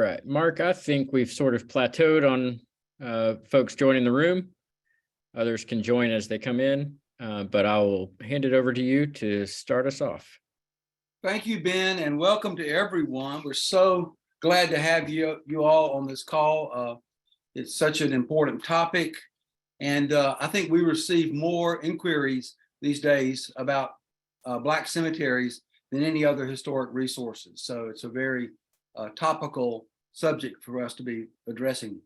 right, Mark, I think we've sort of plateaued on folks joining the room. Others can join as they come in, but I will hand it over to you to start us off. Thank you, Ben, and welcome to everyone. We're so glad to have you all on this call. It's such an important topic, and I think we receive more inquiries these days about Black cemeteries than any other historic resources. So it's a very topical subject for us to be addressing.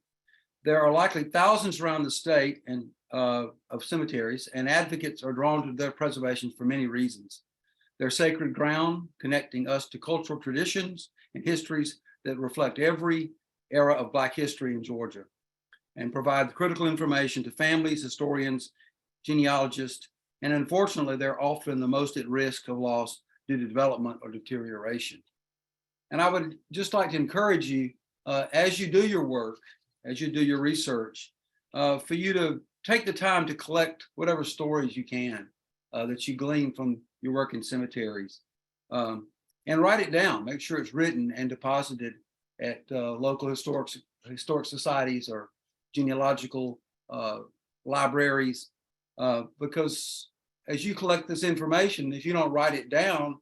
There are likely thousands around the state and of cemeteries, and advocates are drawn to their preservation for many reasons. They're sacred ground, connecting us to cultural traditions and histories that reflect every era of Black history in Georgia, and provide critical information to families, historians, genealogists, and unfortunately, they're often the most at risk of loss due to development or deterioration. And I would just like to encourage you, as you do your work, as you do your research, for you to take the time to collect whatever stories you can that you glean from your work in cemeteries, and write it down. Make sure it's written and deposited at local historic societies or genealogical libraries, because as you collect this information, if you don't write it down,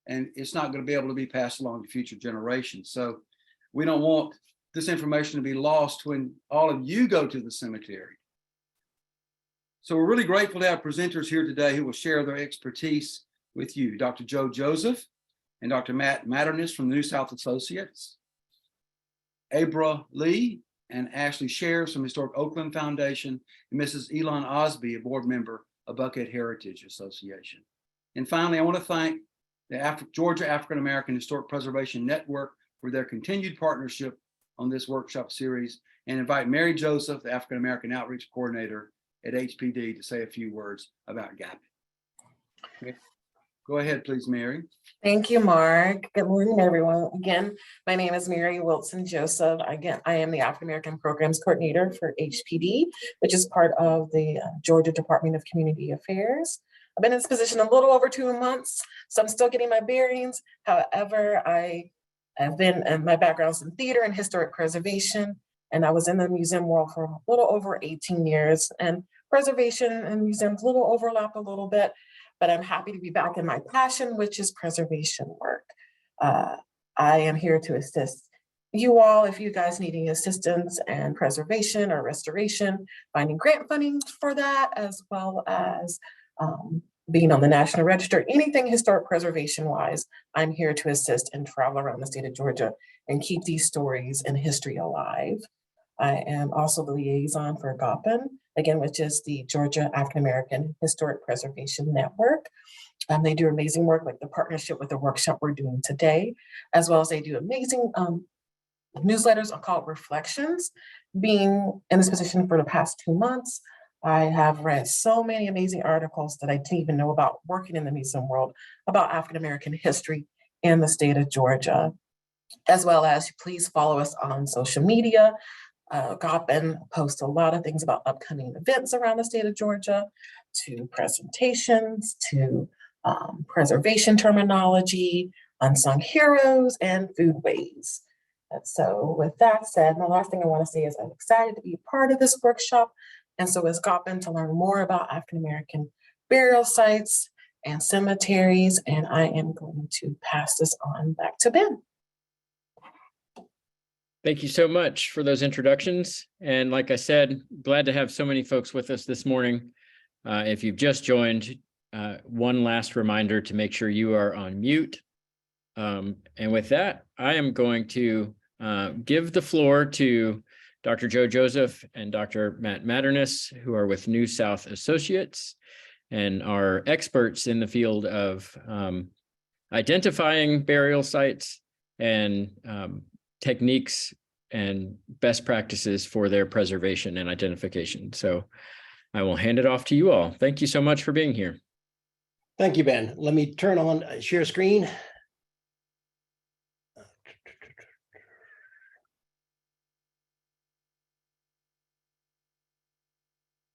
and it's not going to be able to be passed along to future generations. So we don't want this information to be lost when all of you go to the cemetery. So we're really grateful to have presenters here today who will share their expertise with you. Dr. Joe Joseph and Dr. Matternes from the New South Associates, Abra Lee and Ashley Shares from Historic Oakland Foundation, and Mrs. Elon Osby, a board member of Buckhead Heritage Association. And finally, I want to thank the Georgia African American Historic Preservation Network for their continued partnership on this workshop series, and invite Mary Joseph, the African American Outreach Coordinator at HPD, to say a few words about GAP. Okay. Go ahead, please, Mary. Thank you, Mark. Good morning, everyone. Again, my name is Mary Wilson Joseph. Again, I am the African American Programs Coordinator for HPD, which is part of the Georgia Department of Community Affairs. I've been in this position a little over 2 months, so I'm still getting my bearings. However, I have been, my background's in theater and historic preservation, and I was in the museum world for a little over 18 years, and preservation and museums a little overlap a little bit, but I'm happy to be back in my passion, which is preservation work. I am here to assist you all if you guys need any assistance in preservation or restoration, finding grant funding for that, as well as being on the National Register, anything historic preservation wise. I'm here to assist and travel around the state of Georgia and keep these stories and history alive. I am also the liaison for GAPN, again, which is the Georgia African American Historic Preservation Network. They do amazing work, like the partnership with the workshop we're doing today, as well as they do amazing newsletters called Reflections. Being in this position for the past 2 months, I have read so many amazing articles that I didn't even know about working in the museum world about African American history in the state of Georgia, as well as please follow us on social media. GAPN posts a lot of things about upcoming events around the state of Georgia, to presentations, to preservation terminology, unsung heroes, and foodways. And so with that said, the last thing I want to say is I'm excited to be a part of this workshop, and so is GAPN, to learn more about African American burial sites and cemeteries, and I am going to pass this on back to Ben. Thank you so much for those introductions. And like I said, glad to have so many folks with us this morning. If you've just joined, one last reminder to make sure you are on mute. And with that, I am going to give the floor to Dr. Joe Joseph and Dr. Matt Matternes, who are with New South Associates and are experts in the field of identifying burial sites and techniques and best practices for their preservation and identification. So I will hand it off to you all. Thank you so much for being here. Thank you, Ben. Let me turn on share screen.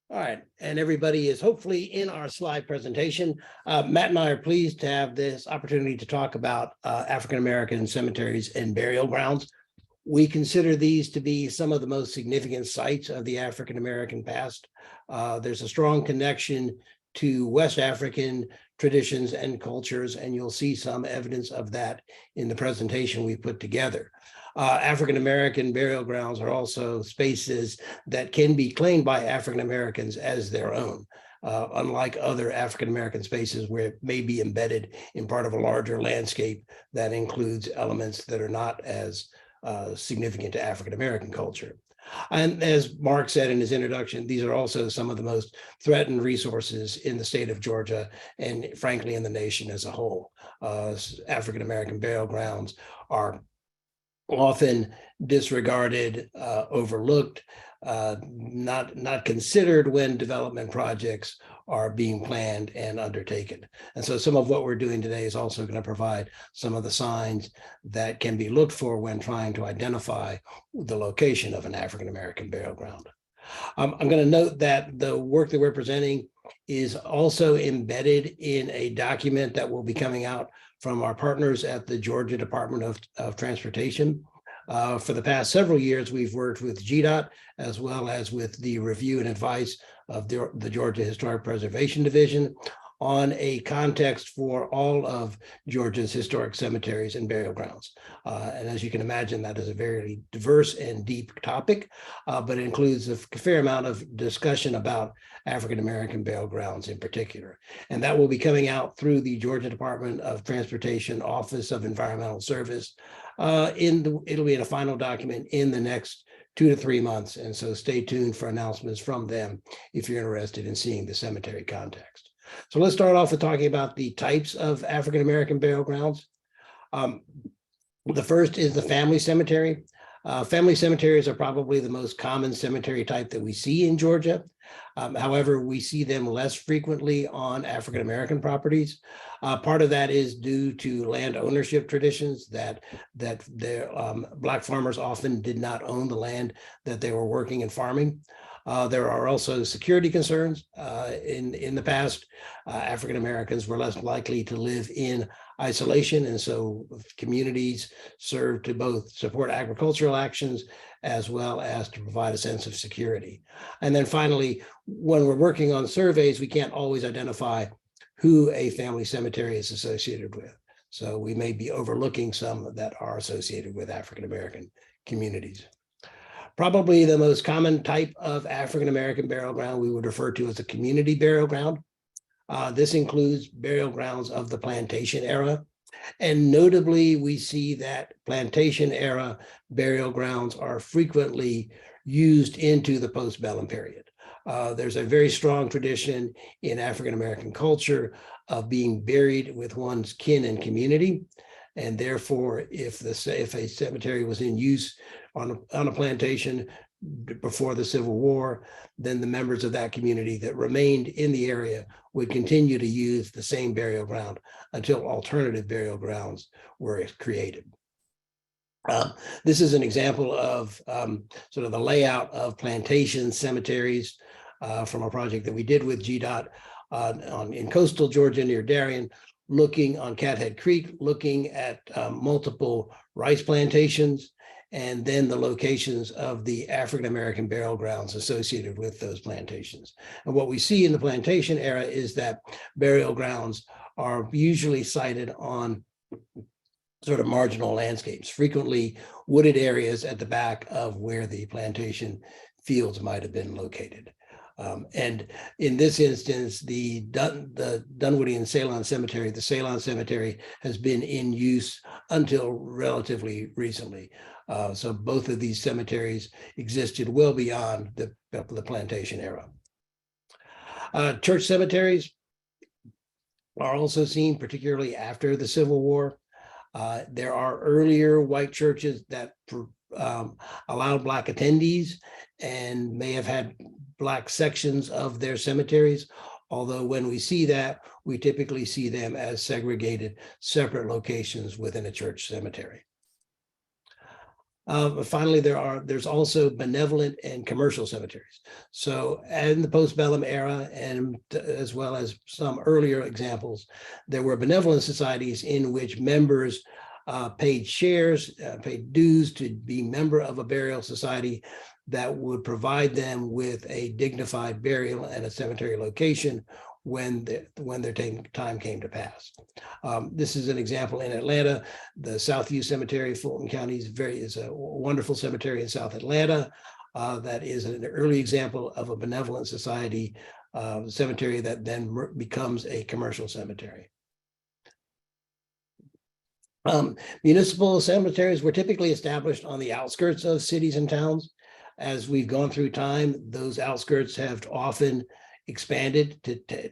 All right, and everybody is hopefully in our slide presentation. Matt and I are pleased to have this opportunity to talk about African American cemeteries and burial grounds. We consider these to be some of the most significant sites of the African-American past. There's a strong connection to West African traditions and cultures, and you'll see some evidence of that in the presentation we put together. African-American burial grounds are also spaces that can be claimed by African-Americans as their own, unlike other African-American spaces where it may be embedded in part of a larger landscape that includes elements that are not as significant to African-American culture. And as Mark said in his introduction, these are also some of the most threatened resources in the state of Georgia and frankly in the nation as a whole. African-American burial grounds are often disregarded, overlooked, not considered when development projects are being planned and undertaken. And so some of what we're doing today is also going to provide some of the signs that can be looked for when trying to identify the location of an African-American burial ground. I'm going to note that the work that we're presenting is also embedded in a document that will be coming out from our partners at the Georgia Department of Transportation. For the past several years, we've worked with GDOT as well as with the review and advice of the Georgia Historic Preservation Division on a context for all of Georgia's historic cemeteries and burial grounds. And as you can imagine, that is a very diverse and deep topic, but it includes a fair amount of discussion about African-American burial grounds in particular. And that will be coming out through the Georgia Department of Transportation Office of Environmental Service. It'll be in a final document in the next 2 to 3 months. And so stay tuned for announcements from them if you're interested in seeing the cemetery context. So let's start off with talking about the types of African-American burial grounds. The first is the family cemetery. Family cemeteries are probably the most common cemetery type that we see in Georgia. However, we see them less frequently on African-American properties. Part of that is due to land ownership traditions that Black farmers often did not own the land that they were working and farming. There are also security concerns. In the past, African Americans were less likely to live in isolation, and so communities served to both support agricultural actions as well as to provide a sense of security. And then finally, when we're working on surveys, we can't always identify who a family cemetery is associated with. So we may be overlooking some that are associated with African American communities. Probably the most common type of African-American burial ground we would refer to as a community burial ground. This includes burial grounds of the plantation era. And notably, we see that plantation era burial grounds are frequently used into the postbellum period. There's a very strong tradition in African-American culture of being buried with one's kin and community. And therefore, if a cemetery was in use on a plantation before the Civil War, then the members of that community that remained in the area would continue to use the same burial ground until alternative burial grounds were created. This is an example of sort of the layout of plantation cemeteries from a project that we did with GDOT in coastal Georgia near Darien, looking on Cathead Creek, looking at multiple rice plantations, and then the locations of the African-American burial grounds associated with those plantations. And what we see in the plantation era is that burial grounds are usually sited on sort of marginal landscapes, frequently wooded areas at the back of where the plantation fields might have been located. And in this instance, the Dunwoody and Ceylon Cemetery, the Ceylon Cemetery has been in use until relatively recently. So both of these cemeteries existed well beyond the plantation era. Church cemeteries are also seen, particularly after the Civil War. There are earlier white churches that allowed Black attendees and may have had Black sections of their cemeteries, although when we see that, we typically see them as segregated, separate locations within a church cemetery. Finally, there's also benevolent and commercial cemeteries. So in the postbellum era, and as well as some earlier examples, there were benevolent societies in which members paid shares, paid dues to be member of a burial society that would provide them with a dignified burial and a cemetery location when their time came to pass. This is an example in Atlanta. The Southview Cemetery, Fulton County, is a wonderful cemetery in South Atlanta. That is an early example of a benevolent society cemetery that then becomes a commercial cemetery. Municipal cemeteries were typically established on the outskirts of cities and towns. As we've gone through time, those outskirts have often expanded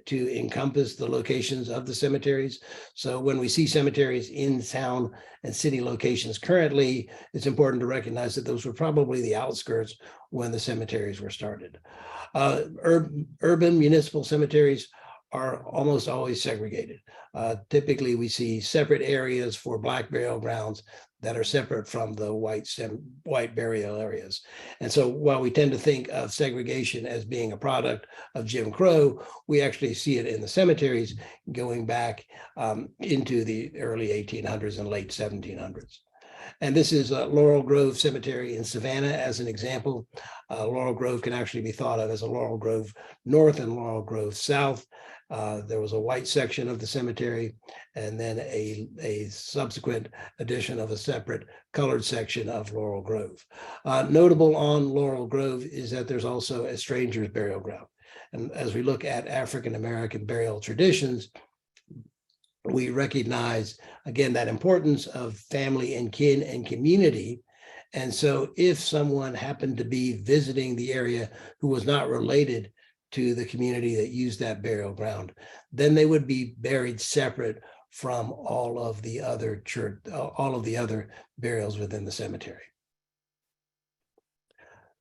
to encompass the locations of the cemeteries. So when we see cemeteries in town and city locations currently, it's important to recognize that those were probably the outskirts when the cemeteries were started. Urban municipal cemeteries are almost always segregated. Typically, we see separate areas for Black burial grounds that are separate from the white burial areas. And so while we tend to think of segregation as being a product of Jim Crow, we actually see it in the cemeteries going back into the early 1800s and late 1700s. And this is Laurel Grove Cemetery in Savannah as an example. Laurel Grove can actually be thought of as a Laurel Grove North and Laurel Grove South. There was a white section of the cemetery and then a subsequent addition of a separate colored section of Laurel Grove. Notable on Laurel Grove is that there's also a stranger's burial ground. And as we look at African-American burial traditions, we recognize, again, that importance of family and kin and community. And so if someone happened to be visiting the area who was not related to the community that used that burial ground, then they would be buried separate from all of the other burials within the cemetery.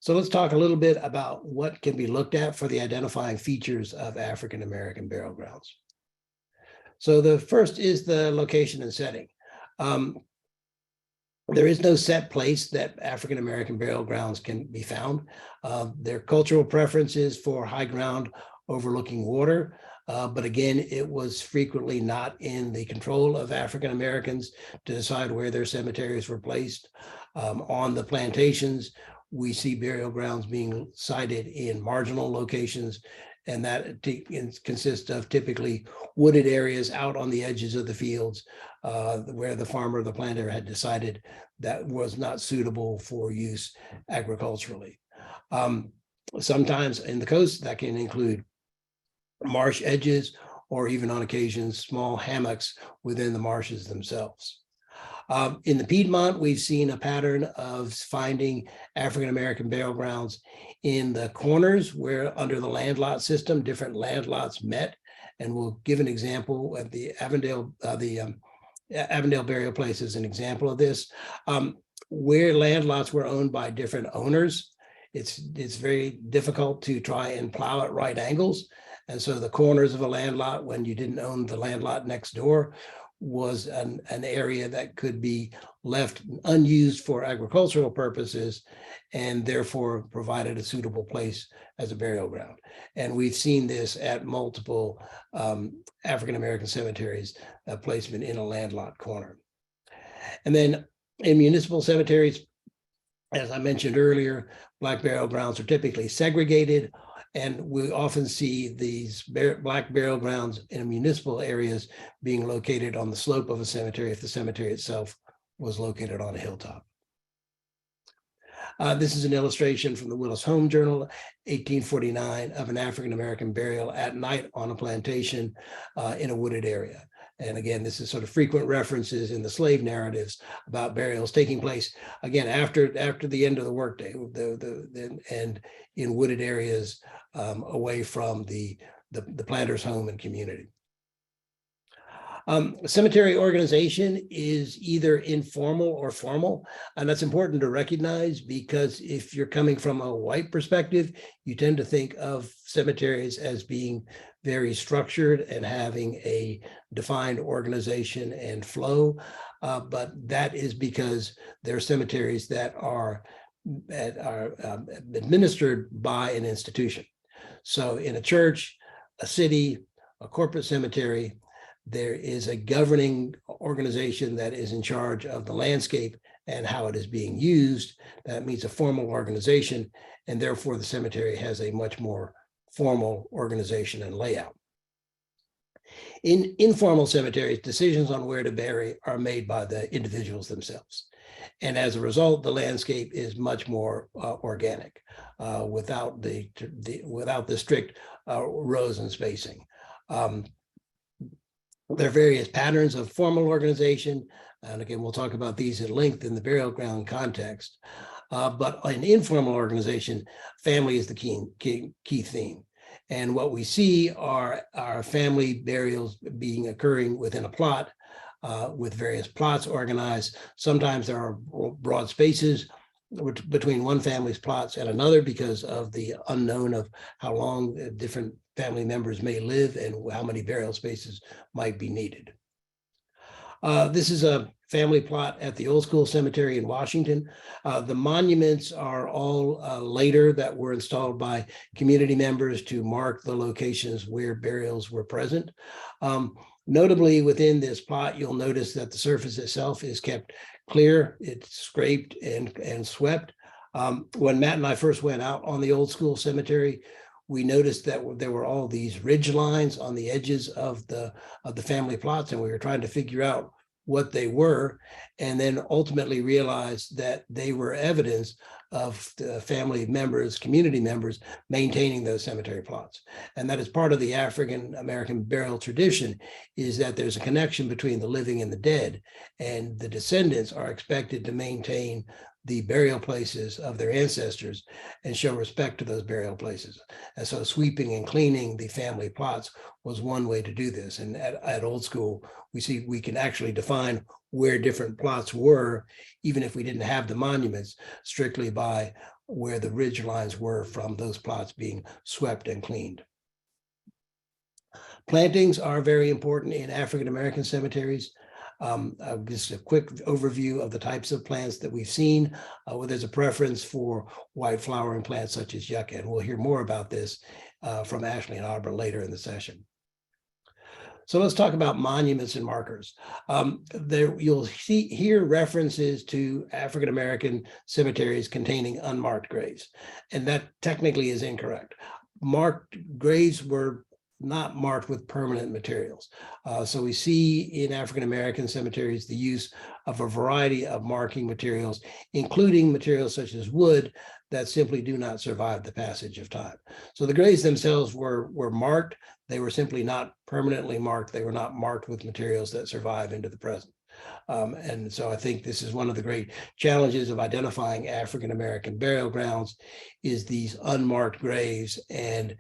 So let's talk a little bit about what can be looked at for the identifying features of African-American burial grounds. So the first is the location and setting. There is no set place that African-American burial grounds can be found. Their cultural preferences for high ground overlooking water, but again, it was frequently not in the control of African-Americans to decide where their cemeteries were placed. On the plantations, we see burial grounds being sited in marginal locations, and that consists of typically wooded areas out on the edges of the fields where the farmer or the planter had decided that was not suitable for use agriculturally. Sometimes in the coast, that can include marsh edges or even on occasion, small hammocks within the marshes themselves. In the Piedmont, we've seen a pattern of finding African-American burial grounds in the corners where under the land lot system, different land lots met. And we'll give an example at the Avondale burial place as an example of this. Where land lots were owned by different owners, it's very difficult to try and plow at right angles. And so the corners of a land lot, when you didn't own the land lot next door, was an area that could be left unused for agricultural purposes and therefore provided a suitable place as a burial ground. And we've seen this at multiple African-American cemeteries, placement in a landlocked corner. And then in municipal cemeteries, as I mentioned earlier, Black burial grounds are typically segregated. And we often see these Black burial grounds in municipal areas being located on the slope of a cemetery if the cemetery itself was located on a hilltop. This is an illustration from the Willis Home Journal, 1849, of an African-American burial at night on a plantation in a wooded area. And again, this is sort of frequent references in the slave narratives about burials taking place, again, after the end of the workday and in wooded areas away from the planter's home and community. Cemetery organization is either informal or formal, and that's important to recognize because if you're coming from a white perspective, you tend to think of cemeteries as being very structured and having a defined organization and flow, but that is because there are cemeteries that are administered by an institution. So in a church, a city, a corporate cemetery, There is a governing organization that is in charge of the landscape and how it is being used. That means a formal organization, and therefore the cemetery has a much more formal organization and layout. In informal cemeteries, decisions on where to bury are made by the individuals themselves. And as a result, the landscape is much more organic without the strict rows and spacing. There are various patterns of formal organization. And again, we'll talk about these at length in the burial ground context. But in informal organization, family is the key theme. And what we see are family burials occurring within a plot with various plots organized. Sometimes there are broad spaces between one family's plots and another because of the unknown of how long different family members may live and how many burial spaces might be needed. This is a family plot at the Old School Cemetery in Washington. The monuments are all later that were installed by community members to mark the locations where burials were present. Notably, within this plot, you'll notice that the surface itself is kept clear. It's scraped and swept. When Matt and I first went out on the Old School Cemetery, we noticed that there were all these ridge lines on the edges of the family plots, and we were trying to figure out what they were, and then ultimately realized that they were evidence of the family members, community members maintaining those cemetery plots. And that is part of the African American burial tradition, is that there's a connection between the living and the dead, and the descendants are expected to maintain the burial places of their ancestors and show respect to those burial places. And so sweeping and cleaning the family plots was one way to do this. And at Old School, we see we can actually define where different plots were, even if we didn't have the monuments, strictly by where the ridge lines were from those plots being swept and cleaned. Plantings are very important in African American cemeteries. Just a quick overview of the types of plants that we've seen, where there's a preference for white flowering plants such as yucca, and we'll hear more about this from Ashley and Abra later in the session. So let's talk about monuments and markers. There you'll hear references to African American cemeteries containing unmarked graves, and that technically is incorrect. Marked graves were not marked with permanent materials. So we see in African American cemeteries the use of a variety of marking materials, including materials such as wood that simply do not survive the passage of time. So the graves themselves were marked. They were simply not permanently marked. They were not marked with materials that survive into the present. And so I think this is one of the great challenges of identifying African American burial grounds, is these unmarked graves and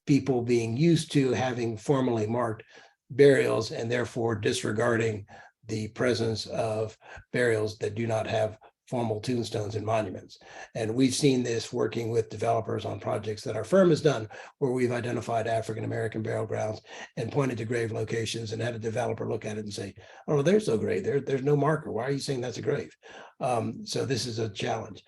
people being used to having formally marked burials and therefore disregarding the presence of burials that do not have formal tombstones and monuments. And we've seen this working with developers on projects that our firm has done, where we've identified African American burial grounds and pointed to grave locations and had a developer look at it and say, oh, there's no grave there. There's no marker. Why are you saying that's a grave? So this is a challenge.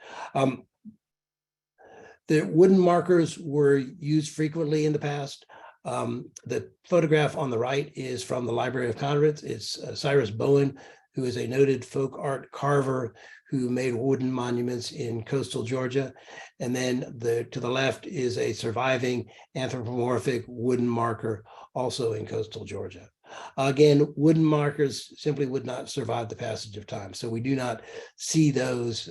The wooden markers were used frequently in the past. The photograph on the right is from the Library of Congress. It's Cyrus Bowen, who is a noted folk art carver who made wooden monuments in coastal Georgia. And then to the left is a surviving anthropomorphic wooden marker, also in coastal Georgia. Again, wooden markers simply would not survive the passage of time. So we do not see those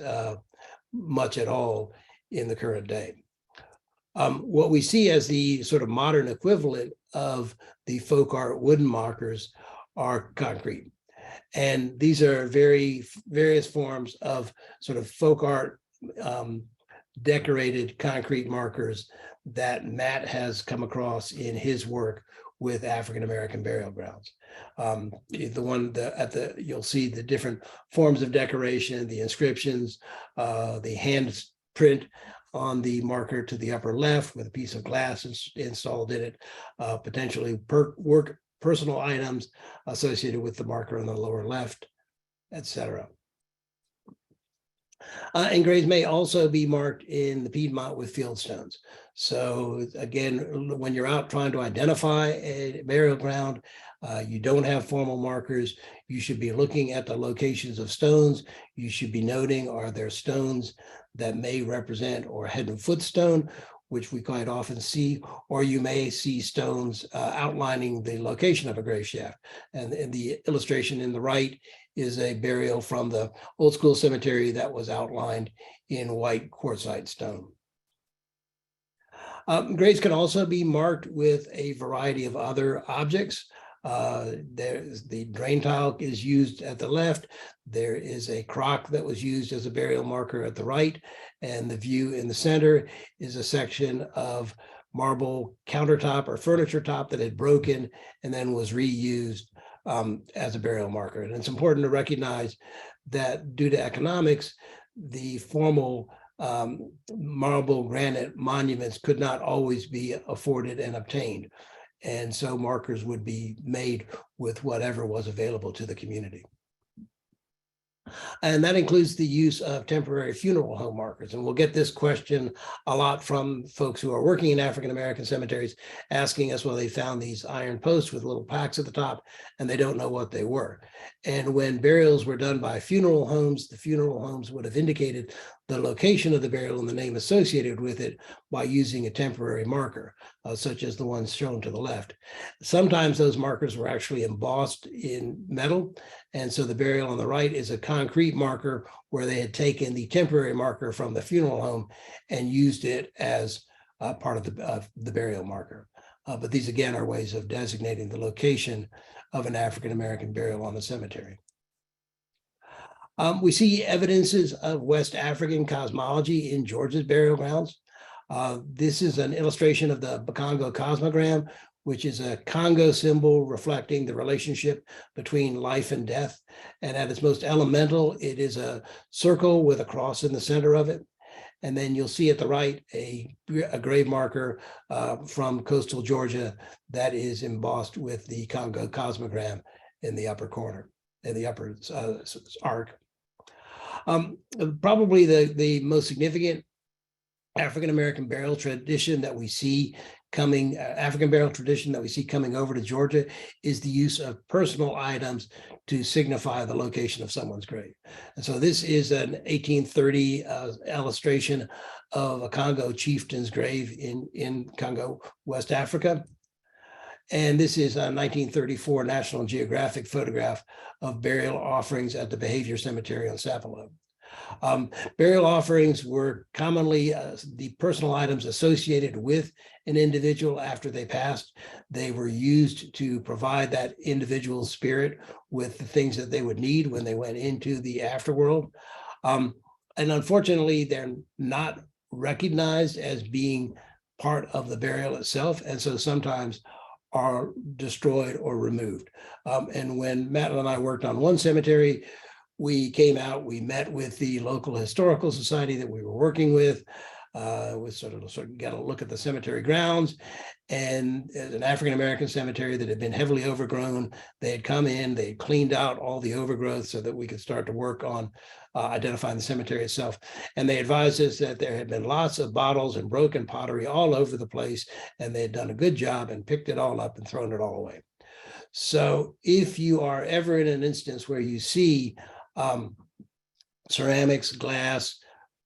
much at all in the current day. What we see as the sort of modern equivalent of the folk art wooden markers are concrete. And these are various forms of sort of folk art decorated concrete markers that Matt has come across in his work with African American burial grounds. You'll see the different forms of decoration, the inscriptions, the hand print on the marker to the upper left with a piece of glass installed in it, potentially personal items associated with the marker on the lower left, etc. And graves may also be marked in the Piedmont with field stones. So again, when you're out trying to identify a burial ground, you don't have formal markers. You should be looking at the locations of stones. You should be noting, are there stones that may represent or head and foot stone, which we quite often see, or you may see stones outlining the location of a grave shaft. And the illustration in the right is a burial from the old school cemetery that was outlined in white quartzite stone. Graves can also be marked with a variety of other objects. There's the drain tile is used at the left. There is a crock that was used as a burial marker at the right. And the view in the center is a section of marble countertop or furniture top that had broken and then was reused as a burial marker. And it's important to recognize that due to economics, the formal marble granite monuments could not always be afforded and obtained. And so markers would be made with whatever was available to the community. And that includes the use of temporary funeral home markers. And we'll get this question a lot from folks who are working in African-American cemeteries, asking us, well, they found these iron posts with little plaques at the top, and they don't know what they were. And when burials were done by funeral homes, the funeral homes would have indicated the location of the burial and the name associated with it by using a temporary marker, such as the ones shown to the left. Sometimes those markers were actually embossed in metal. And so the burial on the right is a concrete marker where they had taken the temporary marker from the funeral home and used it as part of the burial marker. But these again are ways of designating the location of an African-American burial on the cemetery. We see evidences of West African cosmology in Georgia's burial grounds. This is an illustration of the Congo cosmogram, which is a Congo symbol reflecting the relationship between life and death. And at its most elemental, it is a circle with a cross in the center of it. And then you'll see at the right a grave marker from coastal Georgia that is embossed with the Congo cosmogram in the upper corner, in the upper arc. Probably the most significant African-American burial tradition that we see coming, African burial tradition that we see coming over to Georgia is the use of personal items to signify the location of someone's grave. And so this is an 1830 illustration of a Congo chieftain's grave in Congo, West Africa. And this is a 1934 National Geographic photograph of burial offerings at the Behavior Cemetery on Sapelo. Burial offerings were commonly the personal items associated with an individual after they passed. They were used to provide that individual's spirit with the things that they would need when they went into the afterworld. And unfortunately, they're not recognized as being part of the burial itself. And so sometimes are destroyed or removed. And when Matt and I worked on one cemetery, we came out, we met with the local historical society that we were working with. We sort of got a look at the cemetery grounds, and as an African-American cemetery that had been heavily overgrown, they had come in, they had cleaned out all the overgrowth so that we could start to work on identifying the cemetery itself. And they advised us that there had been lots of bottles and broken pottery all over the place, and they had done a good job and picked it all up and thrown it all away. So if you are ever in an instance where you see ceramics, glass,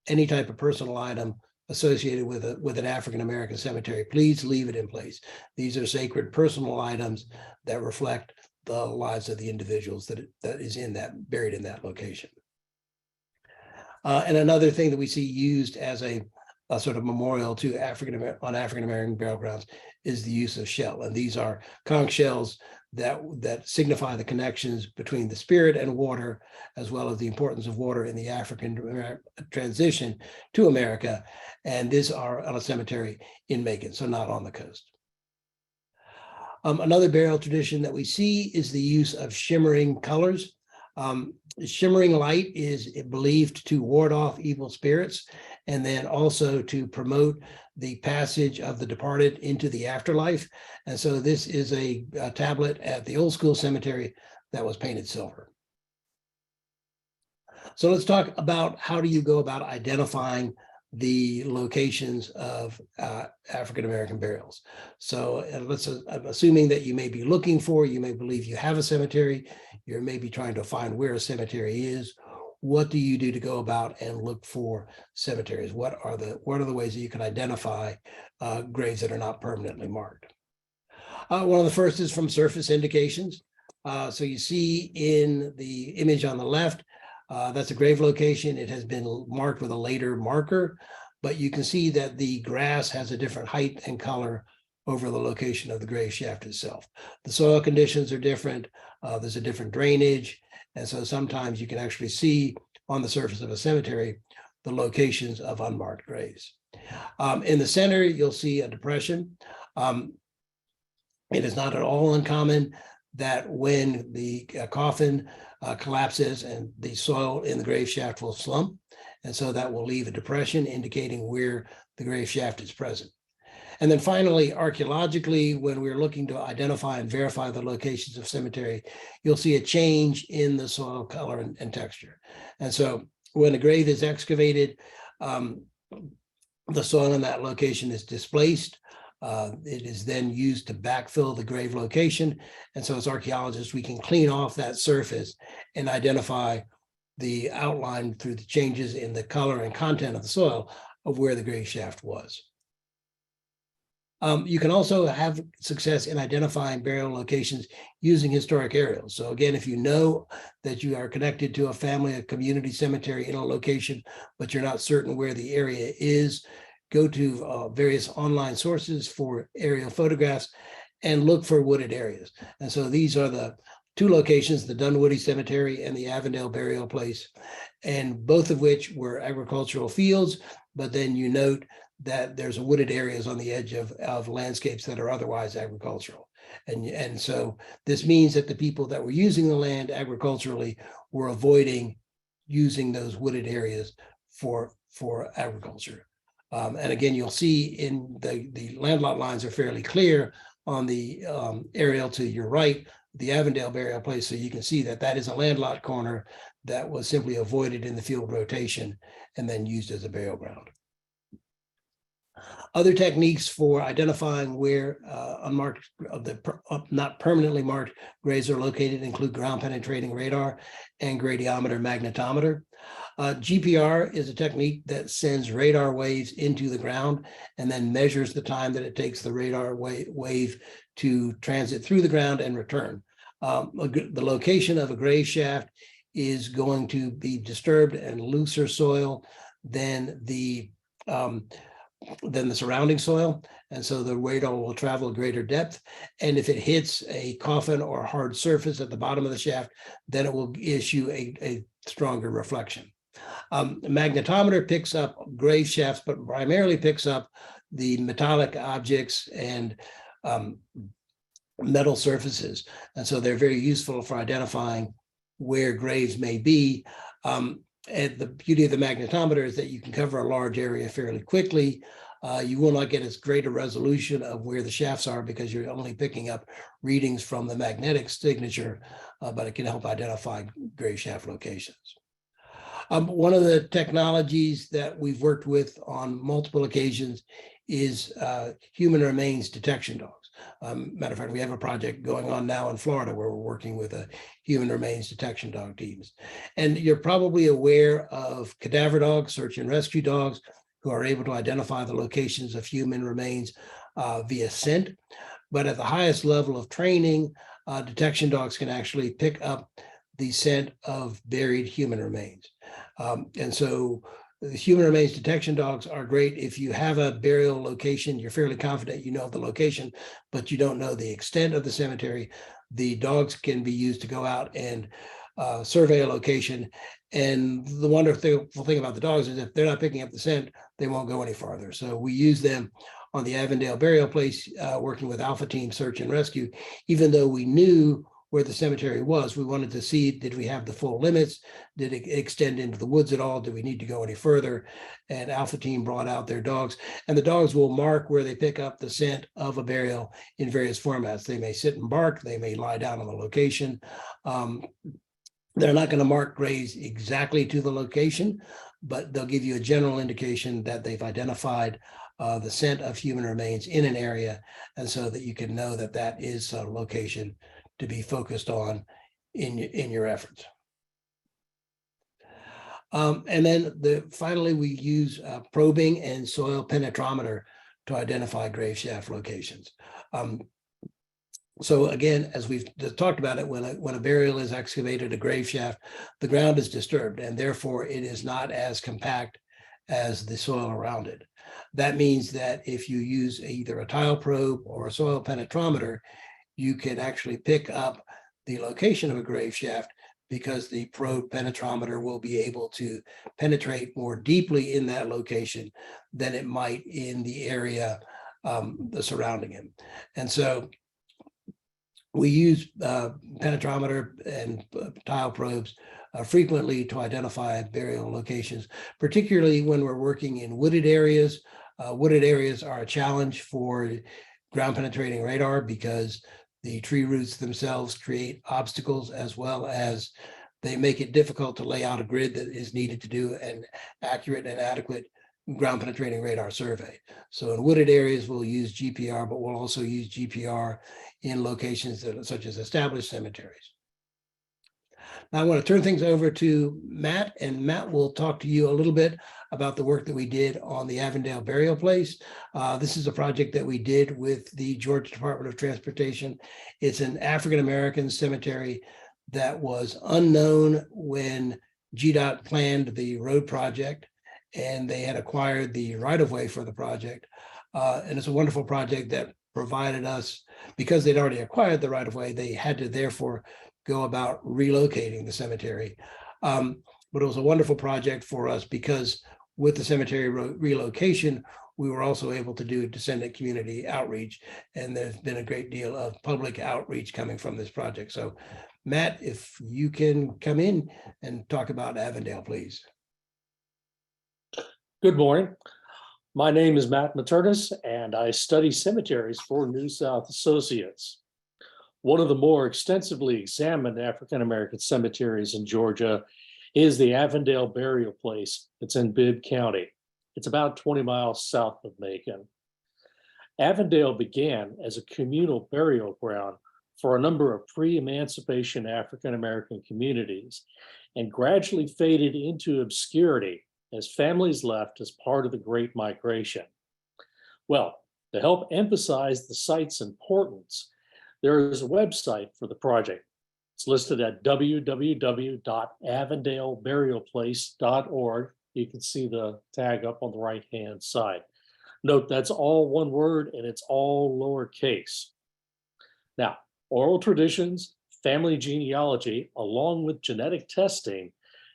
any type of personal item associated with an African-American cemetery, please leave it in place. These are sacred personal items that reflect the lives of the individuals that is buried in that location. And another thing that we see used as a sort of memorial to African-American burial grounds is the use of shell. And these are conch shells that signify the connections between the spirit and water, as well as the importance of water in the African transition to America. And these are on a cemetery in Macon, so not on the coast. Another burial tradition that we see is the use of shimmering colors. Shimmering light is believed to ward off evil spirits, and then also to promote the passage of the departed into the afterlife. And so this is a tablet at the old school cemetery that was painted silver. So let's talk about how do you go about identifying the locations of African-American burials. So I'm assuming that you may be looking for, you may believe you have a cemetery, you're maybe trying to find where a cemetery is. What do you do to go about and look for cemeteries? What are the ways that you can identify graves that are not permanently marked? One of the first is from surface indications. So you see in the image on the left, that's a grave location. It has been marked with a later marker, but you can see that the grass has a different height and color over the location of the grave shaft itself. The soil conditions are different. There's a different drainage. And so sometimes you can actually see on the surface of a cemetery the locations of unmarked graves. In the center, you'll see a depression. It is not at all uncommon that when the coffin collapses and the soil in the grave shaft will slump. And so that will leave a depression indicating where the grave shaft is present. And then finally, archaeologically, when we're looking to identify and verify the locations of cemetery, you'll see a change in the soil color and texture. And so when a grave is excavated, the soil in that location is displaced. It is then used to backfill the grave location. And so as archaeologists, we can clean off that surface and identify the outline through the changes in the color and content of the soil of where the grave shaft was. You can also have success in identifying burial locations using historic aerials. So again, if you know that you are connected to a family, a community cemetery in a location, but you're not certain where the area is, go to various online sources for aerial photographs and look for wooded areas. And so these are the two locations, the Dunwoody Cemetery and the Avondale Burial Place, and both of which were agricultural fields, but then you note that there's wooded areas on the edge of landscapes that are otherwise agricultural. And so this means that the people that were using the land agriculturally were avoiding using those wooded areas for agriculture. And again, you'll see in the land lot lines are fairly clear on the aerial to your right, the Avondale Burial Place. So you can see that that is a land lot corner that was simply avoided in the field rotation and then used as a burial ground. Other techniques for identifying where unmarked, not permanently marked graves are located include ground penetrating radar and gradiometer magnetometer. GPR is a technique that sends radar waves into the ground and then measures the time that it takes the radar wave to transit through the ground and return. The location of a grave shaft is going to be disturbed and looser soil than the surrounding soil. And so the radar will travel a greater depth. And if it hits a coffin or hard surface at the bottom of the shaft, then it will issue a stronger reflection. Magnetometer picks up grave shafts, but primarily picks up the metallic objects and metal surfaces. And so they're very useful for identifying where graves may be. And the beauty of the magnetometer is that you can cover a large area fairly quickly. You will not get as great a resolution of where the shafts are because you're only picking up readings from the magnetic signature, but it can help identify grave shaft locations. One of the technologies that we've worked with on multiple occasions is human remains detection dogs. Matter of fact, we have a project going on now in Florida where we're working with a human remains detection dog teams. And you're probably aware of cadaver dogs, search and rescue dogs, who are able to identify the locations of human remains via scent. But at the highest level of training, detection dogs can actually pick up the scent of buried human remains. And so the human remains detection dogs are great if you have a burial location, you're fairly confident you know the location, but you don't know the extent of the cemetery. The dogs can be used to go out and survey a location. And the wonderful thing about the dogs is if they're not picking up the scent, they won't go any farther. So we use them on the Avondale Burial Place, working with Alpha Team Search and Rescue. Even though we knew where the cemetery was, we wanted to see, did we have the full limits? Did it extend into the woods at all? Did we need to go any further? And Alpha Team brought out their dogs, and the dogs will mark where they pick up the scent of a burial in various formats. They may sit and bark, they may lie down on the location. They're not going to mark graves exactly to the location, but they'll give you a general indication that they've identified the scent of human remains in an area, and so that you can know that that is a location to be focused on in your efforts. And then finally, we use probing and soil penetrometer to identify grave shaft locations. So again, as we've just talked about it, when a burial is excavated, a grave shaft, the ground is disturbed, and therefore it is not as compact as the soil around it. That means that if you use either a tile probe or a soil penetrometer, you can actually pick up the location of a grave shaft, because the probe penetrometer will be able to penetrate more deeply in that location than it might in the area the surrounding it. And so we use penetrometer and tile probes frequently to identify burial locations, particularly when we're working in wooded areas. Wooded areas are a challenge for ground penetrating radar because the tree roots themselves create obstacles, as well as they make it difficult to lay out a grid that is needed to do an accurate and adequate ground penetrating radar survey. So in wooded areas, we'll use GPR, but we'll also use GPR in locations such as established cemeteries. Now I want to turn things over to Matt, and Matt will talk to you a little bit about the work that we did on the Avondale Burial Place. This is a project that we did with the Georgia Department of Transportation. It's an African-American cemetery that was unknown when GDOT planned the road project, and they had acquired the right-of-way for the project. And it's a wonderful project that provided us, because they'd already acquired the right-of-way, they had to therefore go about relocating the cemetery. But it was a wonderful project for us because with the cemetery relocation, we were also able to do descendant community outreach, and there's been a great deal of public outreach coming from this project. So Matt, if you can come in and talk about Avondale, please. Good morning. My name is Matt Matternes, and I study cemeteries for New South Associates. One of the more extensively examined African-American cemeteries in Georgia is the Avondale Burial Place. It's in Bibb County. It's about 20 miles south of Macon. Avondale began as a communal burial ground for a number of pre-emancipation African-American communities and gradually faded into obscurity as families left as part of the Great Migration. Well, to help emphasize the site's importance, there is a website for the project. It's listed at www.avondaleburialplace.org. You can see the tag up on the right-hand side. Note that's all one word and it's all lowercase. Now, oral traditions, family genealogy, along with genetic testing,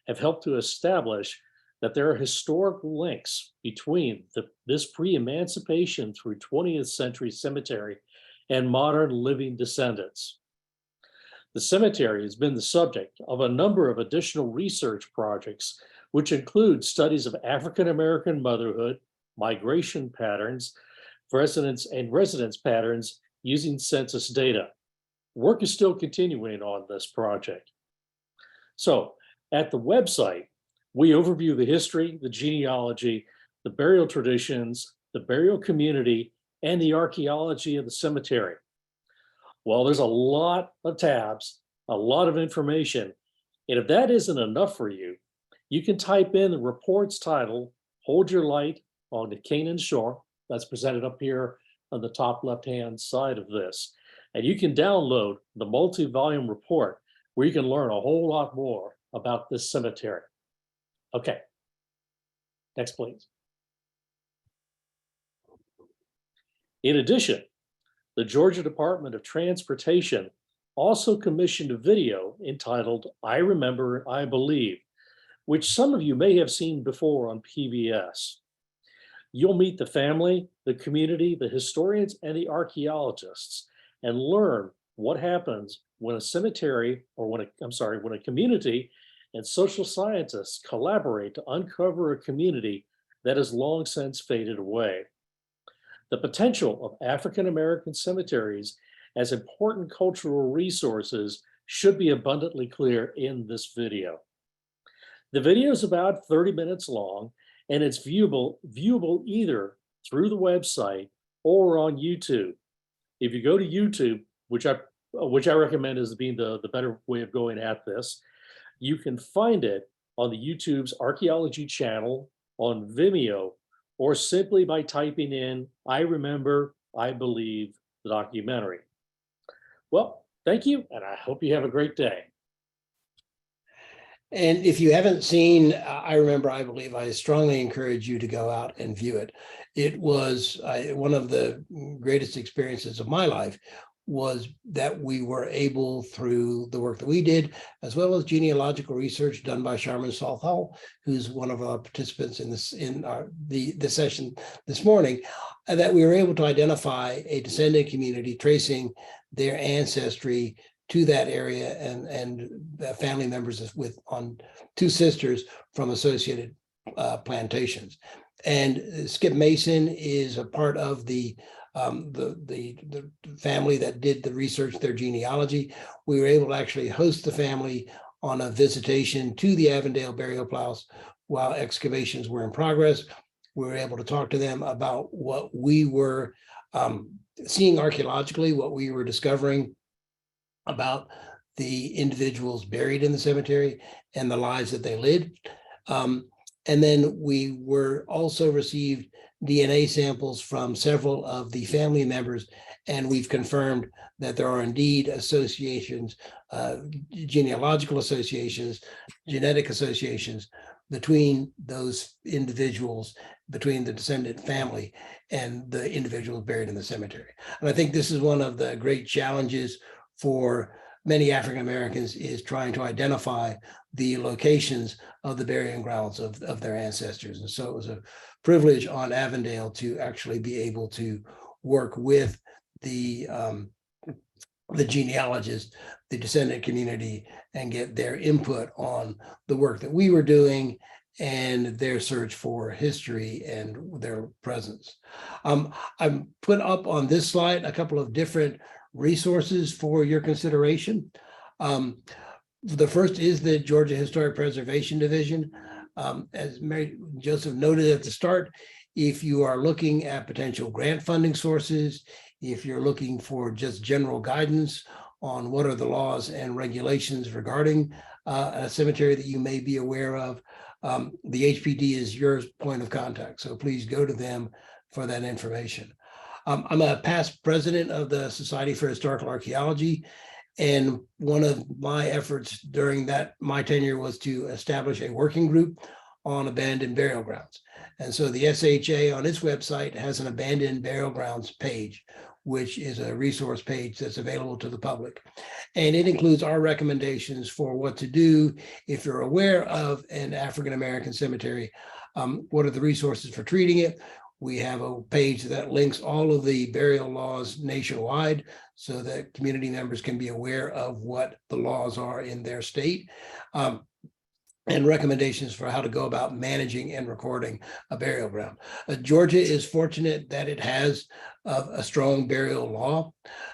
have helped to establish that there are historical links between this pre-emancipation through 20th century cemetery and modern living descendants. The cemetery has been the subject of a number of additional research projects, which include studies of African-American motherhood, migration patterns, residence patterns using census data. Work is still continuing on this project. So at the website, we overview the history, the genealogy, the burial traditions, the burial community, and the archaeology of the cemetery. Well, there's a lot of tabs, a lot of information, and if that isn't enough for you, you can type in the report's title, Hold Your Light on the Canaan Shore. That's presented up here on the top left-hand side of this. And you can download the multi-volume report where you can learn a whole lot more about this cemetery. Okay, next please. In addition, the Georgia Department of Transportation also commissioned a video entitled I Remember, I Believe, which some of you may have seen before on PBS. You'll meet the family, the community, the historians, and the archaeologists, and learn what happens when a cemetery, or when a community and social scientists collaborate to uncover a community that has long since faded away. The potential of African-American cemeteries as important cultural resources should be abundantly clear in this video. The video is about 30 minutes long, and it's viewable either through the website or on YouTube. If you go to YouTube, which I recommend as being the better way of going at this, you can find it on the YouTube's archaeology channel, on Vimeo, or simply by typing in "I remember, I believe" the documentary. Well, thank you, and I hope you have a great day. And if you haven't seen I Remember, I Believe, I strongly encourage you to go out and view it. It was one of the greatest experiences of my life, was that we were able, through the work that we did, as well as genealogical research done by Sharman Southall, who's one of our participants in the session this morning, that we were able to identify a descendant community tracing their ancestry to that area, and family members on two sisters from associated plantations. And Skip Mason is a part of the family that did the research, their genealogy. We were able to actually host the family on a visitation to the Avondale burial plots while excavations were in progress. We were able to talk to them about what we were seeing archaeologically, what we were discovering about the individuals buried in the cemetery and the lives that they lived. And then we were also received DNA samples from several of the family members, and we've confirmed that there are indeed associations, genealogical associations, genetic associations between those individuals, between the descendant family and the individuals buried in the cemetery. And I think this is one of the great challenges for many African Americans, is trying to identify the locations of the burying grounds of their ancestors. And so it was a privilege on Avondale to actually be able to work with the genealogists, the descendant community, and get their input on the work that we were doing and their search for history and their presence. I've put up on this slide a couple of different resources for your consideration. The first is the Georgia Historic Preservation Division. As Mary Joseph noted at the start, if you are looking at potential grant funding sources, if you're looking for just general guidance on what are the laws and regulations regarding a cemetery that you may be aware of, the HPD is your point of contact. So please go to them for that information. I'm a past president of the Society for Historical Archaeology, and one of my efforts during my tenure was to establish a working group on abandoned burial grounds. And so the SHA on its website has an abandoned burial grounds page, which is a resource page that's available to the public. And it includes our recommendations for what to do if you're aware of an African-American cemetery. What are the resources for treating it? We have a page that links all of the burial laws nationwide so that community members can be aware of what the laws are in their state, and recommendations for how to go about managing and recording a burial ground. Georgia is fortunate that it has a strong burial law.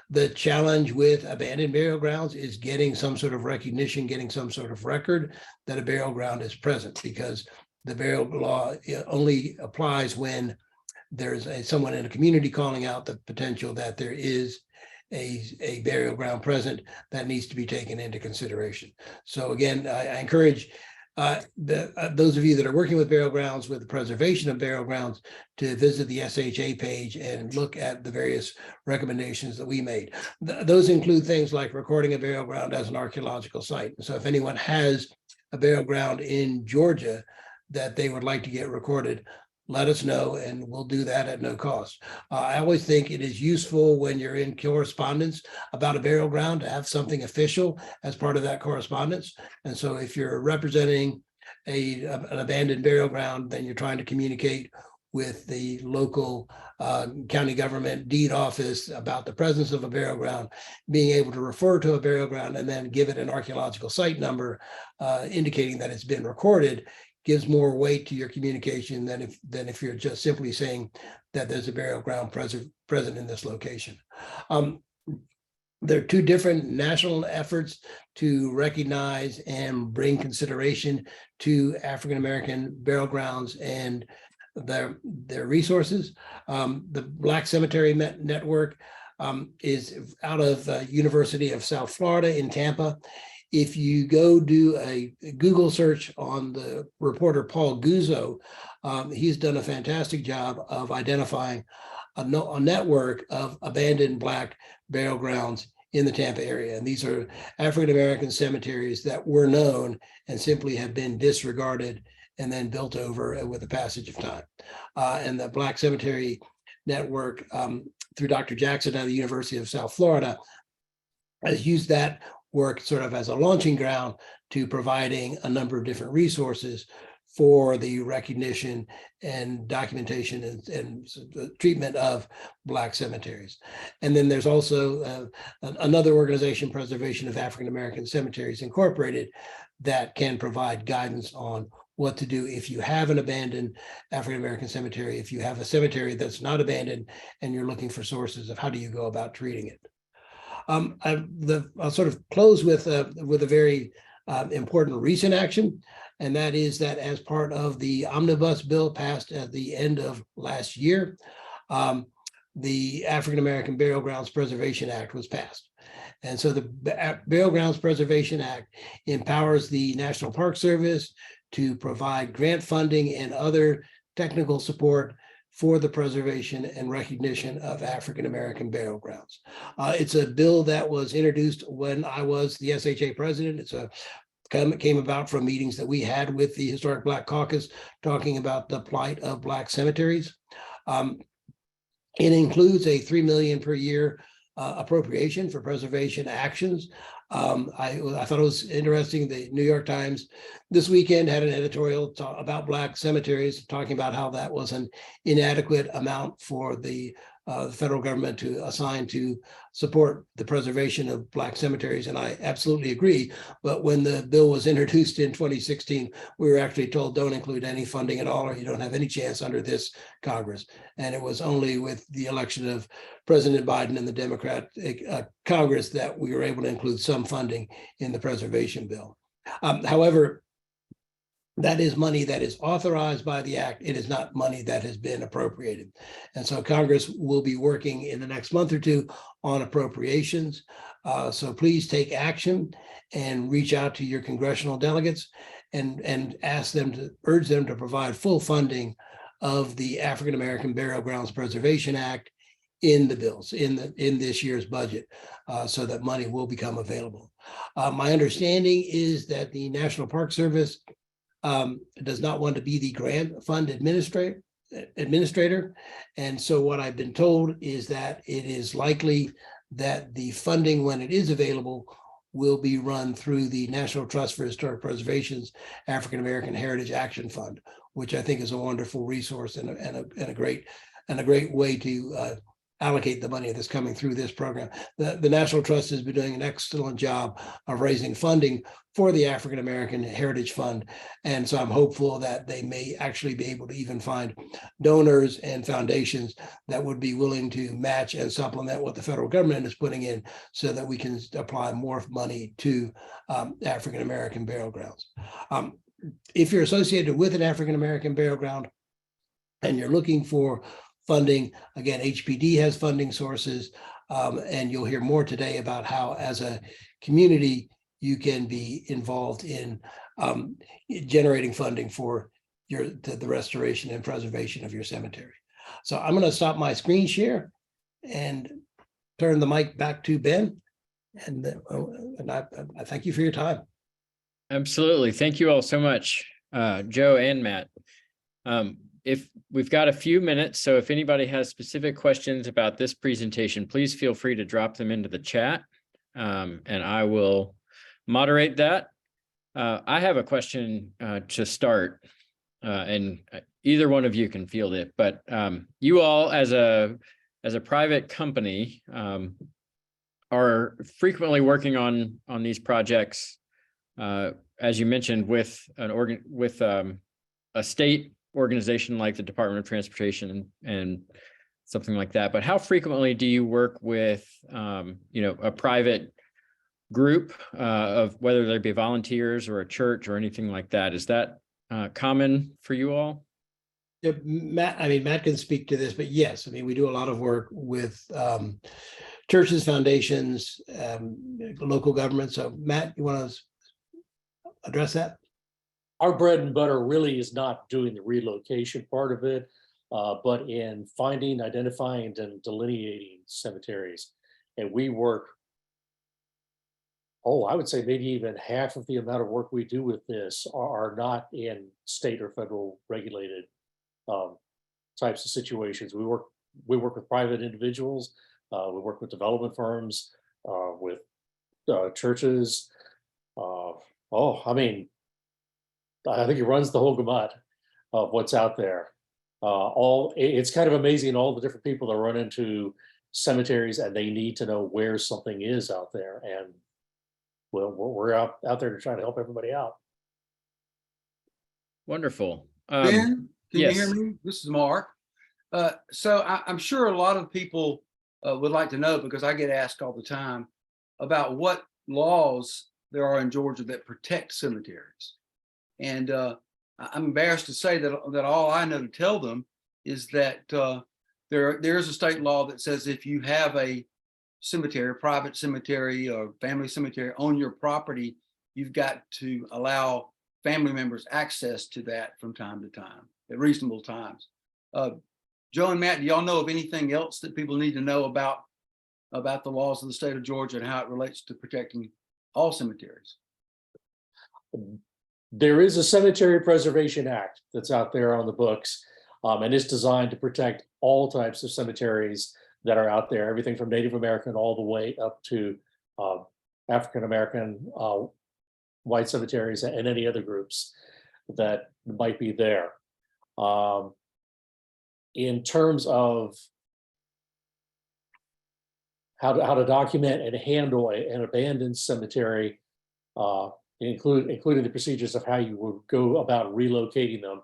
The challenge with abandoned burial grounds is getting some sort of recognition, getting some sort of record that a burial ground is present, because the burial law only applies when there's someone in a community calling out the potential that there is a burial ground present that needs to be taken into consideration. So again, I encourage those of you that are working with burial grounds, with the preservation of burial grounds, to visit the SHA page and look at the various recommendations that we made. Those include things like recording a burial ground as an archaeological site. So if anyone has a burial ground in Georgia that they would like to get recorded, let us know, and we'll do that at no cost. I always think it is useful when you're in correspondence about a burial ground to have something official as part of that correspondence. And so if you're representing an abandoned burial ground, then you're trying to communicate with the local county government deed office about the presence of a burial ground, being able to refer to a burial ground and then give it an archaeological site number indicating that it's been recorded, gives more weight to your communication than if you're just simply saying that there's a burial ground present in this location. There are two different national efforts to recognize and bring consideration to African-American burial grounds and their resources. The Black Cemetery Network is out of University of South Florida in Tampa. If you go do a Google search on the reporter Paul Guzzo, he's done a fantastic job of identifying a network of abandoned Black burial grounds in the Tampa area. And these are African-American cemeteries that were known and simply have been disregarded and then built over with the passage of time. And the Black Cemetery Network, through Dr. Jackson at the University of South Florida, has used that work sort of as a launching ground to providing a number of different resources for the recognition and documentation and the treatment of Black cemeteries. And then there's also another organization, Preservation of African American Cemeteries Incorporated, that can provide guidance on what to do if you have an abandoned African American cemetery, if you have a cemetery that's not abandoned and you're looking for sources of how do you go about treating it. I'll sort of close with a very important recent action, and that is that as part of the omnibus bill passed at the end of last year, the African American Burial Grounds Preservation Act was passed. And so the Burial Grounds Preservation Act empowers the National Park Service to provide grant funding and other technical support for the preservation and recognition of African American burial grounds. It's a bill that was introduced when I was the SHA president. It came about from meetings that we had with the Historic Black Caucus talking about the plight of Black cemeteries. It includes a $3 million per year appropriation for preservation actions. I thought it was interesting. The New York Times this weekend had an editorial about Black cemeteries, talking about how that was an inadequate amount for the federal government to assign to support the preservation of Black cemeteries. And I absolutely agree. But when the bill was introduced in 2016, we were actually told don't include any funding at all, or you don't have any chance under this Congress. And it was only with the election of President Biden and the Democratic Congress that we were able to include some funding in the preservation bill. However, that is money that is authorized by the act. It is not money that has been appropriated. And so Congress will be working in the next month or two on appropriations. So please take action and reach out to your congressional delegates and ask them to urge them to provide full funding of the African American Burial Grounds Preservation Act in the bills, in this year's budget, so that money will become available. My understanding is that the National Park Service does not want to be the grant fund administrator. And so what I've been told is that it is likely that the funding, when it is available, will be run through the National Trust for Historic Preservation's African American Heritage Action Fund, which I think is a wonderful resource and a great way to allocate the money that's coming through this program. The National Trust has been doing an excellent job of raising funding for the African American Heritage Fund. And so I'm hopeful that they may actually be able to even find donors and foundations that would be willing to match and supplement what the federal government is putting in so that we can apply more money to African American burial grounds. If you're associated with an African American burial ground and you're looking for funding, again, HPD has funding sources, and you'll hear more today about how, as a community, you can be involved in generating funding for the restoration and preservation of your cemetery. So I'm going to stop my screen share and turn the mic back to Ben. And I thank you for your time. Absolutely. Thank you all so much, Joe and Matt. If we've got a few minutes, so if anybody has specific questions about this presentation, please feel free to drop them into the chat, and I will moderate that. I have a question to start, and either one of you can field it, but you all as a private company are frequently working on these projects, as you mentioned, with a state organization like the Department of Transportation and something like that. But how frequently do you work with, a private group of whether they be volunteers or a church or anything like that? Is that common for you all? Yeah, Matt can speak to this, but yes, we do a lot of work with churches, foundations, local government. So Matt, you want to address that? Our bread and butter really is not doing the relocation part of it, but in finding, identifying, and delineating cemeteries. And we work, I would say maybe even half of the amount of work we do with this are not in state or federal regulated types of situations. We work with private individuals, we work with development firms, with churches. I think it runs the whole gamut of what's out there. It's kind of amazing all the different people that run into cemeteries and they need to know where something is out there. And well, we're out there to try to help everybody out. Wonderful. Ben, can you hear yes. me? This is Mark. So I'm sure a lot of people would like to know, because I get asked all the time about what laws there are in Georgia that protect cemeteries. And I'm embarrassed to say that all I know to tell them is that there is a state law that says if you have a cemetery, a private cemetery or family cemetery on your property, you've got to allow family members access to that from time to time at reasonable times. Joe and Matt, do y'all know of anything else that people need to know about the laws of the state of Georgia and how it relates to protecting all cemeteries? There is a Cemetery Preservation Act that's out there on the books, and it's designed to protect all types of cemeteries that are out there, everything from Native American all the way up to African American, white cemeteries, and any other groups that might be there. In terms of how to document and handle an abandoned cemetery, including the procedures of how you would go about relocating them.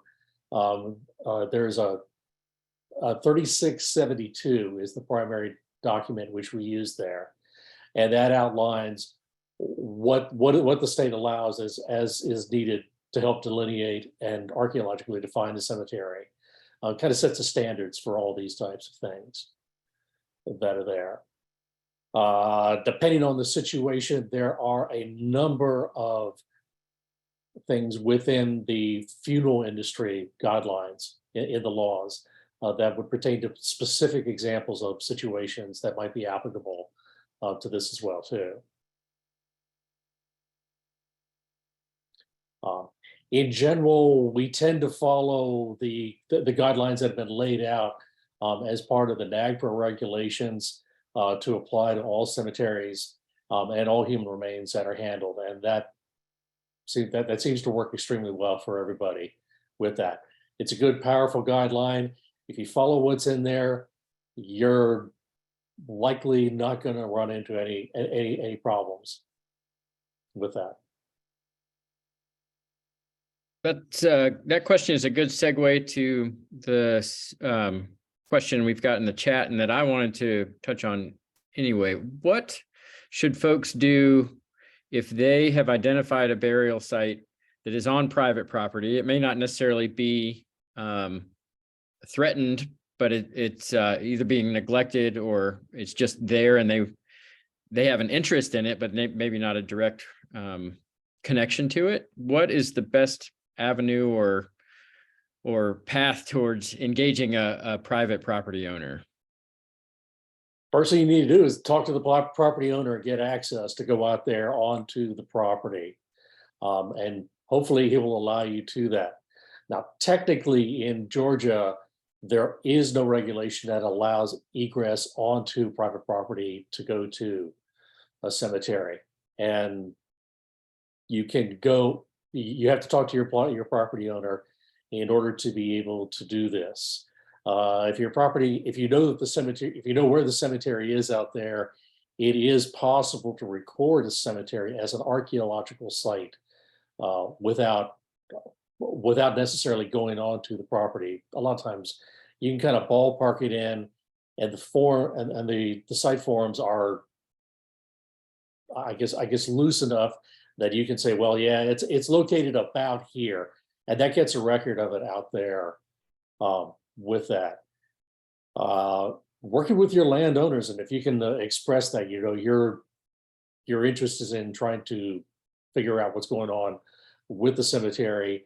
There's a 3672 is the primary document which we use there, and that outlines what the state allows as is needed to help delineate and archaeologically define the cemetery. Kind of sets the standards for all these types of things that are there. Depending on the situation, there are a number of things within the funeral industry guidelines in the laws that would pertain to specific examples of situations that might be applicable to this as well too. In general, we tend to follow the guidelines that have been laid out as part of the NAGPRA regulations to apply to all cemeteries and all human remains that are handled, and that seems to work extremely well for everybody with that. It's a good, powerful guideline. If you follow what's in there, you're likely not going to run into any problems with that. That question is a good segue to the question we've got in the chat and that I wanted to touch on anyway. What should folks do if they have identified a burial site that is on private property? It may not necessarily be threatened, but it's either being neglected or it's just there and they have an interest in it, but maybe not a direct connection to it. What is the best avenue or path towards engaging a private property owner? First thing you need to do is talk to the property owner and get access to go out there onto the property. And hopefully he will allow you to that. Now, technically in Georgia, there is no regulation that allows egress onto private property to go to a cemetery. And you have to talk to your property owner in order to be able to do this. If you know where the cemetery is out there, it is possible to record a cemetery as an archaeological site without necessarily going onto the property. A lot of times you can kind of ballpark it in and the form and the site forms are, I guess loose enough that you can say, well, yeah, it's located about here, and that gets a record of it out there with that. Working with your landowners, and if you can express that, you know, your interest is in trying to figure out what's going on with the cemetery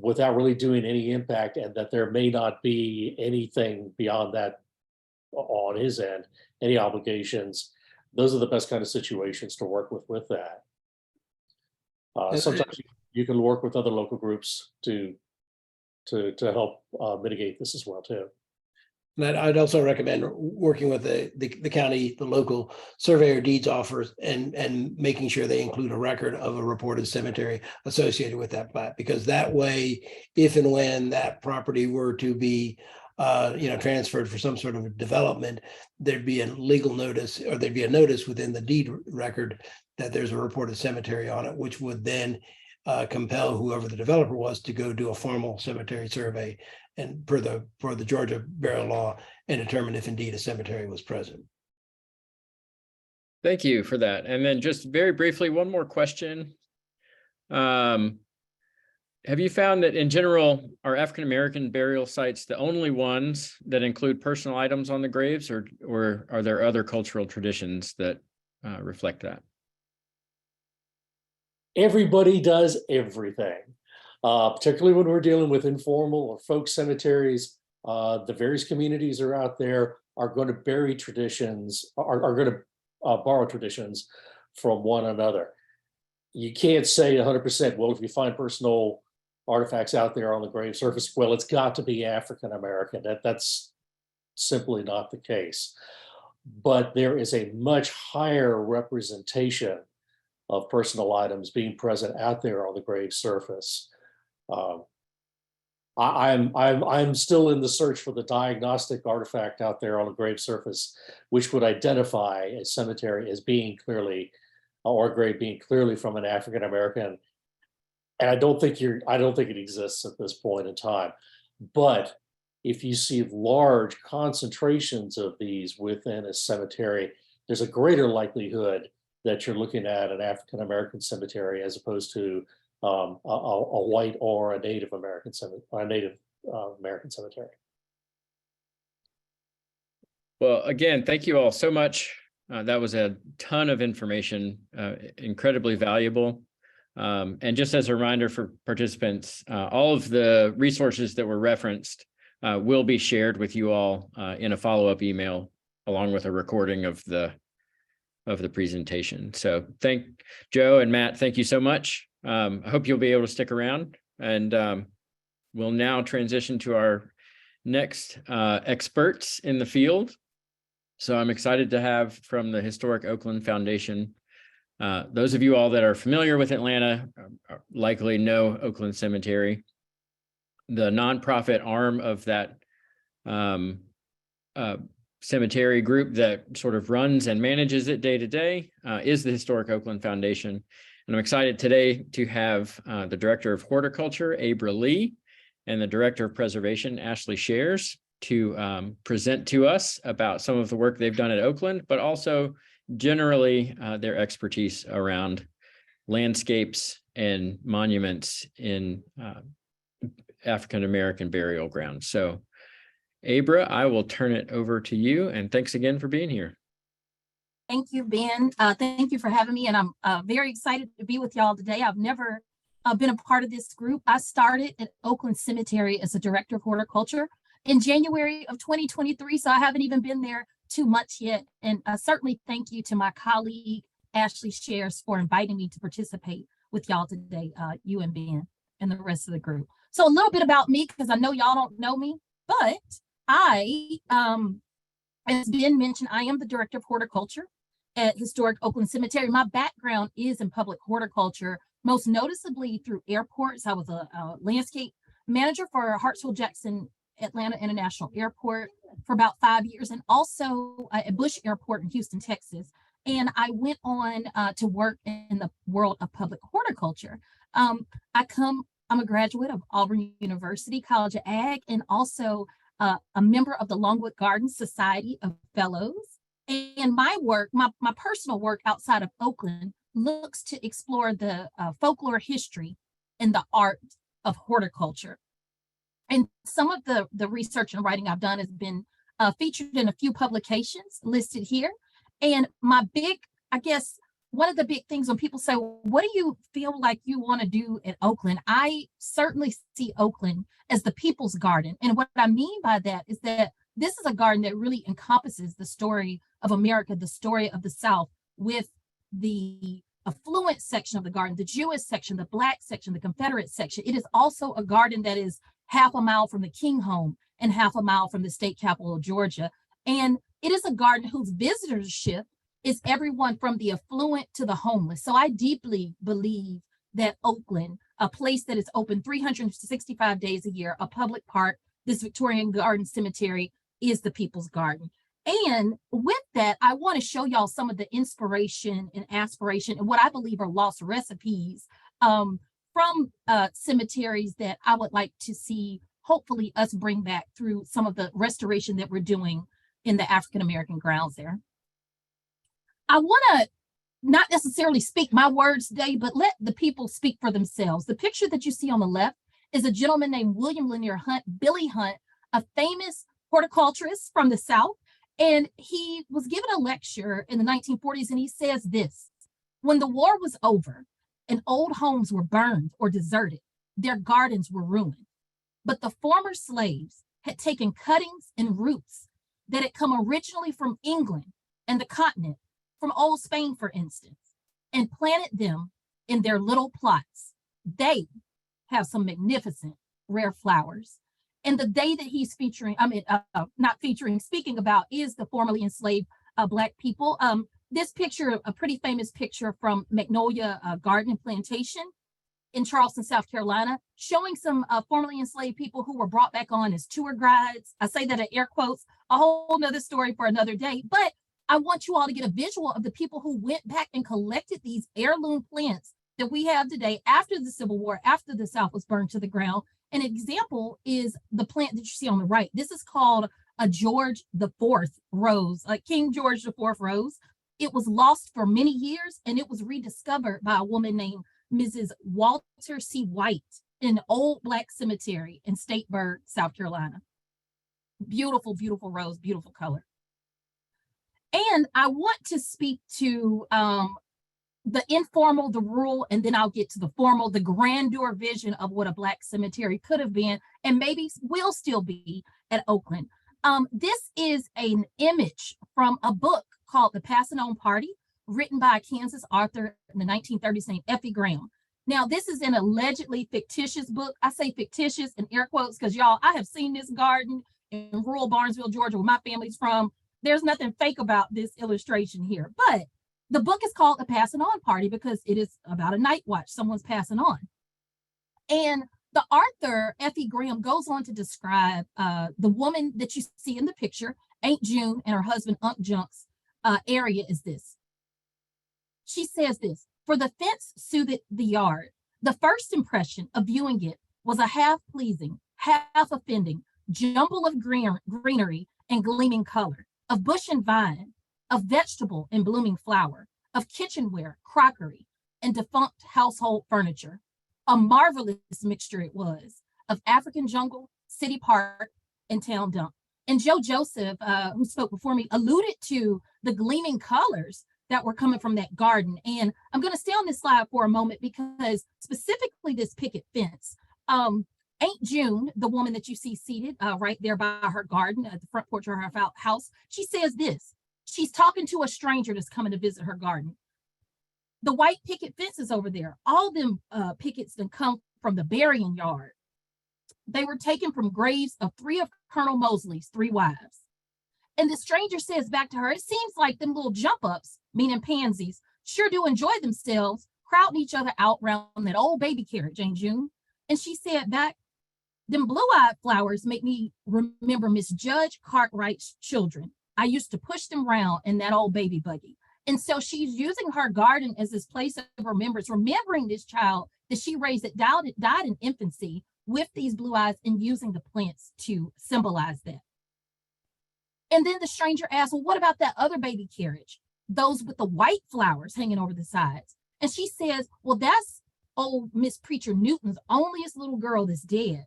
without really doing any impact, and that there may not be anything beyond that on his end, any obligations. Those are the best kind of situations to work with that. Sometimes you can work with other local groups to help mitigate this as well too. And I'd also recommend working with the county, the local surveyor deeds officers, and making sure they include a record of a reported cemetery associated with that plat, because that way, if and when that property were to be transferred for some sort of development, there'd be a legal notice, or there'd be a notice within the deed record that there's a reported cemetery on it, which would then compel whoever the developer was to go do a formal cemetery survey and for the Georgia burial law, and determine if indeed a cemetery was present. Thank you for that. And then just very briefly, one more question. Have you found that in general, are African-American burial sites the only ones that include personal items on the graves, or are there other cultural traditions that reflect that? Everybody does everything, particularly when we're dealing with informal or folk cemeteries. The various communities are out there are going to bury traditions, are going to borrow traditions from one another. You can't say 100%, well, if you find personal artifacts out there on the grave surface, well, it's got to be African-American. That's simply not the case. But there is a much higher representation of personal items being present out there on the grave surface. I'm still in the search for the diagnostic artifact out there on the grave surface, which would identify a cemetery as being clearly, or a grave being clearly from an African American. And I don't think it exists at this point in time. But if you see large concentrations of these within a cemetery, there's a greater likelihood that you're looking at an African American cemetery as opposed to a white or a Native American cemetery, American cemetery. Well, again, thank you all so much. That was a ton of information, incredibly valuable. And just as a reminder for participants, all of the resources that were referenced will be shared with you all in a follow-up email, along with a recording of the presentation. So thank Joe and Matt, thank you so much. I hope you'll be able to stick around, and we'll now transition to our next experts in the field. So I'm excited to have from the Historic Oakland Foundation. Those of you all that are familiar with Atlanta likely know Oakland Cemetery. The nonprofit arm of that cemetery group that sort of runs and manages it day to day is the Historic Oakland Foundation. And I'm excited today to have the Director of Horticulture, Abra Lee, and the Director of Preservation, Ashley Shares, to present to us about some of the work they've done at Oakland, but also generally their expertise around landscapes and monuments in African-American burial grounds. So Abra, I will turn it over to you, and thanks again for being here. Thank you, Ben. Thank you for having me, and I'm very excited to be with y'all today. I've never been a part of this group. I started at Oakland Cemetery as a Director of Horticulture in January of 2023, so I haven't even been there too much yet. And certainly thank you to my colleague, Ashley Shares, for inviting me to participate with y'all today, you and Ben and the rest of the group. So a little bit about me, because I know y'all don't know me, but I, as Ben mentioned, I am the Director of Horticulture at Historic Oakland Cemetery. My background is in public horticulture, most noticeably through airports. I was a landscape manager for Hartsfield-Jackson Atlanta International Airport for about 5 years, and also at Bush Airport in Houston, Texas. And I went on to work in the world of public horticulture. I'm a graduate of Auburn University College of Ag, and also a member of the Longwood Garden Society of Fellows. And my work, my personal work outside of Oakland, looks to explore the folklore history and the art of horticulture. And some of the research and writing I've done has been featured in a few publications listed here. And my big, I guess, one of the big things when people say, well, what do you feel like you want to do at Oakland? I certainly see Oakland as the people's garden. And what I mean by that is that this is a garden that really encompasses the story of America, the story of the South, with the affluent section of the garden, the Jewish section, the Black section, the Confederate section. It is also a garden that is half a mile from the King home and half a mile from the state capital of Georgia. And it is a garden whose visitorship is everyone from the affluent to the homeless. So I deeply believe that Oakland, a place that is open 365 days a year, a public park, this Victorian garden cemetery, is the people's garden. And with that, I want to show y'all some of the inspiration and aspiration and what I believe are lost recipes from cemeteries that I would like to see, hopefully, us bring back through some of the restoration that we're doing in the African-American grounds there. I want to not necessarily speak my words today, but let the people speak for themselves. The picture that you see on the left is a gentleman named William Lanier Hunt, Billy Hunt, a famous horticulturist from the South. And he was given a lecture in the 1940s, and he says this: when the war was over and old homes were burned or deserted, their gardens were ruined. But the former slaves had taken cuttings and roots that had come originally from England and the continent, from old Spain, for instance, and planted them in their little plots. They have some magnificent rare flowers. And the day that he's featuring, not featuring, speaking about, is the formerly enslaved Black people. This picture, a pretty famous picture from Magnolia Garden and Plantation in Charleston, South Carolina, showing some formerly enslaved people who were brought back on as tour guides. I say that in air quotes, a whole nother story for another day. But I want you all to get a visual of the people who went back and collected these heirloom plants that we have today after the Civil War, after the South was burned to the ground. An example is the plant that you see on the right. This is called a George IV rose, like King George IV rose. It was lost for many years, and it was rediscovered by a woman named Mrs. Walter C. White in an old Black cemetery in Statesburg, South Carolina. Beautiful, beautiful rose, beautiful color. And I want to speak to the informal, the rural, and then I'll get to the formal, the grandeur vision of what a Black cemetery could have been and maybe will still be at Oakland. This is an image from a book called The Passing On Party, written by a Kansas author in the 1930s named Effie Graham. Now, this is an allegedly fictitious book. I say fictitious in air quotes because, y'all, I have seen this garden in rural Barnesville, Georgia, where my family's from. There's nothing fake about this illustration here, but the book is called The Passing On Party because it is about a night watch. Someone's passing on. And the author, Effie Graham, goes on to describe the woman that you see in the picture, Aunt June, and her husband, Unc Junk's area is this. She says this: for the fence soothed the yard. The first impression of viewing it was a half-pleasing, half-offending jumble of greenery and gleaming color, of bush and vine, of vegetable and blooming flower, of kitchenware, crockery, and defunct household furniture. A marvelous mixture it was of African jungle, city park, and town dump. And Joe Joseph, who spoke before me, alluded to the gleaming colors that were coming from that garden. And I'm going to stay on this slide for a moment because specifically this picket fence. Aunt June, the woman that you see seated right there by her garden at the front porch of her house, she says this. She's talking to a stranger that's coming to visit her garden. The white picket fences over there, all them pickets that come from the burying yard. They were taken from graves of 3 of Colonel Mosley's 3 wives. And the stranger says back to her, it seems like them little jump ups, meaning pansies, sure do enjoy themselves, crowding each other out around that old baby carriage, Aunt June. And she said back, them blue-eyed flowers make me remember Miss Judge Cartwright's children. I used to push them around in that old baby buggy. And so she's using her garden as this place of remembrance, remembering this child that she raised that died in infancy with these blue eyes and using the plants to symbolize that. And then the stranger asked, well, what about that other baby carriage? Those with the white flowers hanging over the sides. And she says, well, that's old Miss Preacher Newton's onlyest little girl that's dead.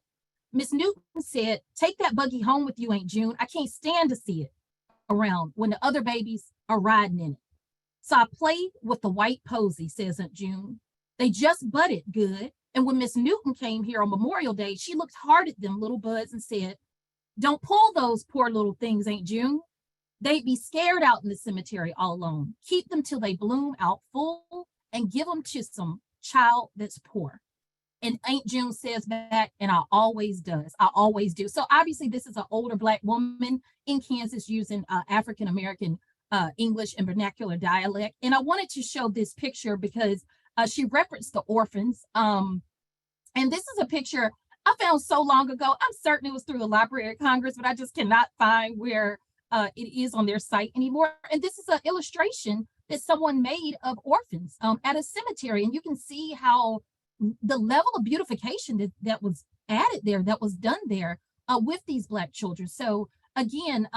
Miss Newton said, take that buggy home with you, Aunt June. I can't stand to see it around when the other babies are riding in it. So I played with the white posy, says Aunt June. They just budded good. And when Miss Newton came here on Memorial Day, she looked hard at them little buds and said, don't pull those poor little things, Aunt June. They'd be scared out in the cemetery all alone. Keep them till they bloom out full and give them to some child that's poor. And Aunt June says back, and I always does. I always do. So obviously this is an older Black woman in Kansas using African-American English and vernacular dialect. And I wanted to show this picture because she referenced the orphans. And this is a picture I found so long ago. I'm certain it was through the Library of Congress, but I just cannot find where it is on their site anymore. And this is an illustration that someone made of orphans at a cemetery. And you can see how the level of beautification that was added there, that was done there with these Black children. So again,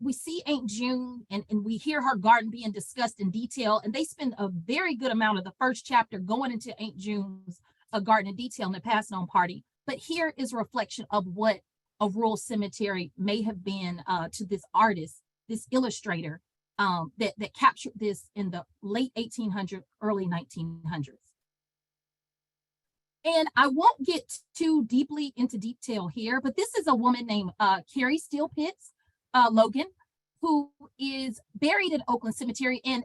we see Aunt June and we hear her garden being discussed in detail, and they spend a very good amount of the first chapter going into Aunt June's garden in detail in the passing on party. But here is a reflection of what a rural cemetery may have been to this artist, this illustrator that captured this in the late 1800s, early 1900s. And I won't get too deeply into detail here, but this is a woman named Carrie Steele Pitts Logan, who is buried in Oakland Cemetery. And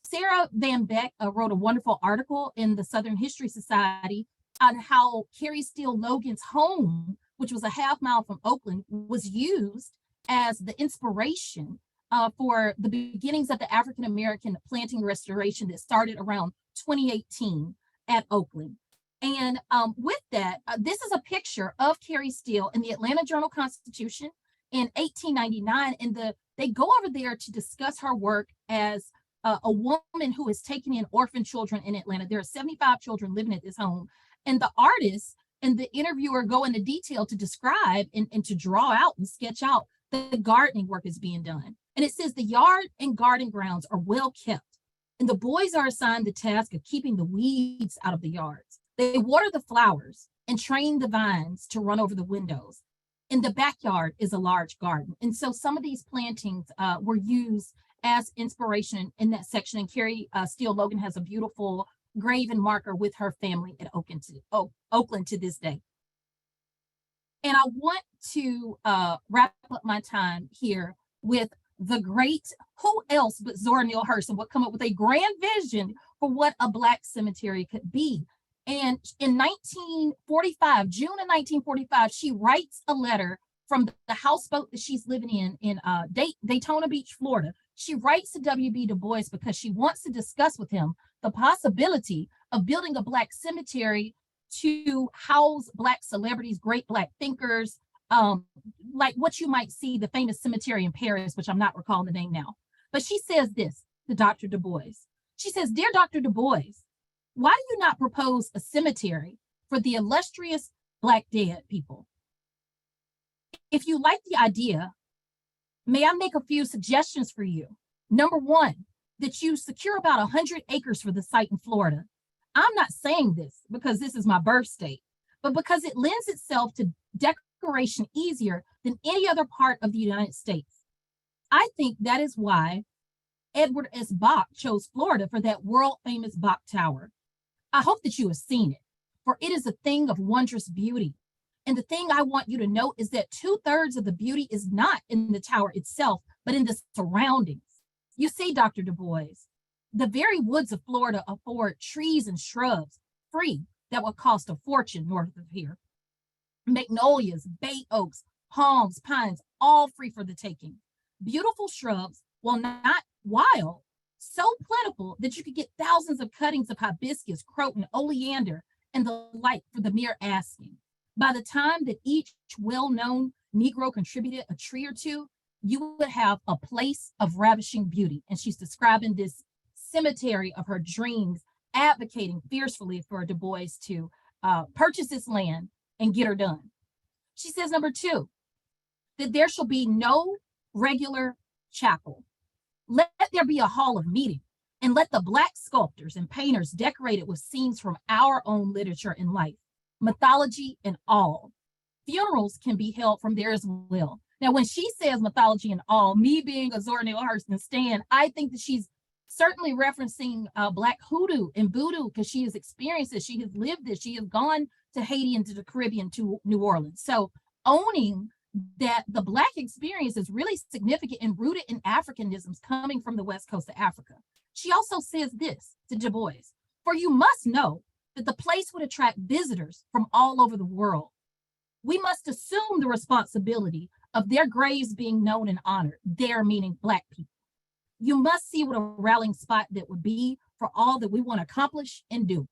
Sarah Van Beck wrote a wonderful article in the Southern History Society on how Carrie Steele Logan's home, which was a half-mile from Oakland, was used as the inspiration for the beginnings of the African-American planting restoration that started around 2018 at Oakland. And with that, this is a picture of Carrie Steele in the Atlanta Journal-Constitution in 1899. And they go over there to discuss her work as a woman who is taking in orphan children in Atlanta. There are 75 children living at this home. And the artist and the interviewer go into detail to describe and to draw out and sketch out the gardening work is being done. And it says the yard and garden grounds are well kept. And the boys are assigned the task of keeping the weeds out of the yards. They water the flowers and train the vines to run over the windows. In the backyard is a large garden. And so some of these plantings were used as inspiration in that section. And Carrie Steele Logan has a beautiful graven marker with her family at Oakland to this day. And I want to wrap up my time here with the great, who else but Zora Neale Hurston would come up with a grand vision for what a Black cemetery could be. And in 1945, June of 1945, she writes a letter from the houseboat that she's living in Daytona Beach, Florida. She writes to W.B. Du Bois because she wants to discuss with him the possibility of building a Black cemetery to house Black celebrities, great Black thinkers, like what you might see, the famous cemetery in Paris, which I'm not recalling the name now. But she says this to Dr. Du Bois. She says, "Dear Dr. Du Bois, why do you not propose a cemetery for the illustrious Black dead people? If you like the idea, may I make a few suggestions for you? Number one, that you secure about 100 acres for the site in Florida. I'm not saying this because this is my birth state, but because it lends itself to decoration easier than any other part of the United States. I think that is why Edward S. Bach chose Florida for that world-famous Bach Tower. I hope that you have seen it, for it is a thing of wondrous beauty. And the thing I want you to know is that 2/3 of the beauty is not in the tower itself, but in the surroundings. You see, Dr. Du Bois, the very woods of Florida afford trees and shrubs free that would cost a fortune north of here. Magnolias, bay oaks, palms, pines, all free for the taking. Beautiful shrubs, while not wild, so plentiful that you could get thousands of cuttings of hibiscus, croton, oleander, and the like for the mere asking. By the time that each well-known Negro contributed a tree or two, you would have a place of ravishing beauty." And she's describing this cemetery of her dreams, advocating fiercely for Du Bois to purchase this land and get her done. She says, number 2, that there shall be no regular chapel. Let there be a hall of meeting, and let the Black sculptors and painters decorate it with scenes from our own literature and life, mythology and all. Funerals can be held from there as well. Now, when she says mythology and all, me being a Zora Neale Hurston stan, I think that she's certainly referencing Black hoodoo and voodoo, because she has experienced it. She has lived this. She has gone to Haiti and to the Caribbean, to New Orleans. So owning that the Black experience is really significant and rooted in Africanisms coming from the West Coast of Africa. She also says this to Du Bois: for you must know that the place would attract visitors from all over the world. We must assume the responsibility of their graves being known and honored, their meaning Black people. You must see what a rallying spot that would be for all that we want to accomplish and do.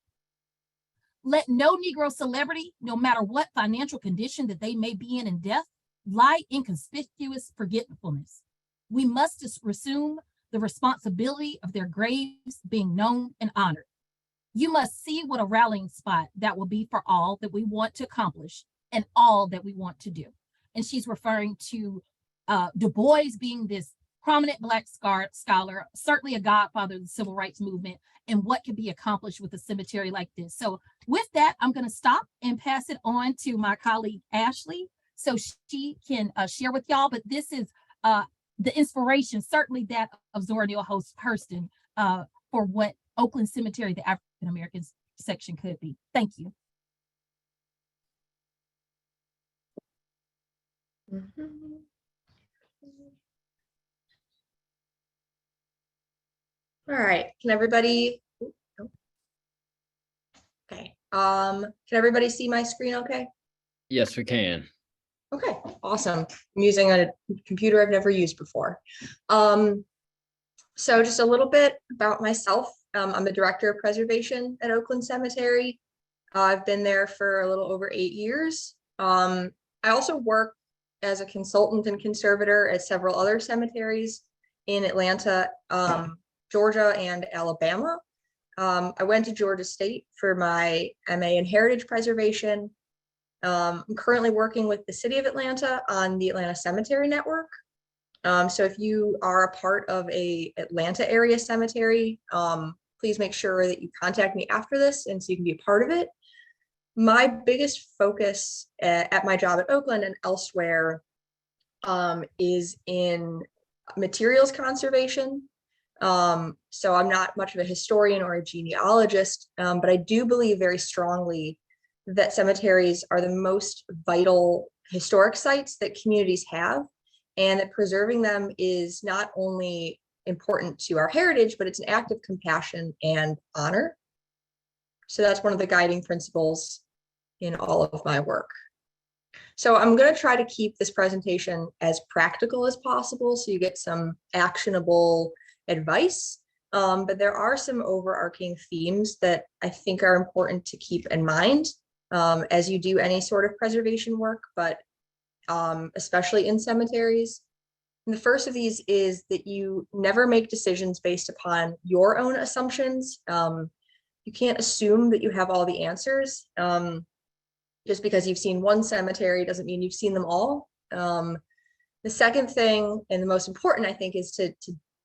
Let no Negro celebrity, no matter what financial condition that they may be in death, lie in conspicuous forgetfulness. We must assume the responsibility of their graves being known and honored. You must see what a rallying spot that will be for all that we want to accomplish and all that we want to do. And she's referring to Du Bois being this prominent Black scholar, certainly a godfather of the civil rights movement, and what can be accomplished with a cemetery like this. So with that, I'm going to stop and pass it on to my colleague, Ashley, so she can share with y'all. But this is the inspiration, certainly that of Zora Neale Hurston, for what Oakland Cemetery, the African American section, could be. Thank you. All right, can everybody? Okay, can everybody see my screen okay? Yes, we can. Okay, awesome. I'm using a computer I've never used before. So just a little bit about myself. I'm the director of preservation at Oakland Cemetery. I've been there for a little over 8 years. I also work as a consultant and conservator at several other cemeteries in Atlanta, Georgia, and Alabama. I went to Georgia State for my MA in Heritage Preservation. I'm currently working with the City of Atlanta on the Atlanta Cemetery Network. So if you are a part of a Atlanta area cemetery, please make sure that you contact me after this and so you can be a part of it. My biggest focus at my job at Oakland and elsewhere is in materials conservation. So I'm not much of a historian or a genealogist, but I do believe very strongly that cemeteries are the most vital historic sites that communities have, and that preserving them is not only important to our heritage, but it's an act of compassion and honor. So that's one of the guiding principles in all of my work. So I'm going to try to keep this presentation as practical as possible so you get some actionable advice. But there are some overarching themes that I think are important to keep in mind as you do any sort of preservation work, but especially in cemeteries. And the first of these is that you never make decisions based upon your own assumptions. You can't assume that you have all the answers. Just because you've seen one cemetery doesn't mean you've seen them all. The second thing, and the most important, I think, is to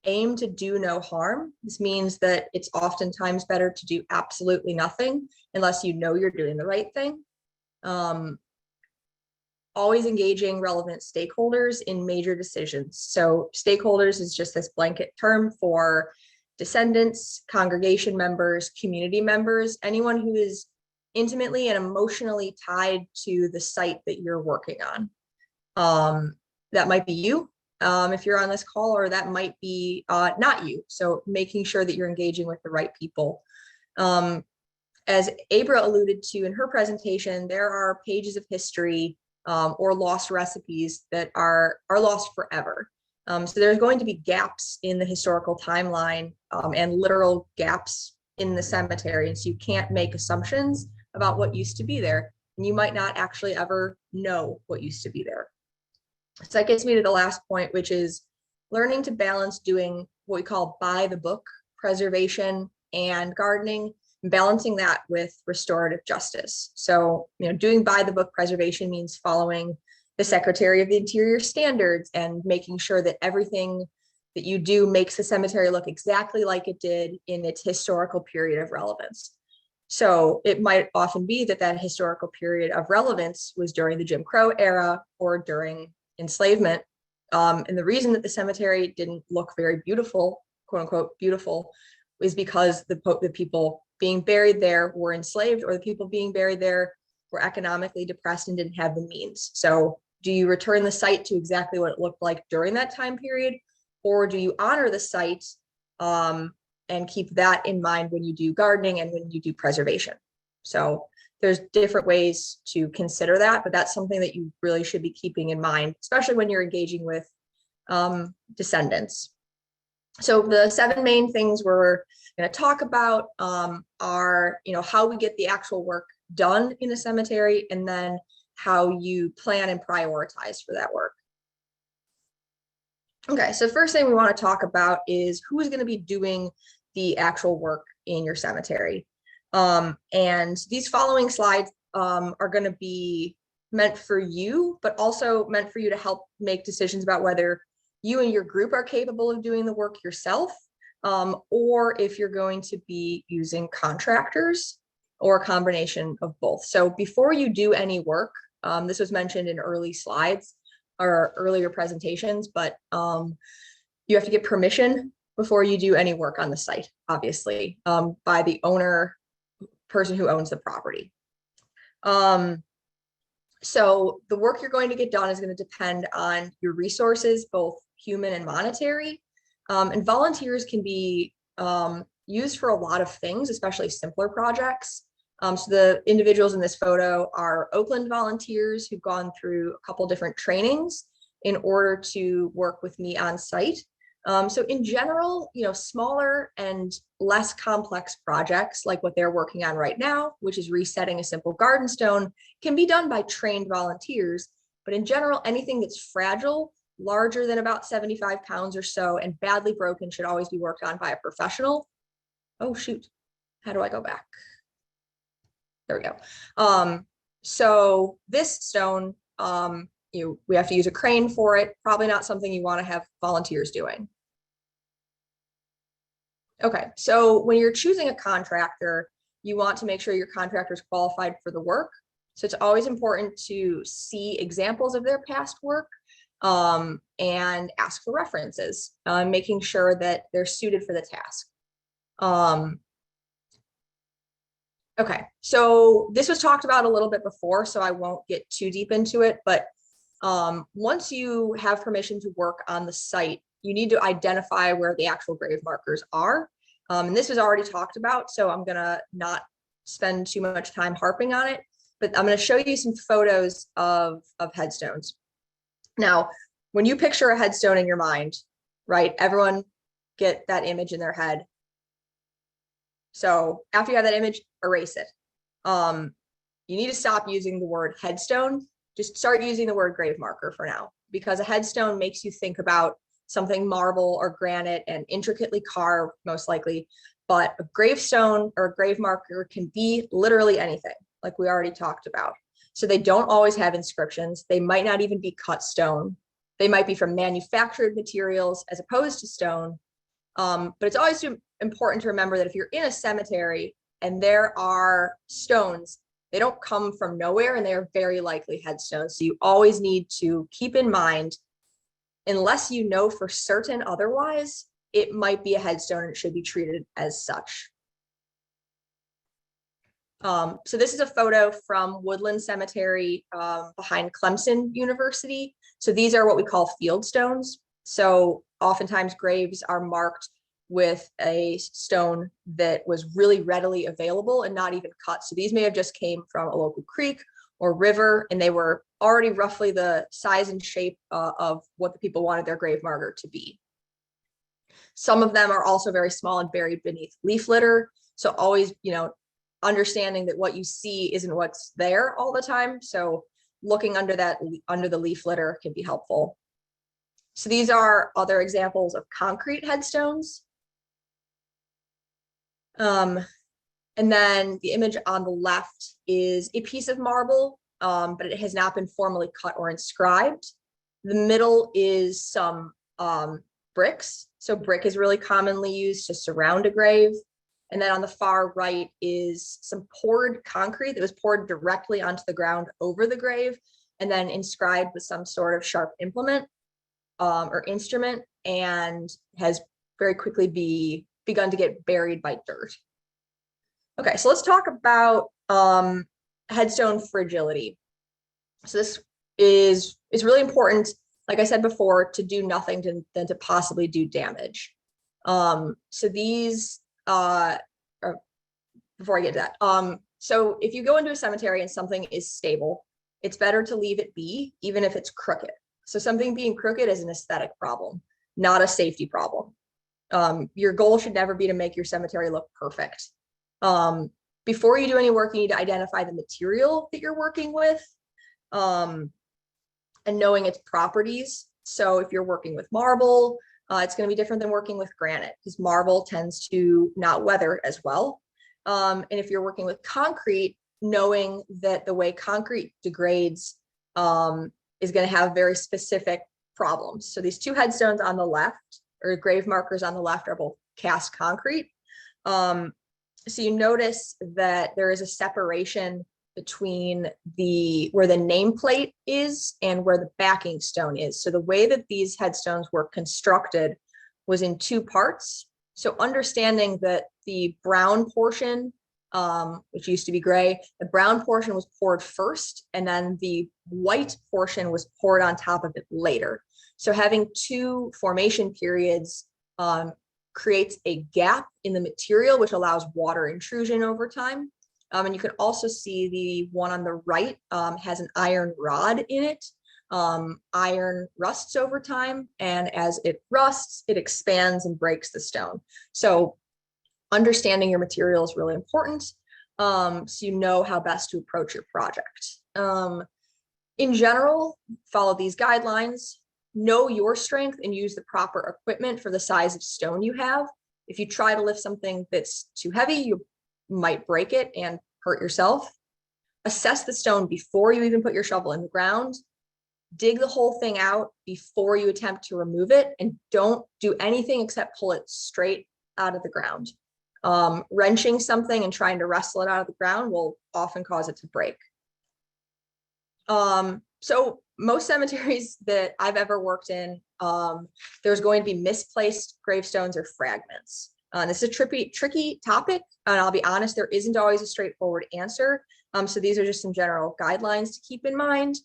aim to do no harm. This means that it's oftentimes better to do absolutely nothing unless you know you're doing the right thing. Always engaging relevant stakeholders in major decisions. So stakeholders is just this blanket term for descendants, congregation members, community members, anyone who is intimately and emotionally tied to the site that you're working on. That might be you if you're on this call, or that might be not you. So making sure that you're engaging with the right people. As Abra alluded to in her presentation, there are pages of history or lost recipes that are lost forever. So there's going to be gaps in the historical timeline and literal gaps in the cemetery. And so you can't make assumptions about what used to be there. And you might not actually ever know what used to be there. So that gets me to the last point, which is learning to balance doing what we call by the book preservation and gardening, balancing that with restorative justice. So, doing by the book preservation means following the Secretary of the Interior standards and making sure that everything that you do makes the cemetery look exactly like it did in its historical period of relevance. So it might often be that that historical period of relevance was during the Jim Crow era or during enslavement. And the reason that the cemetery didn't look very beautiful, quote unquote, beautiful, is because the people being buried there were enslaved, or the people being buried there were economically depressed and didn't have the means. So do you return the site to exactly what it looked like during that time period? Or do you honor the site and keep that in mind when you do gardening and when you do preservation? So there's different ways to consider that, but that's something that you really should be keeping in mind, especially when you're engaging with descendants. So the 7 main things we're going to talk about are, how we get the actual work done in a cemetery, and then how you plan and prioritize for that work. Okay, so first thing we want to talk about is who's going to be doing the actual work in your cemetery. And these following slides are going to be meant for you, but also meant for you to help make decisions about whether you and your group are capable of doing the work yourself, or if you're going to be using contractors or a combination of both. So before you do any work, this was mentioned in early slides or earlier presentations, but you have to get permission before you do any work on the site, obviously, by the person who owns the property. So the work you're going to get done is going to depend on your resources, both human and monetary. And volunteers can be used for a lot of things, especially simpler projects. So the individuals in this photo are Oakland volunteers who've gone through a couple different trainings in order to work with me on site. So in general, smaller and less complex projects like what they're working on right now, which is resetting a simple garden stone, can be done by trained volunteers. But in general, anything that's fragile, larger than about 75 pounds or so, and badly broken should always be worked on by a professional. Oh, shoot. How do I go back? There we go. So this stone, we have to use a crane for it. Probably not something you want to have volunteers doing. Okay, so when you're choosing a contractor, you want to make sure your contractor is qualified for the work. So it's always important to see examples of their past work and ask for references, making sure that they're suited for the task. Okay, so this was talked about a little bit before, so I won't get too deep into it, but once you have permission to work on the site, you need to identify where the actual grave markers are. And this was already talked about, so I'm gonna not spend too much time harping on it, but I'm gonna show you some photos of headstones. Now, when you picture a headstone in your mind, right, everyone get that image in their head. So after you have that image, erase it. You need to stop using the word headstone. Just start using the word grave marker for now, because a headstone makes you think about something marble or granite and intricately carved, most likely. But a gravestone or a grave marker can be literally anything, like we already talked about. So they don't always have inscriptions. They might not even be cut stone. They might be from manufactured materials as opposed to stone. But it's always important to remember that if you're in a cemetery and there are stones, they don't come from nowhere, and they are very likely headstones. So you always need to keep in mind, unless you know for certain otherwise, it might be a headstone and it should be treated as such. So this is a photo from Woodland Cemetery behind Clemson University. So these are what we call field stones. So oftentimes graves are marked with a stone that was really readily available and not even cut. So these may have just came from a local creek or river, and they were already roughly the size and shape of what the people wanted their grave marker to be. Some of them are also very small and buried beneath leaf litter. So always, understanding that what you see isn't what's there all the time. So looking under the leaf litter can be helpful. So these are other examples of concrete headstones. And then the image on the left is a piece of marble, but it has not been formally cut or inscribed. The middle is some bricks. So brick is really commonly used to surround a grave. And then on the far right is some poured concrete that was poured directly onto the ground over the grave and then inscribed with some sort of sharp implement or instrument, and has very quickly begun to get buried by dirt. Okay, so let's talk about headstone fragility. So this is really important, like I said before, to do nothing than to possibly do damage. So these, before I get to that, so if you go into a cemetery and something is stable, it's better to leave it be, even if it's crooked. So something being crooked is an aesthetic problem, not a safety problem. Your goal should never be to make your cemetery look perfect. Before you do any work, you need to identify the material that you're working with, and knowing its properties. So if you're working with marble, it's going to be different than working with granite, because marble tends to not weather as well. And if you're working with concrete, knowing that the way concrete degrades is going to have very specific problems. So these two headstones on the left, or grave markers on the left, are both cast concrete. So you notice that there is a separation between where the nameplate is and where the backing stone is. So the way that these headstones were constructed was in two parts. So understanding that the brown portion, which used to be gray, the brown portion was poured first, and then the white portion was poured on top of it later. So having two formation periods creates a gap in the material, which allows water intrusion over time. And you can also see the one on the right has an iron rod in it. Iron rusts over time, and as it rusts, it expands and breaks the stone. So understanding your material is really important, so you know how best to approach your project. In general, follow these guidelines. Know your strength and use the proper equipment for the size of stone you have. If you try to lift something that's too heavy, you might break it and hurt yourself. Assess the stone before you even put your shovel in the ground. Dig the whole thing out before you attempt to remove it, and don't do anything except pull it straight out of the ground. Wrenching something and trying to wrestle it out of the ground will often cause it to break. So most cemeteries that I've ever worked in, there's going to be misplaced gravestones or fragments. This is a tricky topic, and I'll be honest, there isn't always a straightforward answer. So these are just some general guidelines to keep in mind.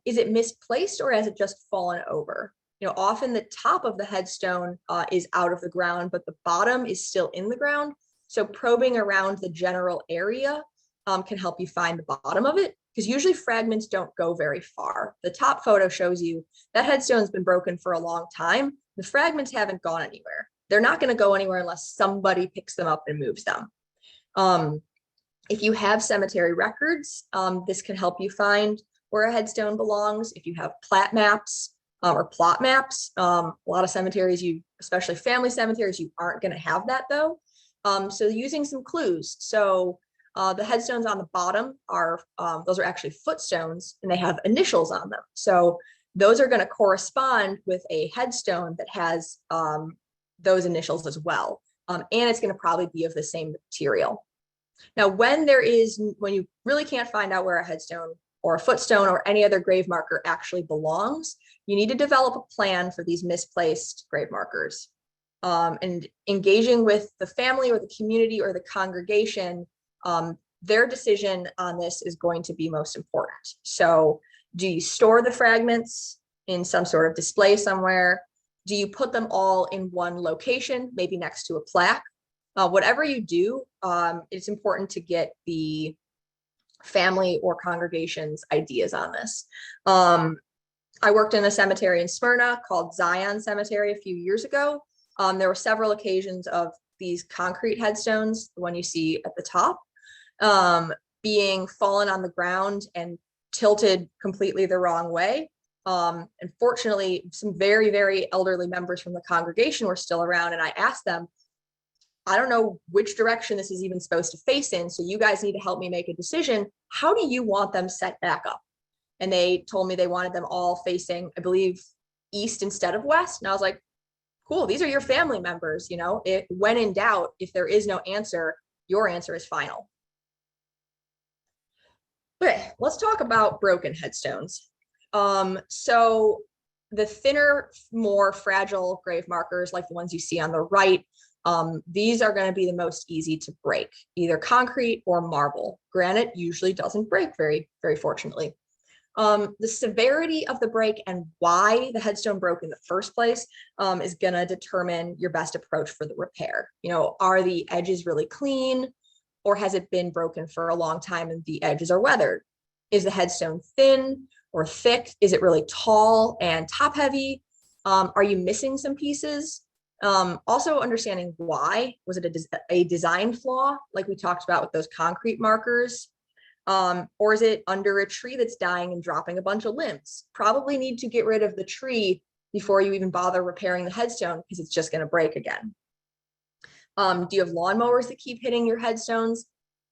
Is it misplaced, or has it just fallen over? You know, often the top of the headstone is out of the ground, but the bottom is still in the ground. So probing around the general area can help you find the bottom of it, because usually fragments don't go very far. The top photo shows you that headstone's been broken for a long time. The fragments haven't gone anywhere. They're not going to go anywhere unless somebody picks them up and moves them. If you have cemetery records, this can help you find where a headstone belongs. If you have plat maps or plot maps, a lot of cemeteries, especially family cemeteries, you aren't going to have that though. So using some clues. So the headstones on the bottom those are actually footstones, and they have initials on them. So those are going to correspond with a headstone that has those initials as well. And it's going to probably be of the same material. Now, when you really can't find out where a headstone or a footstone or any other grave marker actually belongs, you need to develop a plan for these misplaced grave markers. And engaging with the family or the community or the congregation, their decision on this is going to be most important. So do you store the fragments in some sort of display somewhere? Do you put them all in one location, maybe next to a plaque? Whatever you do, it's important to get the family or congregation's ideas on this. I worked in a cemetery in Smyrna called Zion Cemetery a few years ago. There were several occasions of these concrete headstones, the one you see at the top, being fallen on the ground and tilted completely the wrong way. Unfortunately, some very, very elderly members from the congregation were still around, and I asked them, I don't know which direction this is even supposed to face in. So you guys need to help me make a decision. How do you want them set back up? And they told me they wanted them all facing, I believe, east instead of west. And I was like, cool, these are your family members. You know, when in doubt, if there is no answer, your answer is final. Okay, let's talk about broken headstones. So the thinner, more fragile grave markers, like the ones you see on the right, these are going to be the most easy to break, either concrete or marble. Granite usually doesn't break very, very fortunately. The severity of the break and why the headstone broke in the first place is going to determine your best approach for the repair. You know, are the edges really clean, or has it been broken for a long time and the edges are weathered? Is the headstone thin or thick? Is it really tall and top heavy? Are you missing some pieces? Also understanding why. Was it a design flaw like we talked about with those concrete markers? Or is it under a tree that's dying and dropping a bunch of limbs? Probably need to get rid of the tree before you even bother repairing the headstone, because it's just going to break again. Do you have lawnmowers that keep hitting your headstones?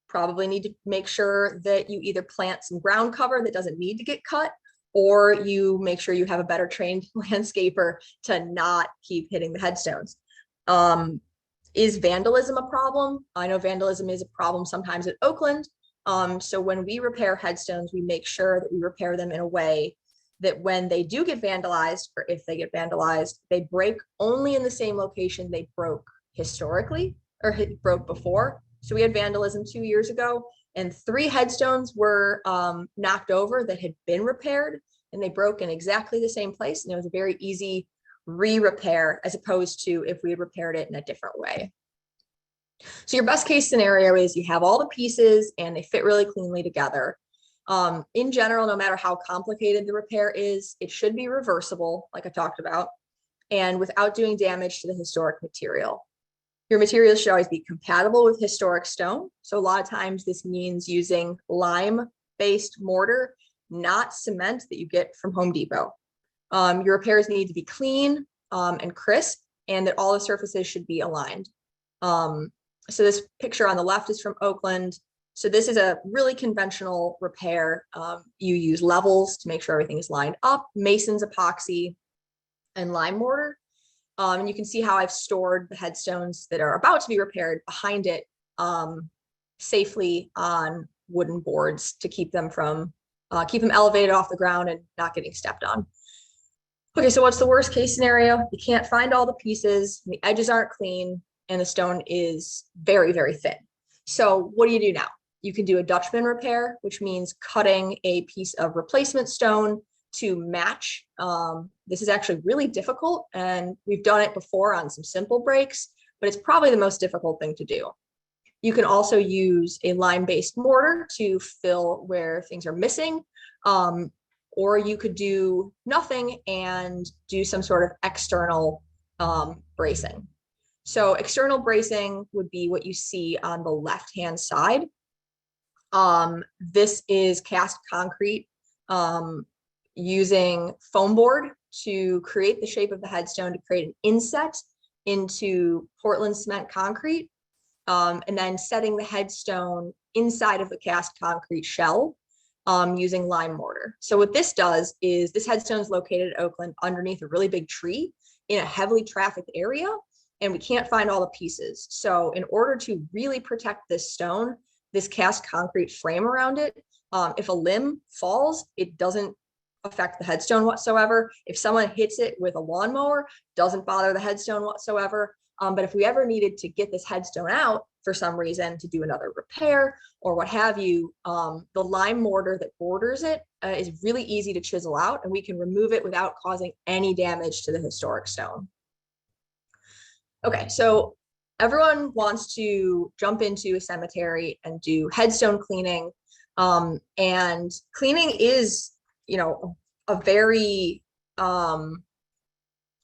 Probably need to make sure that you either plant some ground cover that doesn't need to get cut, or you make sure you have a better trained landscaper to not keep hitting the headstones. Is vandalism a problem? I know vandalism is a problem sometimes at Oakland. So when we repair headstones, we make sure that we repair them in a way that when they do get vandalized, or if they get vandalized, they break only in the same location they broke historically or broke before. So we had vandalism 2 years ago, and 3 headstones were knocked over that had been repaired, and they broke in exactly the same place. And it was a very easy re-repair, as opposed to if we had repaired it in a different way. So your best case scenario is you have all the pieces and they fit really cleanly together. In general, no matter how complicated the repair is, it should be reversible, like I talked about, and without doing damage to the historic material. Your materials should always be compatible with historic stone. So a lot of times this means using lime-based mortar, not cement that you get from Home Depot. Your repairs need to be clean and crisp, and that all the surfaces should be aligned. So this picture on the left is from Oakland. So this is a really conventional repair. You use levels to make sure everything is lined up, mason's epoxy, and lime mortar. And you can see how I've stored the headstones that are about to be repaired behind it safely on wooden boards to keep them elevated off the ground and not getting stepped on. Okay, so what's the worst case scenario? You can't find all the pieces, the edges aren't clean, and the stone is very, very thin. So what do you do now? You can do a Dutchman repair, which means cutting a piece of replacement stone to match. This is actually really difficult, and we've done it before on some simple breaks, but it's probably the most difficult thing to do. You can also use a lime-based mortar to fill where things are missing, or you could do nothing and do some sort of external bracing. So external bracing would be what you see on the left-hand side. This is cast concrete using foam board to create the shape of the headstone, to create an inset into Portland cement concrete, and then setting the headstone inside of the cast concrete shell using lime mortar. So what this does is this headstone is located at Oakland underneath a really big tree in a heavily trafficked area, and we can't find all the pieces. So in order to really protect this stone, this cast concrete frame around it, if a limb falls, it doesn't affect the headstone whatsoever. If someone hits it with a lawnmower, doesn't bother the headstone whatsoever. But if we ever needed to get this headstone out for some reason to do another repair or what have you, the lime mortar that borders it is really easy to chisel out, and we can remove it without causing any damage to the historic stone. Okay, so everyone wants to jump into a cemetery and do headstone cleaning. And cleaning is, you know, a very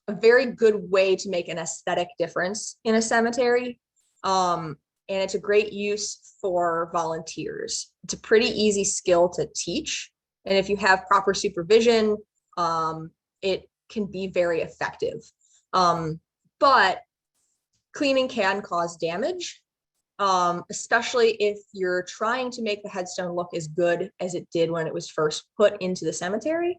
good way to make an aesthetic difference in a cemetery. And it's a great use for volunteers. It's a pretty easy skill to teach. And if you have proper supervision, it can be very effective. But cleaning can cause damage, especially if you're trying to make the headstone look as good as it did when it was first put into the cemetery.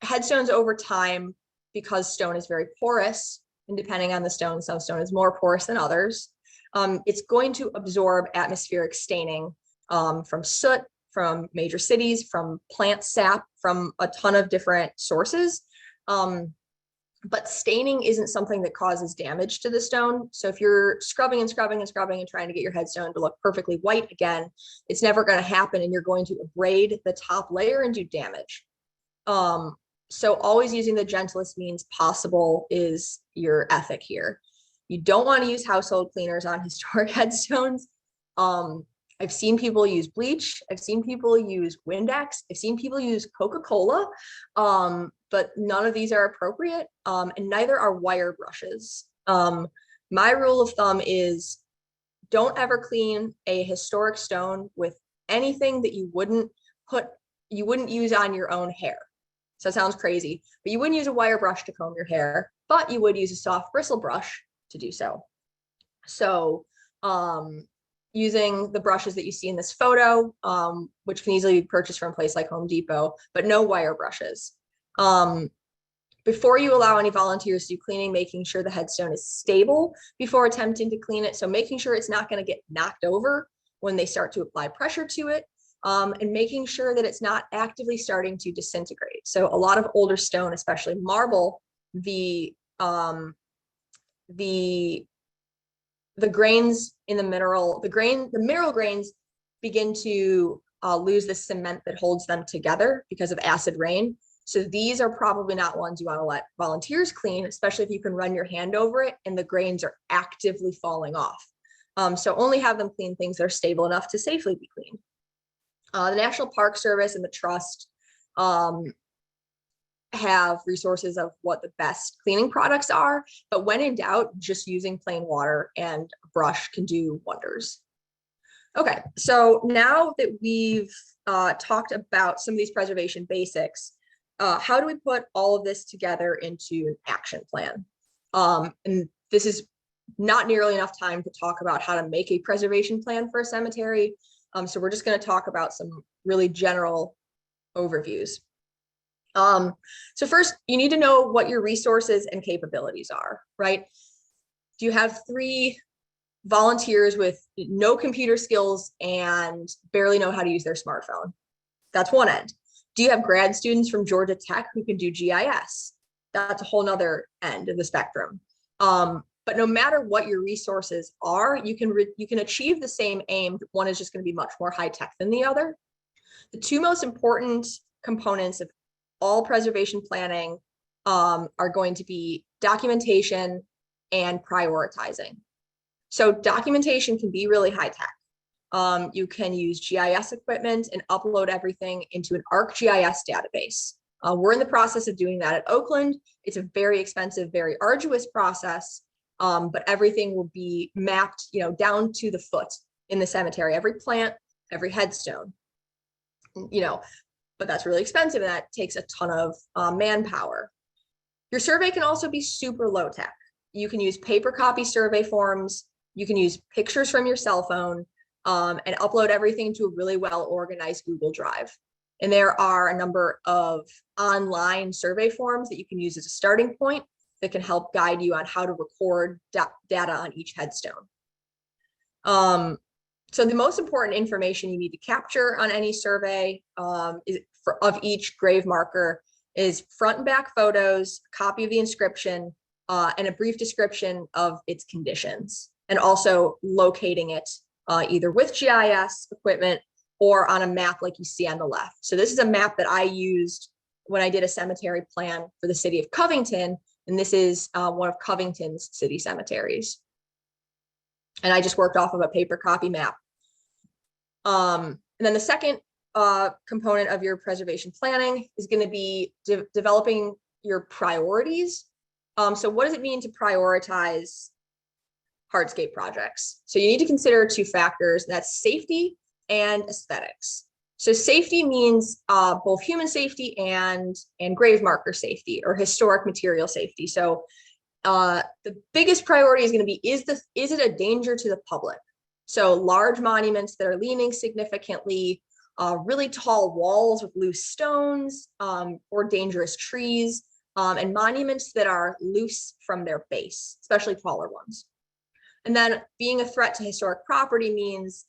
Headstones over time, because stone is very porous, and depending on the stone, some stone is more porous than others, it's going to absorb atmospheric staining from soot, from major cities, from plant sap, from a ton of different sources. But staining isn't something that causes damage to the stone. So if you're scrubbing and scrubbing and scrubbing and trying to get your headstone to look perfectly white again, it's never going to happen, and you're going to abrade the top layer and do damage. So always using the gentlest means possible is your ethic here. You don't want to use household cleaners on historic headstones. I've seen people use bleach. I've seen people use Windex. I've seen people use Coca-Cola, but none of these are appropriate, and neither are wire brushes. My rule of thumb is don't ever clean a historic stone with anything that you wouldn't use on your own hair. So it sounds crazy, but you wouldn't use a wire brush to comb your hair, but you would use a soft bristle brush to do so. So, using the brushes that you see in this photo, which can easily be purchased from a place like Home Depot, but no wire brushes. Before you allow any volunteers to do cleaning, making sure the headstone is stable before attempting to clean it. So making sure it's not going to get knocked over when they start to apply pressure to it, and making sure that it's not actively starting to disintegrate. So a lot of older stone, especially marble, the grains in the mineral grains begin to lose the cement that holds them together because of acid rain. So these are probably not ones you want to let volunteers clean, especially if you can run your hand over it and the grains are actively falling off. So only have them clean things that are stable enough to safely be cleaned. The National Park Service and the Trust have resources of what the best cleaning products are, but when in doubt, just using plain water and a brush can do wonders. Okay, so now that we've talked about some of these preservation basics, how do we put all of this together into an action plan? And this is not nearly enough time to talk about how to make a preservation plan for a cemetery. So we're just going to talk about some really general overviews. So first, you need to know what your resources and capabilities are, right? Do you have 3 volunteers with no computer skills and barely know how to use their smartphone? That's one end. Do you have grad students from Georgia Tech who can do GIS? That's a whole nother end of the spectrum. But no matter what your resources are, you can achieve the same aim. One is just going to be much more high tech than the other. The 2 most important components of all preservation planning are going to be documentation and prioritizing. So documentation can be really high tech. You can use GIS equipment and upload everything into an ArcGIS database. We're in the process of doing that at Oakland. It's a very expensive, very arduous process, but everything will be mapped, down to the foot in the cemetery, every plant, every headstone, but that's really expensive and that takes a ton of manpower. Your survey can also be super low tech. You can use paper copy survey forms. You can use pictures from your cell phone and upload everything to a really well organized Google Drive. And there are a number of online survey forms that you can use as a starting point that can help guide you on how to record data on each headstone. So the most important information you need to capture on any survey of each grave marker is front and back photos, a copy of the inscription, and a brief description of its conditions, and also locating it either with GIS equipment or on a map like you see on the left. So this is a map that I used when I did a cemetery plan for the city of Covington, and this is one of Covington's city cemeteries. And I just worked off of a paper copy map. And then the second component of your preservation planning is going to be developing your priorities. So what does it mean to prioritize hardscape projects? So you need to consider 2 factors, that's safety and aesthetics. So safety means both human safety and grave marker safety or historic material safety. So The biggest priority is going to be, is it a danger to the public? So large monuments that are leaning significantly, really tall walls with loose stones, or dangerous trees, and monuments that are loose from their base, especially taller ones. And then being a threat to historic property means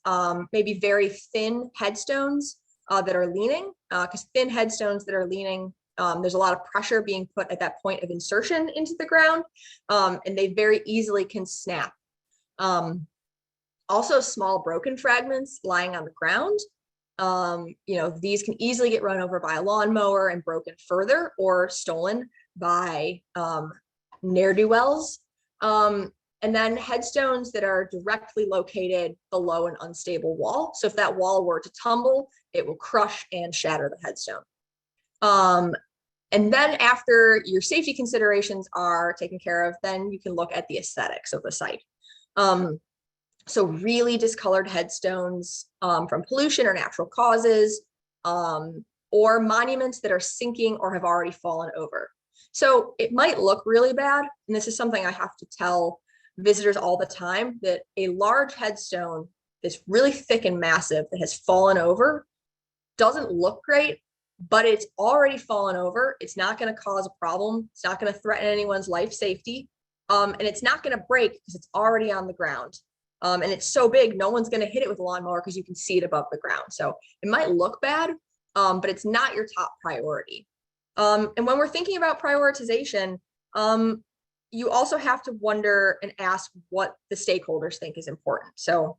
maybe very thin headstones that are leaning, because thin headstones that are leaning, there's a lot of pressure being put at that point of insertion into the ground, and they very easily can snap. Also, small broken fragments lying on the ground. These can easily get run over by a lawnmower and broken further, or stolen by ne'er-do-wells. And then headstones that are directly located below an unstable wall. So if that wall were to tumble, it will crush and shatter the headstone. And then after your safety considerations are taken care of, then you can look at the aesthetics of the site. So really discolored headstones from pollution or natural causes, or monuments that are sinking or have already fallen over. So it might look really bad, and this is something I have to tell visitors all the time, that a large headstone that's really thick and massive that has fallen over doesn't look great, but it's already fallen over. It's not going to cause a problem. It's not going to threaten anyone's life safety. And it's not going to break because it's already on the ground. And it's so big, no one's going to hit it with a lawnmower because you can see it above the ground. So it might look bad, but it's not your top priority. And when we're thinking about prioritization, you also have to wonder and ask what the stakeholders think is important. So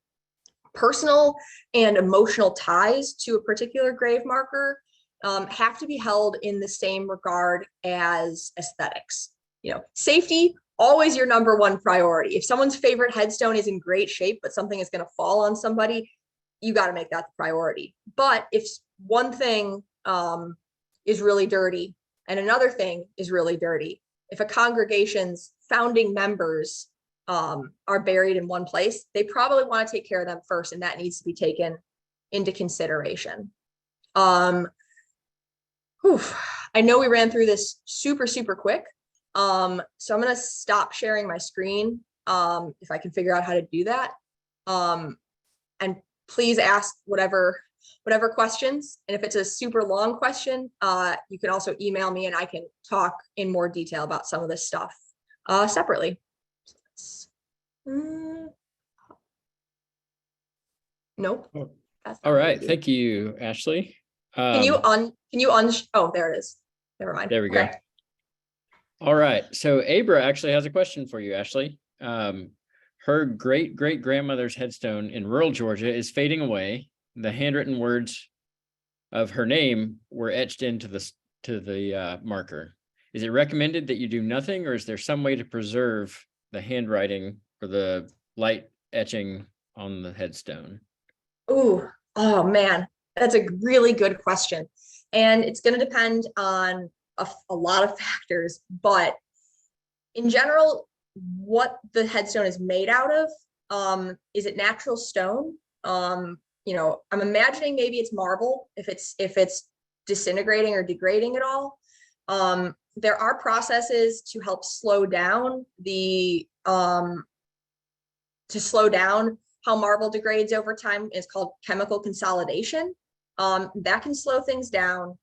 personal and emotional ties to a particular grave marker have to be held in the same regard as aesthetics. Safety, always your number one priority. If someone's favorite headstone is in great shape, but something is going to fall on somebody, you got to make that the priority. But if one thing is really dirty and another thing is really dirty, if a congregation's founding members are buried in one place, they probably want to take care of them first, and that needs to be taken into consideration. I know we ran through this super quick, so I'm going to stop sharing my screen if I can figure out how to do that. And please ask whatever questions. And if it's a super long question, you can also email me and I can talk in more detail about some of this stuff separately. Nope. All right. Thank you, Ashley. Oh, there it is. Never mind. There we go. Okay. All right. So Abra actually has a question for you, Ashley. Her great-great-grandmother's headstone in rural Georgia is fading away. The handwritten words of her name were etched into the marker. Is it recommended that you do nothing, or is there some way to preserve the handwriting or the light etching on the headstone? Oh man, that's a really good question. And it's going to depend on a lot of factors, but in general, what the headstone is made out of, is it natural stone? I'm imagining maybe it's marble if it's disintegrating or degrading at all. There are processes to help slow down how marble degrades over time. It's called chemical consolidation. That can slow things down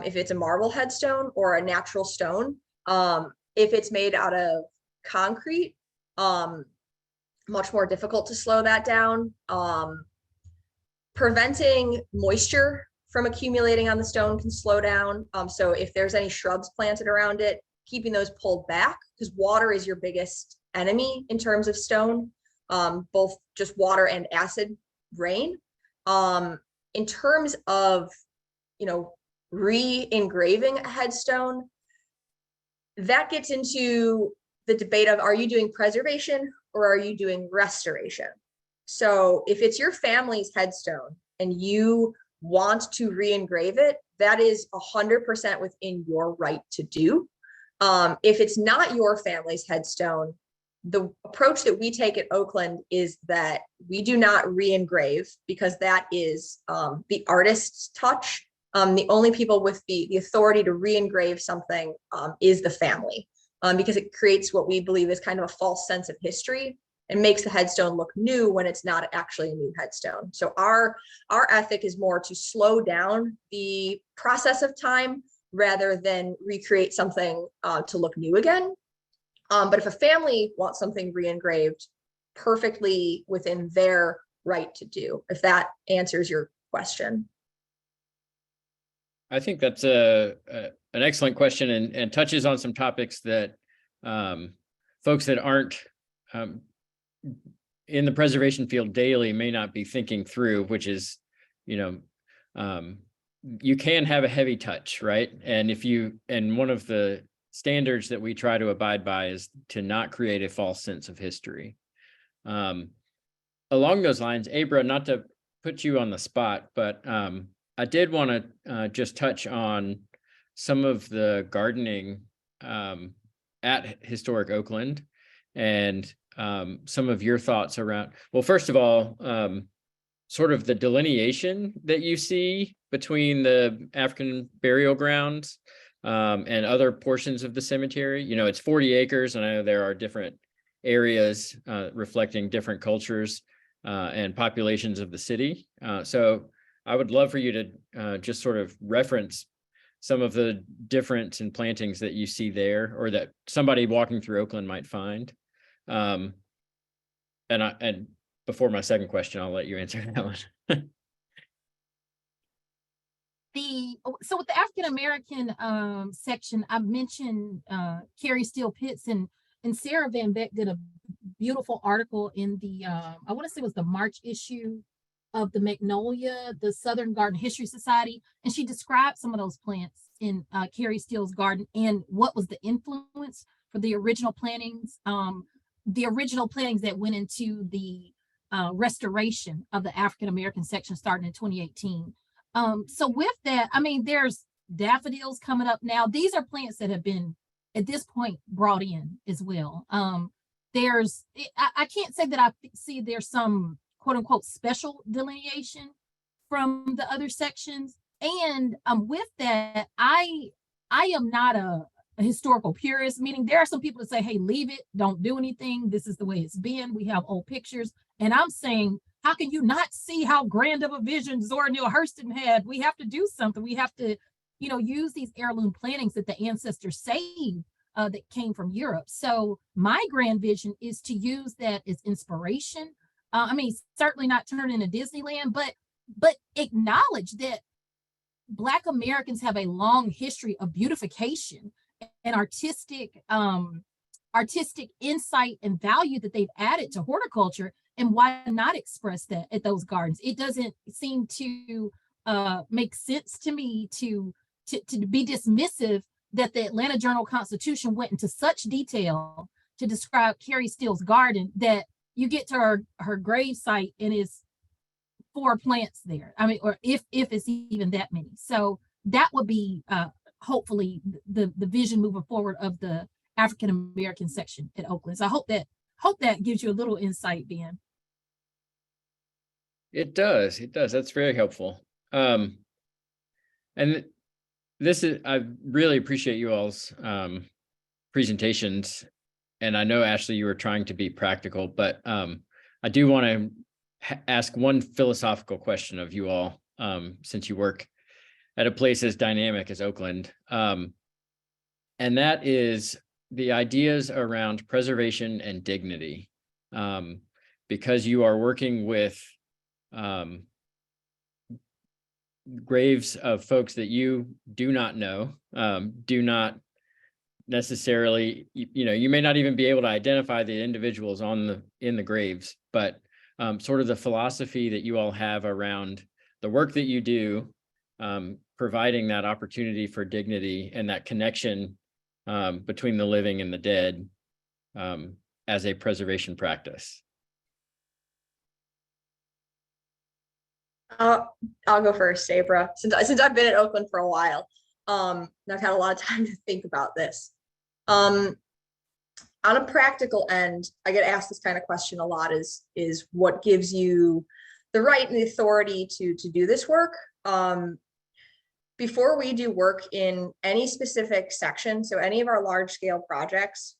if it's a marble headstone or a natural stone. If it's made out of concrete, much more difficult to slow that down. Preventing moisture from accumulating on the stone can slow down. So if there's any shrubs planted around it, keeping those pulled back, because water is your biggest enemy in terms of stone, both just water and acid rain. In terms of, re-engraving a headstone, that gets into the debate of, are you doing preservation or are you doing restoration? So if it's your family's headstone and you want to re-engrave it, that is 100% within your right to do. If it's not your family's headstone, the approach that we take at Oakland is that we do not re-engrave, because that is the artist's touch. The only people with the authority to re-engrave something is the family. because it creates what we believe is kind of a false sense of history and makes the headstone look new when it's not actually a new headstone. So our ethic is more to slow down the process of time rather than recreate something to look new again. But if a family wants something re-engraved, perfectly within their right to do, if that answers your question. I think that's an excellent question and touches on some topics that folks that aren't in the preservation field daily may not be thinking through, which is, you can have a heavy touch, right? And one of the standards that we try to abide by is to not create a false sense of history. Along those lines, Abra, not to put you on the spot, but I did want to just touch on some of the gardening at Historic Oakland and some of your thoughts around, well, first of all, sort of the delineation that you see between the African burial grounds and other portions of the cemetery. It's 40 acres, and I know there are different areas reflecting different cultures and populations of the city. So I would love for you to just sort of reference some of the difference in plantings that you see there, or that somebody walking through Oakland might find. And before my second question, I'll let you answer that one. So with the African American section, I mentioned Carrie Steele Pitts, and Sarah Van Beck did a beautiful article in the I want to say it was the March issue of the Magnolia, the Southern Garden History Society, and she described some of those plants in Carrie Steele's garden and what was the influence for the original plantings that went into the restoration of the African American section starting in 2018. So with that, I mean, there's daffodils coming up now. These are plants that have been at this point brought in as well. I can't say that I see there's some quote unquote special delineation from the other sections. And with that, I am not a historical purist, meaning there are some people that say, hey, leave it, don't do anything. This is the way it's been. We have old pictures. And I'm saying, how can you not see how grand of a vision Zora Neale Hurston had? We have to do something. We have to, use these heirloom plantings that the ancestors saved that came from Europe. So my grand vision is to use that as inspiration. Certainly not turn into Disneyland, but acknowledge that Black Americans have a long history of beautification and artistic insight and value that they've added to horticulture. And why not express that at those gardens? It doesn't seem to make sense to me to be dismissive that the Atlanta Journal-Constitution went into such detail to describe Carrie Steele's garden that you get to her grave site and it's 4 plants there. Or if it's even that many. So that would be hopefully the vision moving forward of the African American section at Oakland. So I hope that gives you a little insight, Ben. It does. That's very helpful. And I really appreciate you all's presentations. And I know, Ashley, you were trying to be practical, but I do want to ask one philosophical question of you all, since you work at a place as dynamic as Oakland. And that is the ideas around preservation and dignity. Because you are working with graves of folks that you do not know, do not necessarily, you may not even be able to identify the individuals in the graves, but sort of the philosophy that you all have around the work that you do, providing that opportunity for dignity and that connection between the living and the dead as a preservation practice. I'll go first, Abra. Since I've been at Oakland for a while, and I've had a lot of time to think about this. On a practical end, I get asked this kind of question a lot: is what gives you the right and the authority to do this work? before we do work in any specific section, so any of our large scale projects,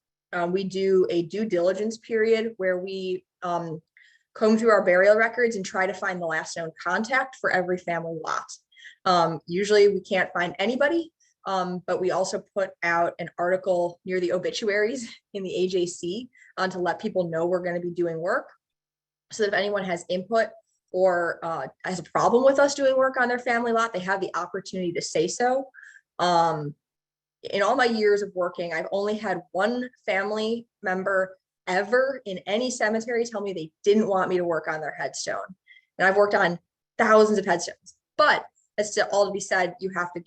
we do a due diligence period where we comb through our burial records and try to find the last known contact for every family lot. Usually we can't find anybody, but we also put out an article near the obituaries in the AJC to let people know we're going to be doing work. So that if anyone has input or has a problem with us doing work on their family lot, they have the opportunity to say so. In all my years of working, I've only had one family member ever in any cemetery tell me they didn't want me to work on their headstone. And I've worked on thousands of headstones, but that's all to be said, you have to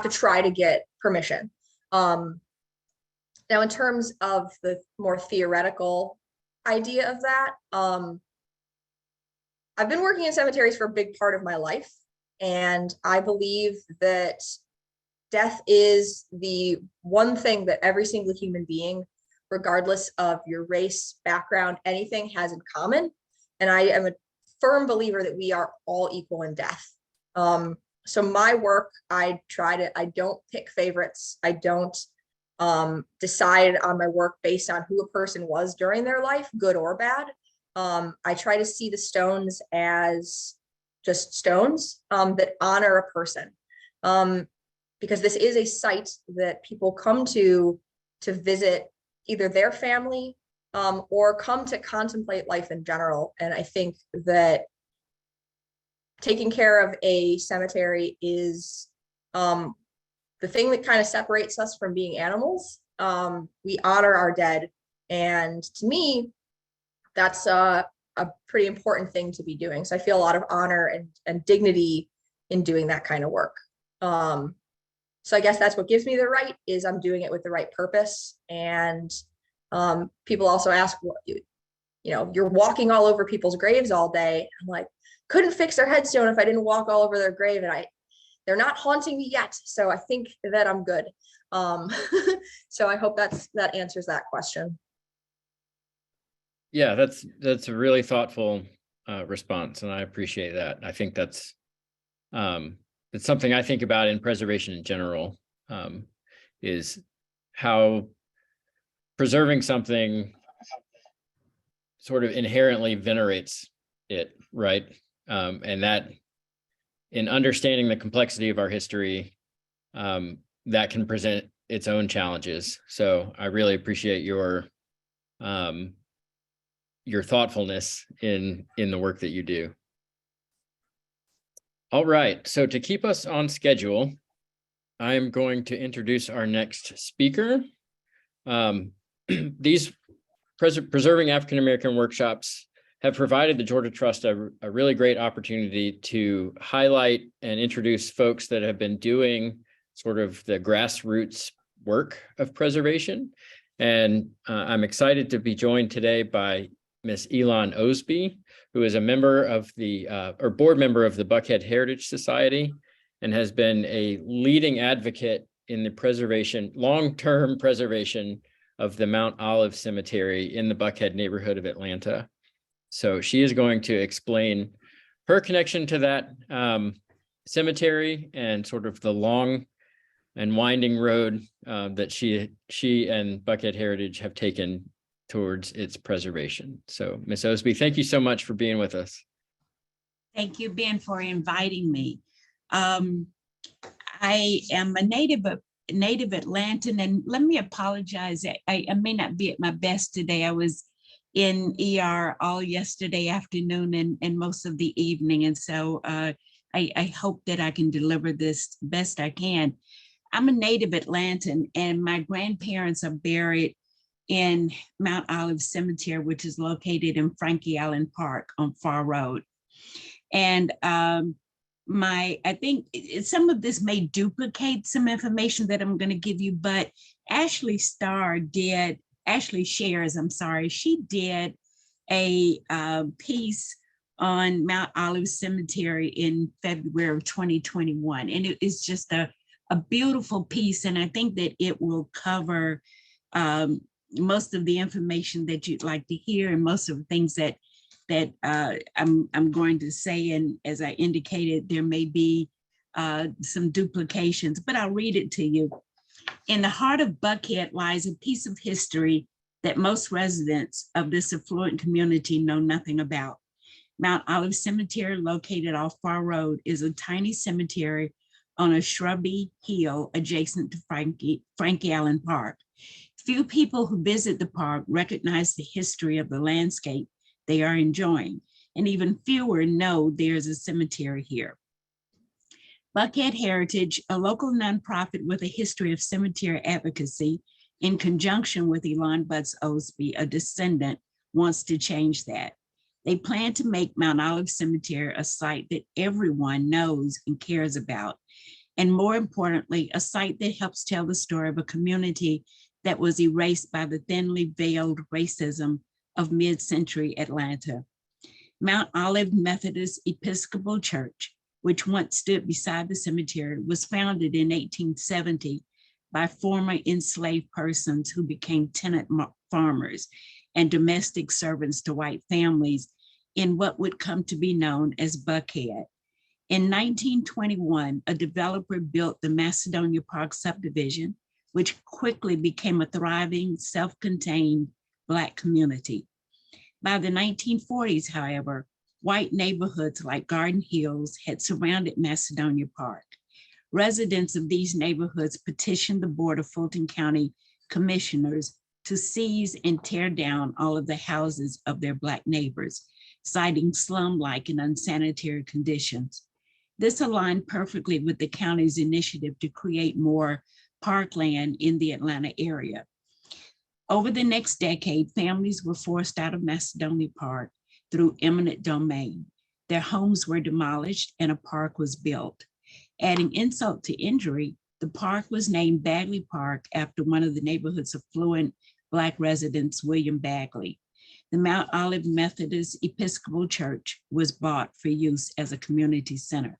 try to get permission. Now, in terms of the more theoretical idea of that, I've been working in cemeteries for a big part of my life, and I believe that death is the one thing that every single human being, regardless of your race, background, anything, has in common. And I am a firm believer that we are all equal in death. So my work, I don't pick favorites. I don't decide on my work based on who a person was during their life, good or bad. I try to see the stones as just stones that honor a person. Because this is a site that people come to visit either their family or come to contemplate life in general. And I think that taking care of a cemetery is the thing that kind of separates us from being animals. We honor our dead. And to me, that's a pretty important thing to be doing. So I feel a lot of honor and dignity in doing that kind of work. So I guess that's what gives me the right, is I'm doing it with the right purpose. And people also ask, you're walking all over people's graves all day. I'm like, couldn't fix their headstone if I didn't walk all over their grave, and they're not haunting me yet. So I think that I'm good. So I hope that answers that question. Yeah, that's a really thoughtful response, and I appreciate that. I think that's it's something I think about in preservation in general, is how preserving something sort of inherently venerates it, right? And that in understanding the complexity of our history, that can present its own challenges. So I really appreciate your thoughtfulness in the work that you do. All right, so to keep us on schedule, I'm going to introduce our next speaker. These Preserving African American workshops have provided the Georgia Trust a really great opportunity to highlight and introduce folks that have been doing sort of the grassroots work of preservation. And I'm excited to be joined today by Miss Elon Osby, who is a member of the board member of the Buckhead Heritage Society, and has been a leading advocate in the long-term preservation of the Mount Olive Cemetery in the Buckhead neighborhood of Atlanta. So she is going to explain her connection to that cemetery and sort of the long and winding road that she and Buckhead Heritage have taken towards its preservation. So Ms. Osby, thank you so much for being with us. Thank you, Ben, for inviting me. I am a native Atlantan, and let me apologize. I may not be at my best today. I was in ER all yesterday afternoon and most of the evening. And so I hope that I can deliver this best I can. I'm a native Atlantan, and my grandparents are buried in Mount Olive Cemetery, which is located in Frankie Allen Park on Far Road. And I think some of this may duplicate some information that I'm going to give you, but Ashley Shares, she did a piece on Mount Olive Cemetery in February of 2021. And it is just a beautiful piece. And I think that it will cover most of the information that you'd like to hear, and most of the things that I'm going to say. And as I indicated, there may be some duplications, but I'll read it to you. In the heart of Buckhead lies a piece of history that most residents of this affluent community know nothing about. Mount Olive Cemetery, located off Far Road, is a tiny cemetery on a shrubby hill adjacent to Frankie Allen Park. Few people who visit the park recognize the history of the landscape they are enjoying, and even fewer know there's a cemetery here. Buckhead Heritage, a local nonprofit with a history of cemetery advocacy, in conjunction with Elon Osby, a descendant, wants to change that. They plan to make Mount Olive Cemetery a site that everyone knows and cares about, and more importantly, a site that helps tell the story of a community that was erased by the thinly veiled racism of mid-century Atlanta. Mount Olive Methodist Episcopal Church, which once stood beside the cemetery, was founded in 1870 by former enslaved persons who became tenant farmers and domestic servants to white families in what would come to be known as Buckhead. In 1921, a developer built the Macedonia Park subdivision, which quickly became a thriving, self-contained Black community. By the 1940s, however, white neighborhoods like Garden Hills had surrounded Macedonia Park. Residents of these neighborhoods petitioned the Board of Fulton County Commissioners to seize and tear down all of the houses of their Black neighbors, citing slum-like and unsanitary conditions. This aligned perfectly with the county's initiative to create more parkland in the Atlanta area. Over the next decade, families were forced out of Macedonia Park through eminent domain. Their homes were demolished and a park was built. Adding insult to injury, the park was named Bagley Park after one of the neighborhood's affluent Black residents, William Bagley. The Mount Olive Methodist Episcopal Church was bought for use as a community center.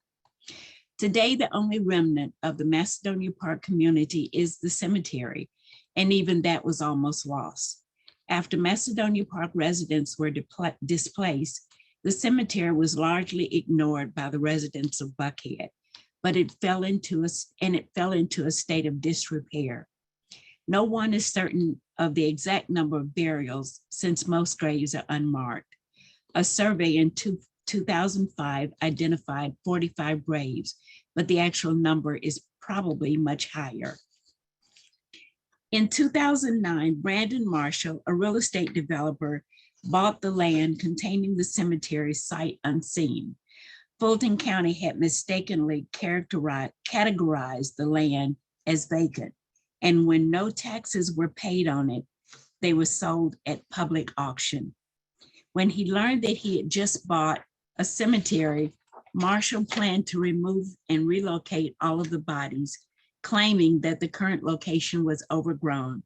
Today, the only remnant of the Macedonia Park community is the cemetery, and even that was almost lost. After Macedonia Park residents were displaced, the cemetery was largely ignored by the residents of Buckhead, but it fell into a state of disrepair. No one is certain of the exact number of burials since most graves are unmarked. A survey in 2005 identified 45 graves, but the actual number is probably much higher. In 2009, Brandon Marshall, a real estate developer, bought the land containing the cemetery sight unseen. Fulton County had mistakenly categorized the land as vacant, and when no taxes were paid on it, they were sold at public auction. When he learned that he had just bought a cemetery, Marshall planned to remove and relocate all of the bodies, claiming that the current location was overgrown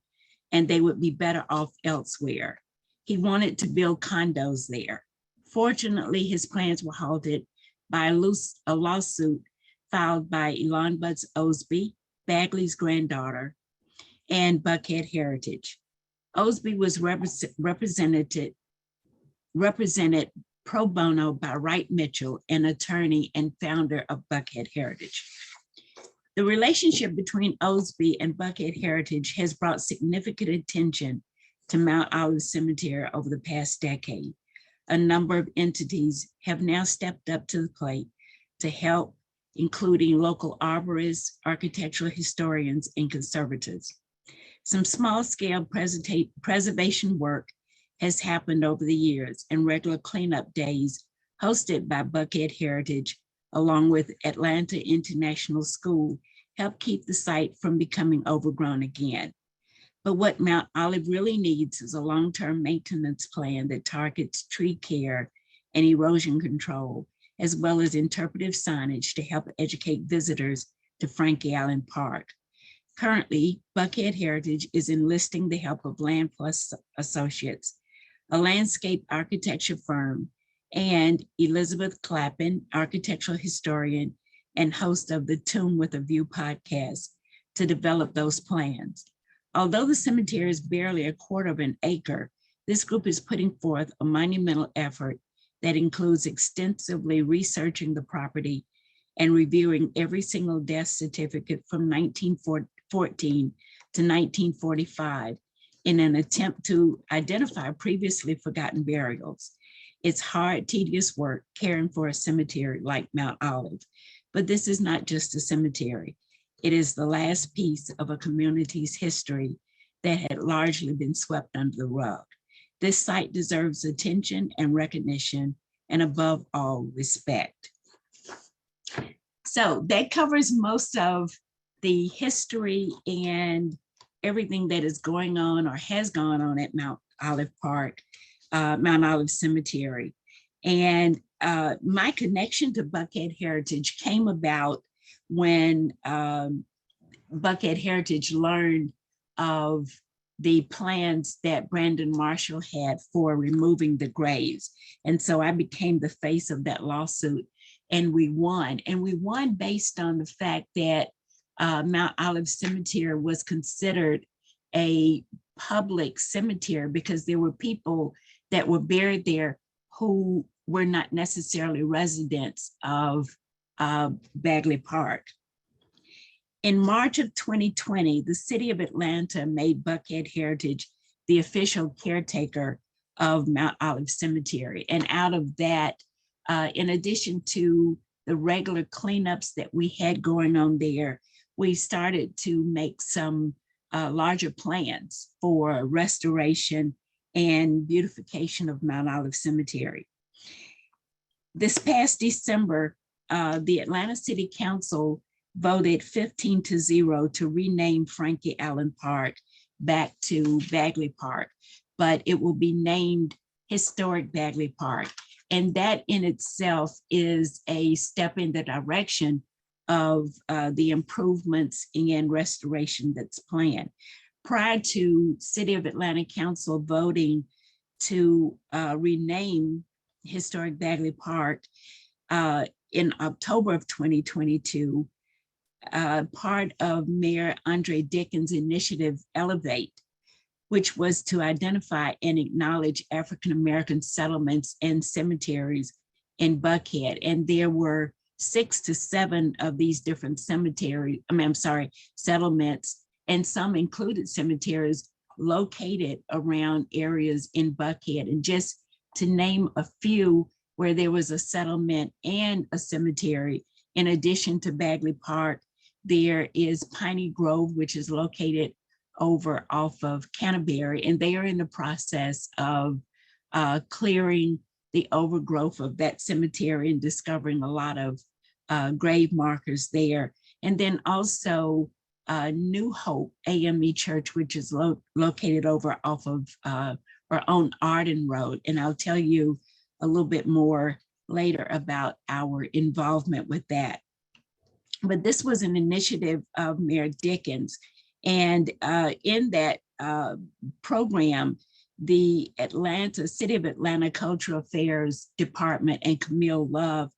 and they would be better off elsewhere. He wanted to build condos there. Fortunately, his plans were halted by a lawsuit filed by Elon Osby, Bagley's granddaughter, and Buckhead Heritage. Osby was represented pro bono by Wright Mitchell, an attorney and founder of Buckhead Heritage. The relationship between Osby and Buckhead Heritage has brought significant attention to Mount Olive Cemetery over the past decade. A number of entities have now stepped up to the plate to help, including local arborists, architectural historians, and conservators. Some small-scale preservation work has happened over the years, and regular cleanup days hosted by Buckhead Heritage, along with Atlanta International School, help keep the site from becoming overgrown again. But what Mount Olive really needs is a long-term maintenance plan that targets tree care and erosion control, as well as interpretive signage to help educate visitors to Frankie Allen Park. Currently, Buckhead Heritage is enlisting the help of Land Plus Associates, a landscape architecture firm, and Elizabeth Clappin, architectural historian and host of the Tomb with a View podcast, to develop those plans. Although the cemetery is barely a quarter of an acre, this group is putting forth a monumental effort that includes extensively researching the property and reviewing every single death certificate from 1914 to 1945 in an attempt to identify previously forgotten burials. It's hard, tedious work caring for a cemetery like Mount Olive, but this is not just a cemetery. It is the last piece of a community's history that had largely been swept under the rug. This site deserves attention and recognition, and above all, respect. So that covers most of the history and everything that is going on or has gone on at Mount Olive Park, Mount Olive Cemetery. And my connection to Buckhead Heritage came about when Buckhead Heritage learned of the plans that Brandon Marshall had for removing the graves. And so I became the face of that lawsuit, and we won. And we won based on the fact that Mount Olive Cemetery was considered a public cemetery because there were people that were buried there who were not necessarily residents of Bagley Park. In March of 2020, the city of Atlanta made Buckhead Heritage the official caretaker of Mount Olive Cemetery. And out of that, in addition to the regular cleanups that we had going on there, we started to make some larger plans for restoration and beautification of Mount Olive Cemetery. This past December, the Atlanta City Council voted 15-0 to rename Frankie Allen Park back to Bagley Park, but it will be named Historic Bagley Park. And that in itself is a step in the direction of the improvements and restoration that's planned. Prior to City of Atlanta Council voting to rename Historic Bagley Park in October of 2022, part of Mayor Andre Dickens' initiative Elevate, which was to identify and acknowledge African-American settlements and cemeteries in Buckhead. And there were 6 to 7 of these different settlements, and some included cemeteries located around areas in Buckhead. And just to name a few where there was a settlement and a cemetery, in addition to Bagley Park, there is Piney Grove, which is located over off of Canterbury, and they are in the process of clearing the overgrowth of that cemetery and discovering a lot of grave markers there. And then also New Hope AME Church, which is located over off of or on Arden Road. And I'll tell you a little bit more later about our involvement with that. But this was an initiative of Mayor Dickens. And in that program, the City of Atlanta Cultural Affairs Department and Camille Love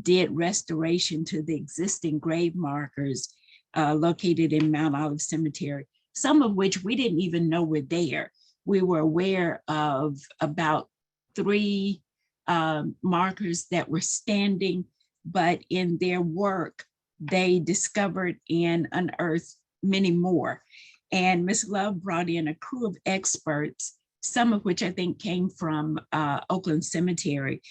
did restoration to the existing grave markers located in Mount Olive Cemetery, some of which we didn't even know were there. We were aware of about 3 markers that were standing, but in their work, they discovered and unearthed many more. And Ms. Love brought in a crew of experts, some of which I think came from Oakland Cemetery,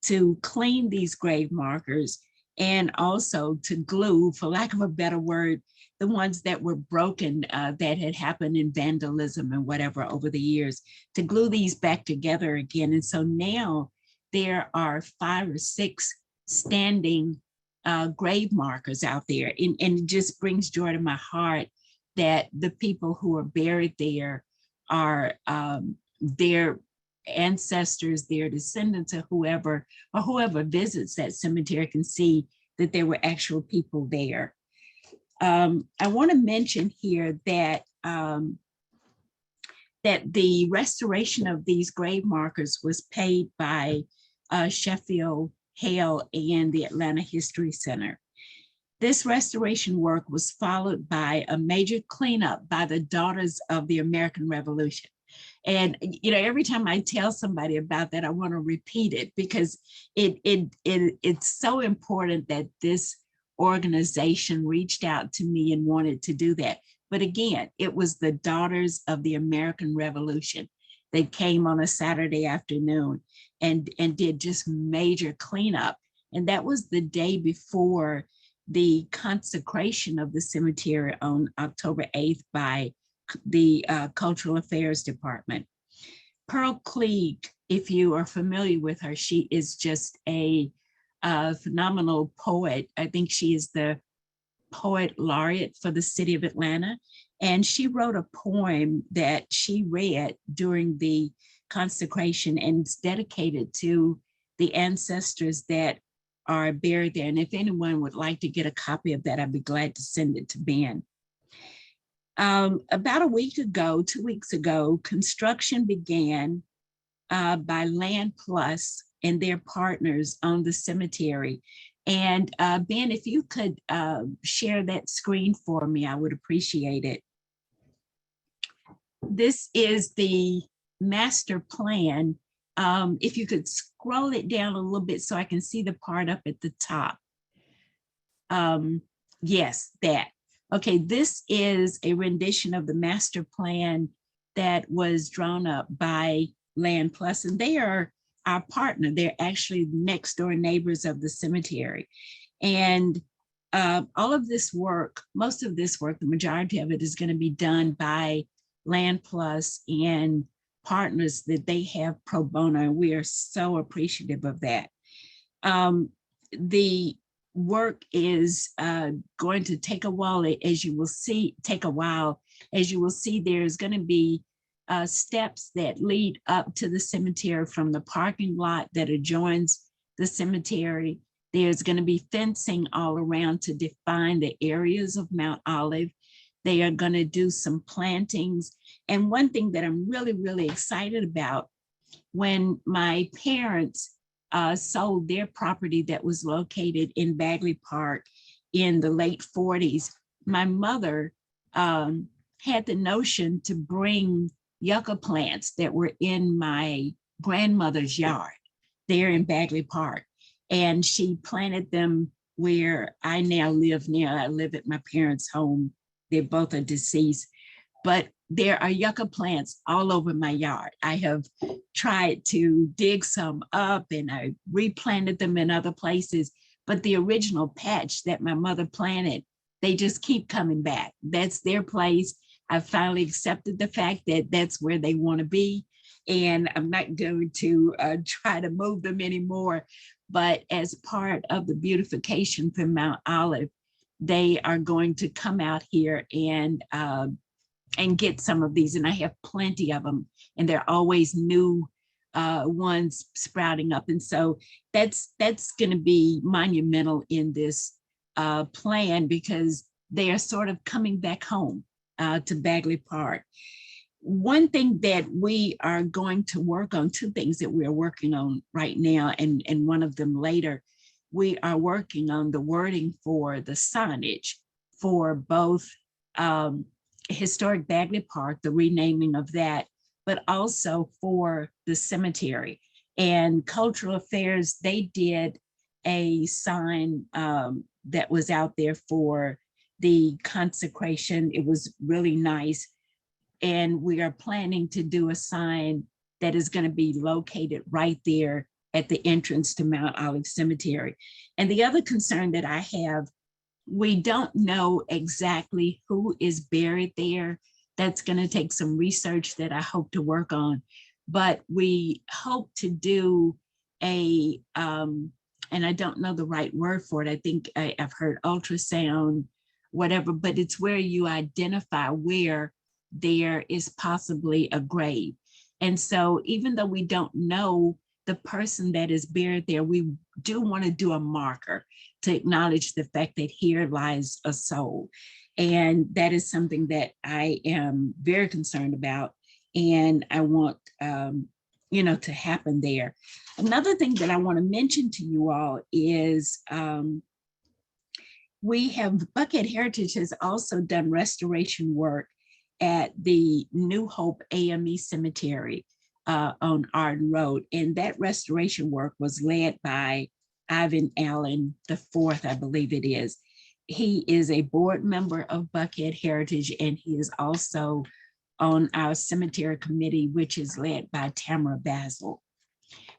to clean these grave markers and also to glue, for lack of a better word, the ones that were broken that had happened in vandalism and whatever over the years, to glue these back together again. And so now there are 5 or 6 standing grave markers out there. And it just brings joy to my heart that the people who are buried there are their ancestors, their descendants, or whoever visits that cemetery can see that there were actual people there. I want to mention here that that the restoration of these grave markers was paid by Sheffield, Hale, and the Atlanta History Center. This restoration work was followed by a major cleanup by the Daughters of the American Revolution. And every time I tell somebody about that, I want to repeat it because it's so important that this organization reached out to me and wanted to do that. But again, it was the Daughters of the American Revolution. They came on a Saturday afternoon and did just major cleanup. And that was the day before the consecration of the cemetery on October 8th by the Cultural Affairs Department. Pearl Cleage, if you are familiar with her, she is just a phenomenal poet. I think she is the poet laureate for the city of Atlanta. And she wrote a poem that she read during the consecration, and it's dedicated to the ancestors that are buried there. And if anyone would like to get a copy of that, I'd be glad to send it to Ben. About a week ago, 2 weeks ago, construction began by Land Plus and their partners on the cemetery. And Ben, if you could share that screen for me, I would appreciate it. This is the master plan. If you could scroll it down a little bit so I can see the part up at the top. Yes, that. Okay, this is a rendition of the master plan that was drawn up by Land Plus, and they are our partner. They're actually next door neighbors of the cemetery. And all of this work, most of this work, the majority of it is going to be done by Land Plus and partners that they have pro bono. And we are so appreciative of that. The work is going to take a while, as you will see, there's going to be steps that lead up to the cemetery from the parking lot that adjoins the cemetery. There's going to be fencing all around to define the areas of Mount Olive. They are going to do some plantings. And one thing that I'm really, really excited about, when my parents sold their property that was located in Bagley Park in the late 40s, my mother had the notion to bring yucca plants that were in my grandmother's yard there in Bagley Park. And she planted them where I now live now. I live at my parents' home. They both are deceased, but there are yucca plants all over my yard. I have tried to dig some up and I replanted them in other places, but the original patch that my mother planted, they just keep coming back. That's their place. I finally accepted the fact that that's where they want to be. And I'm not going to try to move them anymore. But as part of the beautification for Mount Olive, they are going to come out here and get some of these. And I have plenty of them. And there are always new ones sprouting up. And so that's going to be monumental in this plan, because they are sort of coming back home to Bagley Park. One thing that we are going to work on, two things that we're working on right now, and one of them later, we are working on the wording for the signage for both historic Bagley Park, the renaming of that, but also for the cemetery. And Cultural Affairs, they did a sign that was out there for the consecration. It was really nice. And we are planning to do a sign that is going to be located right there at the entrance to Mount Olive Cemetery. And the other concern that I have, we don't know exactly who is buried there. That's going to take some research that I hope to work on. But we hope to do a, and I don't know the right word for it. I think I've heard ultrasound, whatever, but it's where you identify where there is possibly a grave. And so even though we don't know the person that is buried there, we do want to do a marker to acknowledge the fact that here lies a soul. And that is something that I am very concerned about, and I want to happen there. Another thing that I want to mention to you all is we have Buckhead Heritage has also done restoration work at the New Hope AME Cemetery on Arden Road. And that restoration work was led by Ivan Allen the fourth, I believe it is. He is a board member of Buckhead Heritage, and he is also on our cemetery committee, which is led by Tamara Basil.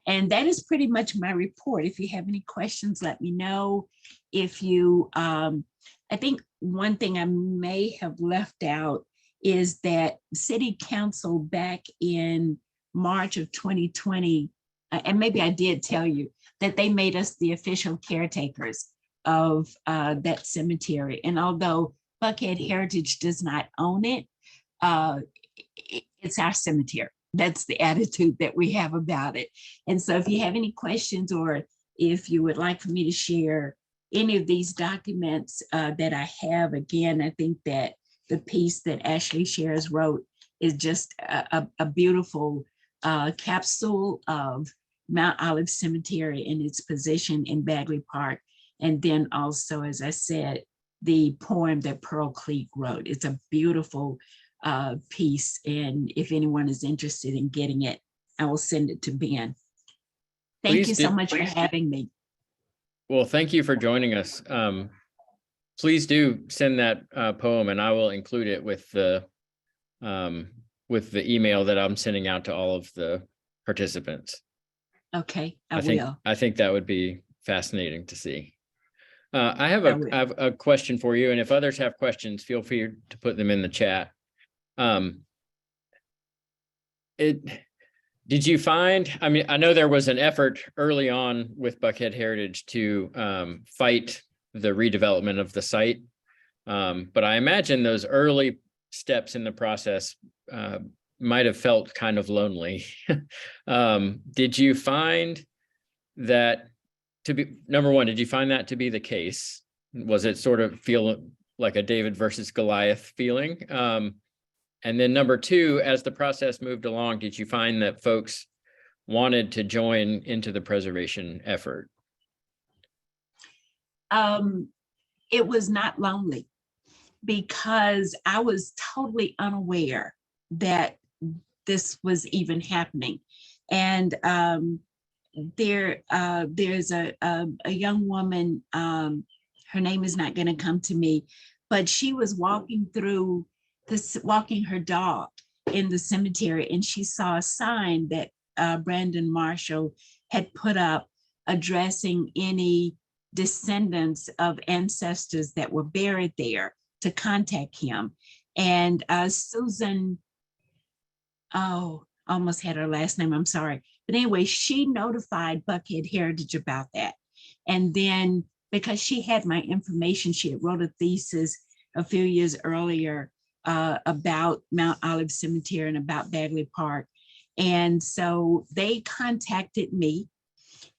And that is pretty much my report. If you have any questions, let me know. If you, I think one thing I may have left out is that City Council back in March of 2020, and maybe I did tell you that they made us the official caretakers of that cemetery. And although Buckhead Heritage does not own it, it's our cemetery. That's the attitude that we have about it. And so if you have any questions, or if you would like for me to share any of these documents that I have, again, I think that the piece that Ashley Shares wrote is just a beautiful capsule of Mount Olive Cemetery and its position in Bagley Park. And then also, as I said, the poem that Pearl Cleek wrote. It's a beautiful piece. And if anyone is interested in getting it, I will send it to Ben. Thank Please you so do. much for having me. Well, thank you for joining us. Please do send that poem, and I will include it with the email that I'm sending out to all of the participants. Okay, I will. I think that would be fascinating to see. I have I will. a question for you, and if others have questions, feel free to put them in the chat. Did you find, I mean, I know there was an effort early on with Buckhead Heritage to fight the redevelopment of the site, but I imagine those early steps in the process might have felt kind of lonely. Did you find that to be, number one, did you find that to be the case? Was it sort of feel like a David versus Goliath feeling? And then number two, as the process moved along, did you find that folks wanted to join into the preservation effort? It was not lonely, because I was totally unaware that this was even happening. And there's a young woman, her name is not going to come to me, but she was walking through walking her dog in the cemetery, and she saw a sign that Brandon Marshall had put up addressing any descendants of ancestors that were buried there to contact him. And Susan, almost had her last name, I'm sorry. But anyway, she notified Buckhead Heritage about that. And then because she had my information, she had wrote a thesis a few years earlier about Mount Olive Cemetery and about Bagley Park. And so they contacted me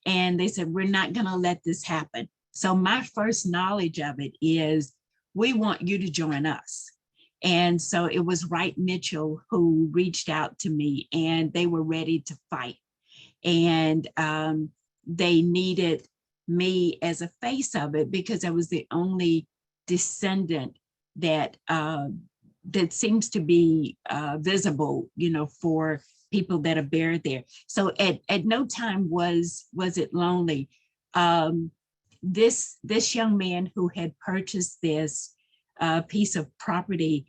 and they said, we're not going to let this happen. So my first knowledge of it is, we want you to join us. And so it was Wright Mitchell who reached out to me, and they were ready to fight. And they needed me as a face of it, because I was the only descendant that that seems to be visible, you know, for people that are buried there. So at no time was it lonely. This young man who had purchased this piece of property,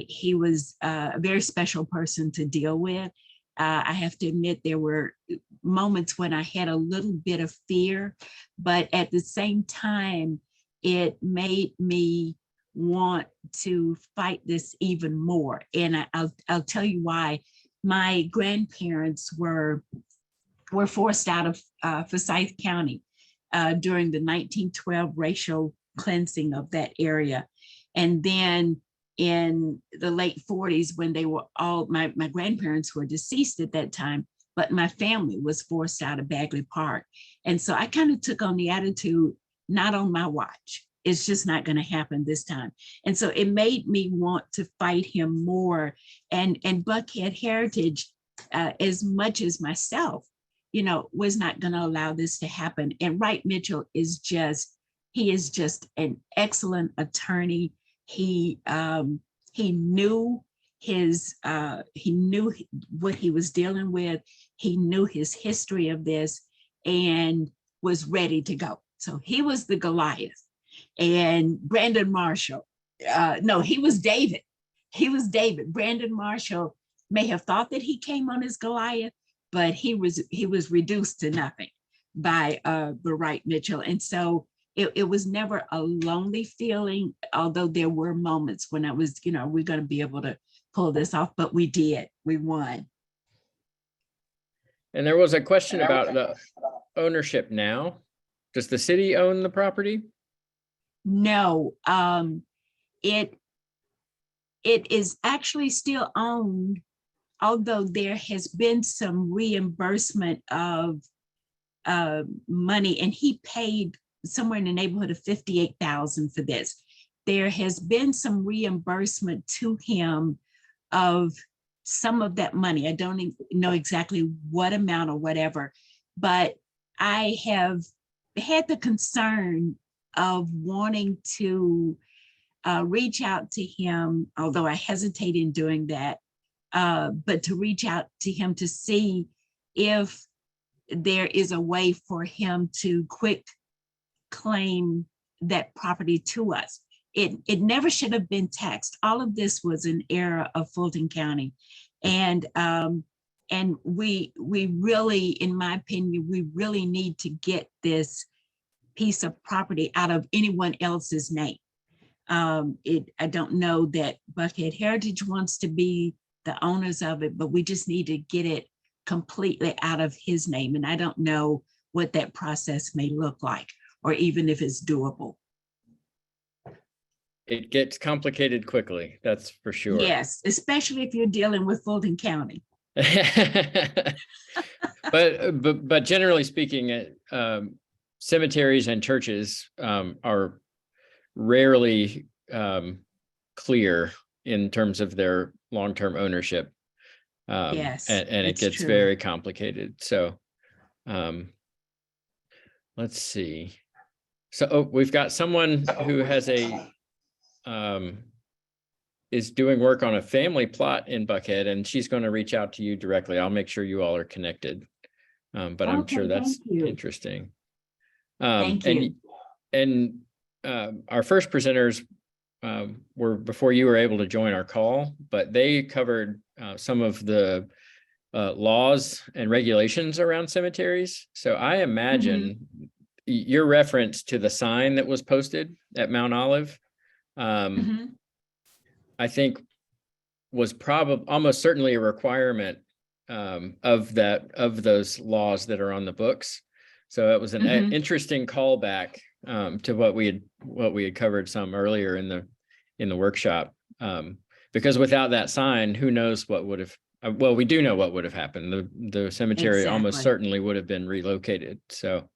he was a very special person to deal with. I have to admit, there were moments when I had a little bit of fear, but at the same time, it made me want to fight this even more. And I'll tell you why. My grandparents were forced out of Forsyth County during the 1912 racial cleansing of that area. And then in the late 40s, when they were all, my grandparents were deceased at that time, but my family was forced out of Bagley Park. And so I kind of took on the attitude, not on my watch. It's just not going to happen this time. And so it made me want to fight him more. And Buckhead Heritage, as much as myself, you know, was not going to allow this to happen. And Wright Mitchell is just an excellent attorney. He knew what he was dealing with. He knew his history of this. And was ready to go. So he was the Goliath. And Brandon Marshall, no, he was David. He was David. Brandon Marshall may have thought that he came on as Goliath, but he was reduced to nothing by Wright Mitchell. And so it was never a lonely feeling, although there were moments when I was, we're going to be able to pull this off, but we did. We won. And there was a question about the ownership now. Does the city own the property? No, it is actually still owned, although there has been some reimbursement of money, and he paid somewhere in the neighborhood of $58,000 for this. There has been some reimbursement to him of some of that money. I don't know exactly what amount or whatever, but I have had the concern of wanting to reach out to him, although I hesitate in doing that, but to reach out to him to see if there is a way for him to quick claim that property to us. It never should have been taxed. All of this was an error of Fulton County. And we really, in my opinion, we really need to get this piece of property out of anyone else's name. I don't know that Buckhead Heritage wants to be the owners of it, but we just need to get it completely out of his name. And I don't know what that process may look like, or even if it's doable. It gets complicated quickly, that's for sure. Yes, especially if you're dealing with Fulton County. but generally speaking, cemeteries and churches are rarely clear in terms of their long-term ownership. Yes, and it gets true. very complicated. So let's see. So we've got someone who has is doing work on a family plot in Buckhead, and she's going to reach out to you directly. I'll make sure you all are connected. But I'm sure that's interesting. Thank you. And our first presenters were before you were able to join our call, but they covered some of the laws and regulations around cemeteries. So I imagine your reference to the sign that was posted at Mount Olive, I think was probably almost certainly a requirement of those laws that are on the books. So it was an interesting callback to what we had covered some earlier in the workshop. Because without that sign, who knows what would have, well, we do know what would have happened. The cemetery almost certainly would have been relocated. So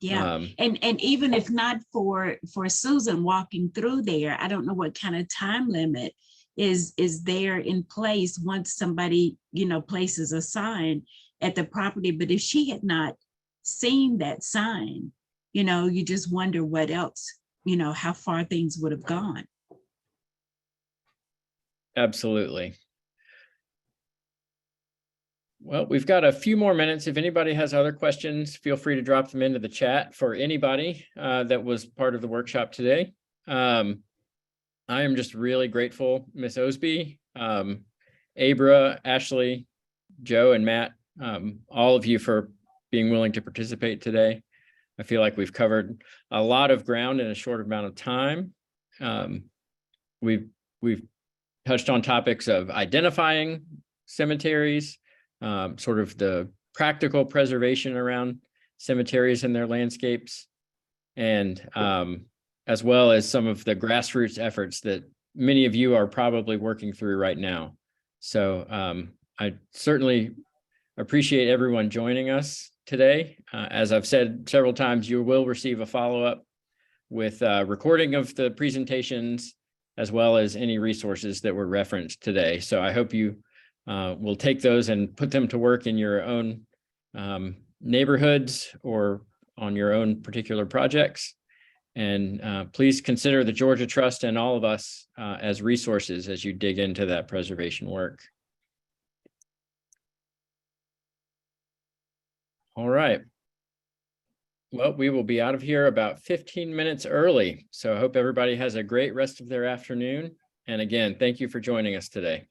yeah, and even if not for Susan walking through there, I don't know what kind of time limit is there in place once somebody, places a sign at the property. But if she had not seen that sign, you just wonder what else, how far things would have gone. Absolutely. Well, we've got a few more minutes. If anybody has other questions, feel free to drop them into the chat for anybody that was part of the workshop today. I am just really grateful, Miss Osby, Abra, Ashley, Joe, and Matt, all of you for being willing to participate today. I feel like we've covered a lot of ground in a short amount of time. We've touched on topics of identifying cemeteries, sort of the practical preservation around cemeteries and their landscapes, and as well as some of the grassroots efforts that many of you are probably working through right now. So I certainly appreciate everyone joining us today. As I've said several times, you will receive a follow-up with a recording of the presentations, as well as any resources that were referenced today. So I hope you will take those and put them to work in your own neighborhoods or on your own particular projects. And please consider the Georgia Trust and all of us as resources as you dig into that preservation work. All right. Well, we will be out of here about 15 minutes early. So I hope everybody has a great rest of their afternoon. And again, thank you for joining us today.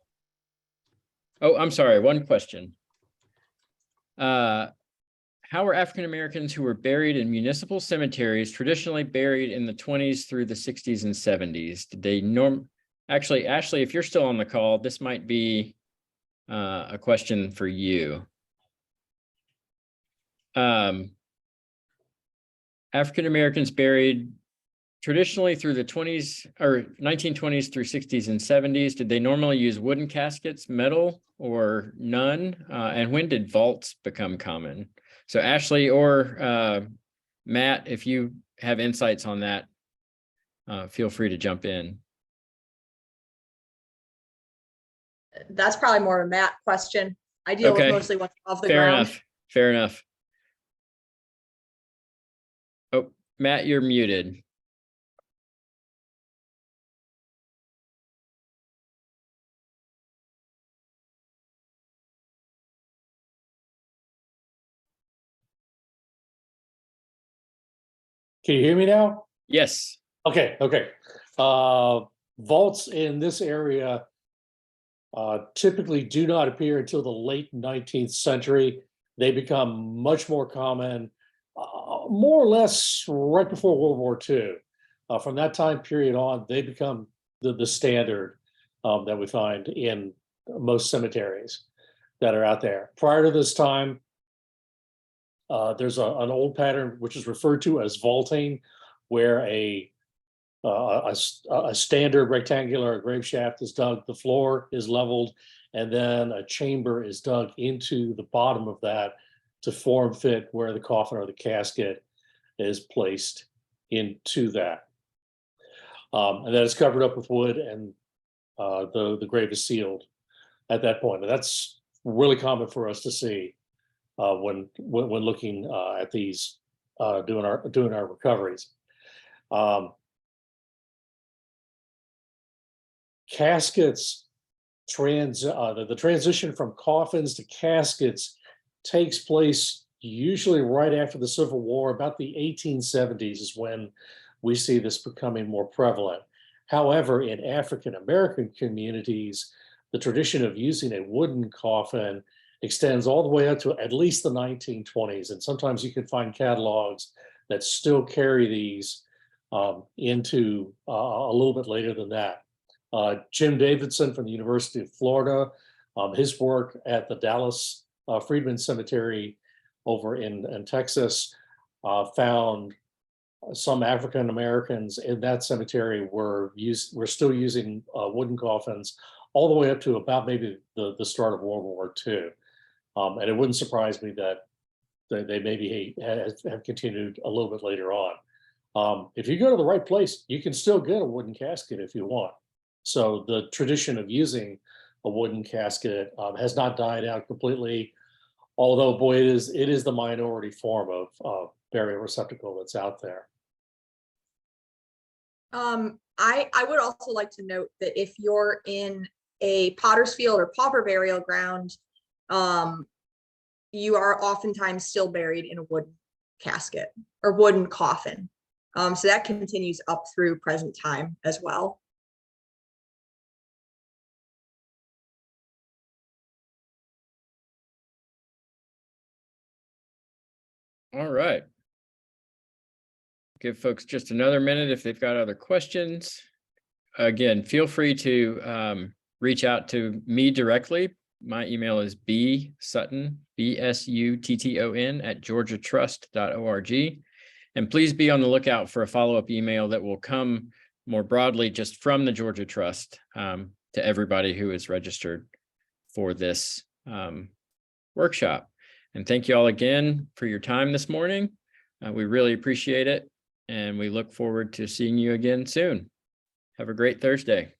Oh, I'm sorry, one question. How were African Americans who were buried in municipal cemeteries traditionally buried in the 20s through the 60s and 70s? Did they Actually, Ashley, if you're still on the call, this might be a question for you. African Americans buried traditionally through the 20s or 1920s through 60s and 70s. Did they normally use wooden caskets, metal, or none? And when did vaults become common? So Ashley or Matt, if you have insights on that, feel free to jump in. That's probably more of a Matt question. I deal with Okay. mostly what's off the Fair ground. enough. Fair enough. Oh, Matt, you're muted. Can you hear me now? Yes. Okay. Vaults in this area typically do not appear until the late 19th century. They become much more common, more or less right before World War II. From that time period on, they become the standard that we find in most cemeteries that are out there. Prior to this time, there's an old pattern which is referred to as vaulting, where a standard rectangular grave shaft is dug, the floor is leveled, and then a chamber is dug into the bottom of that to form fit where the coffin or the casket is placed into that. And then it's covered up with wood, and the grave is sealed at that point. And that's really common for us to see when looking at these, doing our recoveries. Caskets, the transition from coffins to caskets takes place usually right after the Civil War. About the 1870s is when we see this becoming more prevalent. However, in African American communities, the tradition of using a wooden coffin extends all the way up to at least the 1920s. And sometimes you can find catalogs that still carry these into a little bit later than that. Jim Davidson from the University of Florida, his work at the Dallas Freedman Cemetery over in Texas found some African Americans in that cemetery were still using wooden coffins all the way up to about maybe the start of World War II. And it wouldn't surprise me that they maybe have continued a little bit later on. If you go to the right place, you can still get a wooden casket if you want. So the tradition of using a wooden casket has not died out completely, although boy, it is the minority form of burial receptacle that's out there. I would also like to note that if you're in a potter's field or pauper burial ground, you are oftentimes still buried in a wooden casket or wooden coffin. So that continues up through present time as well. All right. Give folks just another minute if they've got other questions. Again, feel free to reach out to me directly. My email is bsutton, BSUTTON @georgiatrust.org. And please be on the lookout for a follow-up email that will come more broadly just from the Georgia Trust to everybody who is registered for this workshop. And thank you all again for your time this morning. We really appreciate it. And we look forward to seeing you again soon. Have a great Thursday.